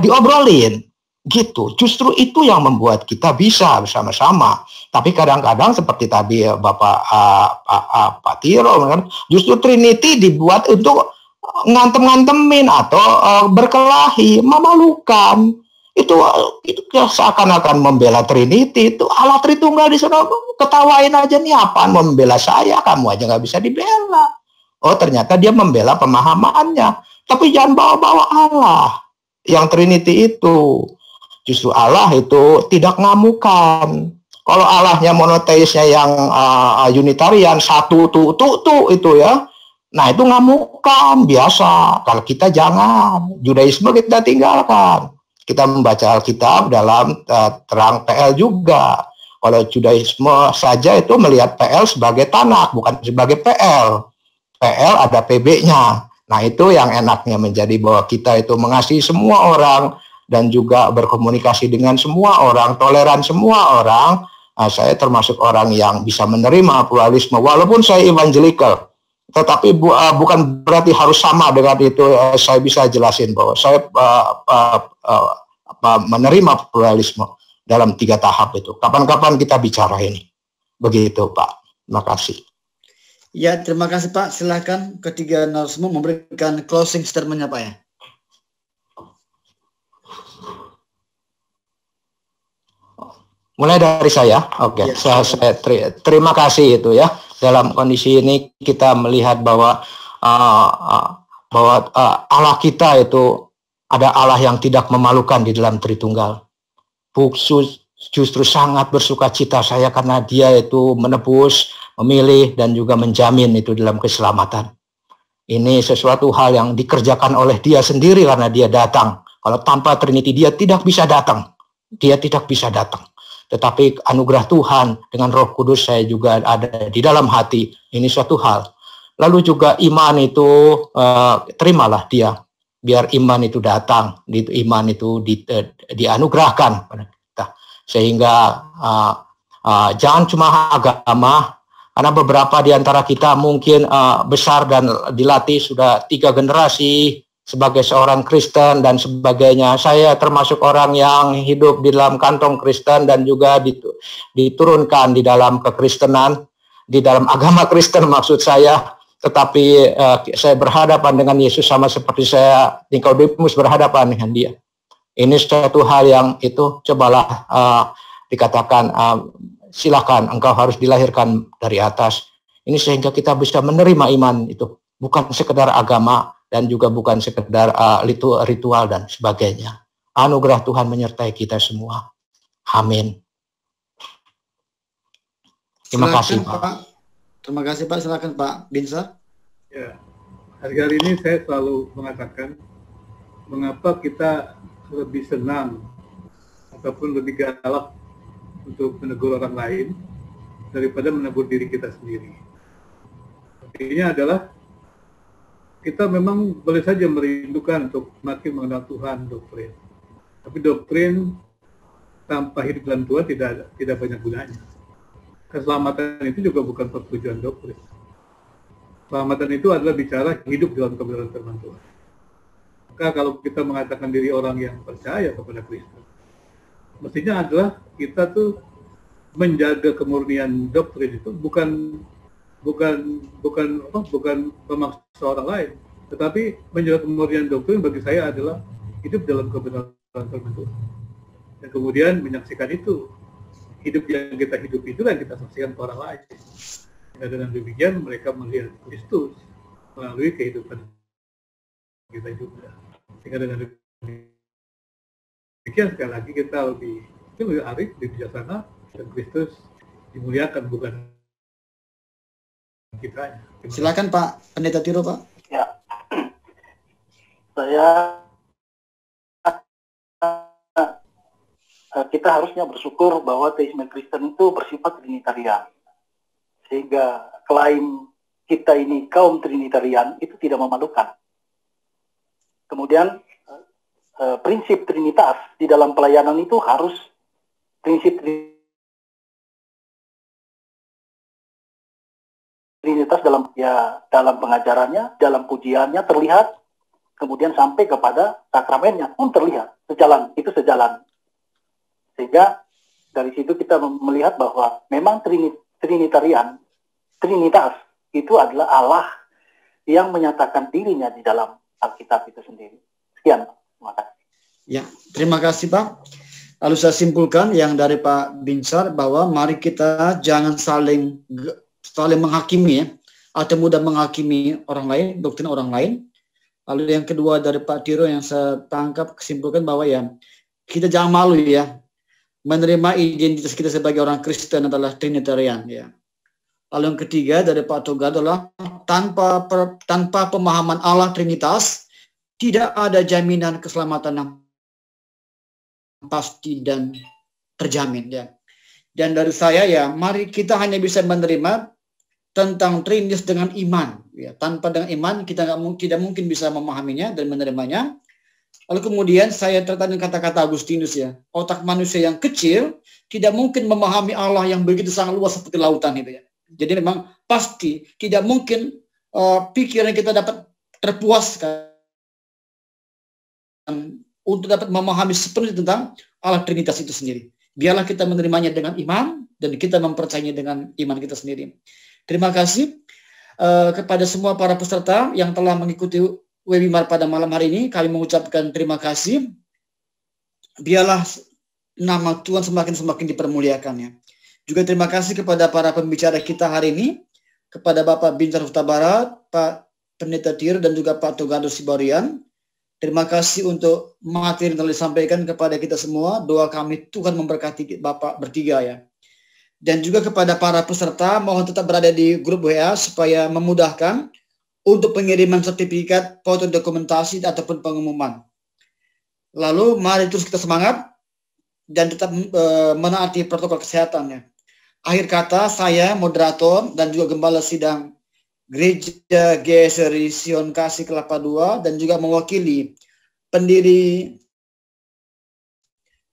diobrolin gitu. Justru itu yang membuat kita bisa bersama-sama. Tapi kadang-kadang seperti tadi Bapak Pak Tiro kan, justru Trinity dibuat untuk ngantem-ngantemin atau berkelahi, memalukan. Itu seakan-akan membela Trinity, itu Allah Tritunggal di sana ketawain aja nih, apaan membela saya, kamu aja nggak bisa dibela. Oh ternyata dia membela pemahamannya, tapi jangan bawa-bawa Allah yang Trinity itu. Justru Allah itu tidak ngamukan. Kalau Allahnya monoteisnya yang Unitarian satu tuh itu ya, nah itu ngamukan biasa. Kalau kita jangan, Judaisme kita tinggalkan. Kita membaca Alkitab dalam terang PL juga. Kalau Judaisme saja itu melihat PL sebagai Tanakh, bukan sebagai PL. PL ada PB-nya. Nah itu yang enaknya menjadi bahwa kita itu mengasihi semua orang dan juga berkomunikasi dengan semua orang, toleran semua orang. Nah, saya termasuk orang yang bisa menerima pluralisme, walaupun saya evangelical. Tetapi bukan berarti harus sama dengan itu. Saya bisa jelasin bahwa saya menerima pluralisme dalam 3 tahap itu. Kapan-kapan kita bicara ini. Begitu Pak. Terima kasih. Ya, terima kasih Pak. Silakan ketiga narasumber memberikan closing statement-nya Pak ya. Mulai dari saya. Oke. Ya, saya terima kasih itu ya. Dalam kondisi ini kita melihat bahwa Allah kita itu ada Allah yang tidak memalukan di dalam Tritunggal. Justru sangat bersuka cita saya karena dia itu menebus, memilih, dan juga menjamin itu dalam keselamatan. Ini sesuatu hal yang dikerjakan oleh dia sendiri karena dia datang. Kalau tanpa Trinity dia tidak bisa datang. Dia tidak bisa datang. Tetapi anugerah Tuhan dengan Roh Kudus saya juga ada di dalam hati. Ini suatu hal. Lalu juga iman itu terimalah dia. Biar iman itu datang, iman itu dianugerahkan pada kita. Sehingga jangan cuma agama, karena beberapa di antara kita mungkin besar dan dilatih sudah 3 generasi sebagai seorang Kristen dan sebagainya. Saya termasuk orang yang hidup di dalam kantong Kristen dan juga diturunkan di dalam kekristenan, di dalam agama Kristen maksud saya. Tetapi saya berhadapan dengan Yesus sama seperti saya Nikodemus berhadapan dengan dia. Ini suatu hal yang itu cobalah dikatakan silakan engkau harus dilahirkan dari atas. Ini sehingga kita bisa menerima iman itu, bukan sekedar agama dan juga bukan sekedar ritual dan sebagainya. Anugerah Tuhan menyertai kita semua. Amin. Terima kasih Pak. Terima kasih Pak. Silakan Pak Binsar. Ya, hari-hari ini saya selalu mengatakan mengapa kita lebih senang ataupun lebih galak untuk menegur orang lain daripada menegur diri kita sendiri. Artinya adalah kita memang boleh saja merindukan untuk makin mengenal Tuhan, doktrin. Tapi doktrin tanpa hidup dalam Tuhan tidak banyak gunanya. Keselamatan itu juga bukan pertujuan doktrin. Keselamatan itu adalah bicara hidup dalam kebenaran firman Tuhan. Maka kalau kita mengatakan diri orang yang percaya kepada Kristus, mestinya adalah kita tuh menjaga kemurnian doktrin itu bukan memaksa orang lain, tetapi menjaga kemurnian doktrin bagi saya adalah hidup dalam kebenaran firman Tuhan. Dan kemudian menyaksikan itu, hidup yang kita hidup itu dan kita saksikan ke orang lain. Dan dengan demikian mereka melihat Kristus melalui kehidupan kita juga. Sehingga dengan demikian sekali lagi kita lebih arif, lebih bijaksana, dan Kristus dimuliakan bukan kita. Silakan Pak Pendeta Tiro, Pak. Ya, kita harusnya bersyukur bahwa teisme Kristen itu bersifat trinitarian, sehingga klaim kita ini kaum trinitarian itu tidak memalukan. Kemudian prinsip trinitas di dalam pelayanan itu harus prinsip trinitas dalam pengajarannya, dalam pujiannya terlihat, kemudian sampai kepada sakramennya pun terlihat, sejalan. Sehingga dari situ kita melihat bahwa memang Trinitas itu adalah Allah yang menyatakan dirinya di dalam Alkitab itu sendiri. Sekian, terima kasih. Ya, terima kasih Pak. Lalu saya simpulkan yang dari Pak Binsar bahwa mari kita jangan saling menghakimi ya, atau mudah menghakimi orang lain, doktrin orang lain. Lalu yang kedua dari Pak Tiro yang saya tangkap kesimpulkan bahwa ya kita jangan malu ya, menerima identitas kita sebagai orang Kristen adalah Trinitarian ya. Lalu yang ketiga dari Pak Toga adalah tanpa pemahaman Allah Trinitas tidak ada jaminan keselamatan yang pasti dan terjamin ya. Dan dari saya ya, mari kita hanya bisa menerima tentang Trinitas dengan iman ya. Tanpa dengan iman kita tidak mungkin bisa memahaminya dan menerimanya. Lalu kemudian saya tertarik dengan kata-kata Agustinus ya, otak manusia yang kecil tidak mungkin memahami Allah yang begitu sangat luas seperti lautan itu ya. Jadi memang pasti tidak mungkin pikiran kita dapat terpuaskan untuk dapat memahami sepenuhnya tentang Allah Trinitas itu sendiri. Biarlah kita menerimanya dengan iman dan kita mempercayainya dengan iman kita sendiri. Terima kasih kepada semua para peserta yang telah mengikuti webinar pada malam hari ini. Kami mengucapkan terima kasih. Biarlah nama Tuhan semakin dipermuliakan ya. Juga terima kasih kepada para pembicara kita hari ini, kepada Bapak Binsar Huta Barat, Pak Pendeta Tiro dan juga Pak Togado Sibarian. Terima kasih untuk materi yang telah disampaikan kepada kita semua. Doa kami Tuhan memberkati Bapak bertiga ya. Dan juga kepada para peserta mohon tetap berada di grup WA supaya memudahkan untuk pengiriman sertifikat, foto dokumentasi, ataupun pengumuman. Lalu mari terus kita semangat dan tetap menaati protokol kesehatannya. Akhir kata saya, moderator, dan juga Gembala Sidang Gereja GSRI Sion Kasih Kelapa II, dan juga mewakili pendiri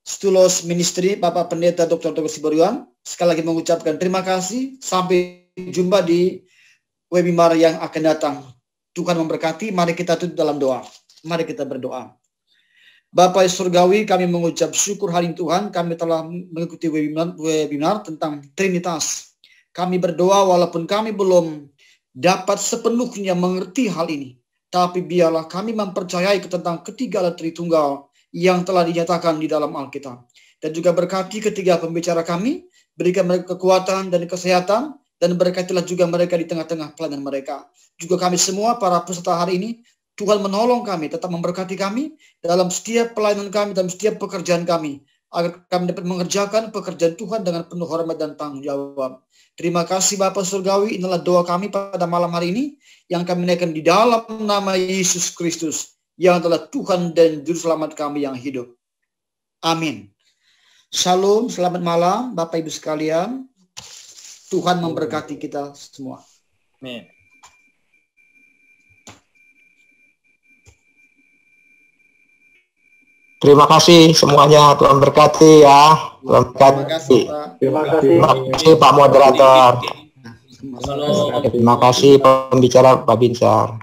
Stulos Ministry, Bapak Pendeta Dr. Togo Sibarian, sekali lagi mengucapkan terima kasih. Sampai jumpa di webinar yang akan datang. Tuhan memberkati. Mari kita tutup dalam doa. Mari kita berdoa. Bapa Surgawi, kami mengucap syukur hari ini Tuhan, kami telah mengikuti webinar tentang Trinitas. Kami berdoa walaupun kami belum dapat sepenuhnya mengerti hal ini, tapi biarlah kami mempercayai tentang ketiga Allah Tritunggal yang telah dinyatakan di dalam Alkitab. Dan juga berkati ketiga pembicara kami, berikan mereka kekuatan dan kesehatan, dan berkatilah juga mereka di tengah-tengah pelayanan mereka. Juga kami semua, para peserta hari ini, Tuhan menolong kami, tetap memberkati kami dalam setiap pelayanan kami, dalam setiap pekerjaan kami, agar kami dapat mengerjakan pekerjaan Tuhan dengan penuh hormat dan tanggung jawab. Terima kasih Bapa Surgawi, inilah doa kami pada malam hari ini, yang kami naikkan di dalam nama Yesus Kristus, yang adalah Tuhan dan Juru Selamat kami yang hidup. Amin. Shalom, selamat malam Bapak Ibu sekalian. Tuhan memberkati kita semua. Amin. Terima kasih semuanya, Tuhan berkati ya. Tuhan berkati. Terima kasih Pak. Terima kasih. Terima kasih Pak Moderator. Terima kasih pembicara Pak Binsar.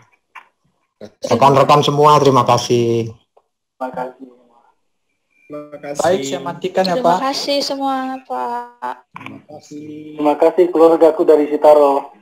Rekan-rekan semua, terima kasih. Terima kasih. Baik, saya matikan ya Terima Pak. kasih semua Pak. Terima kasih keluargaku dari Sitaro.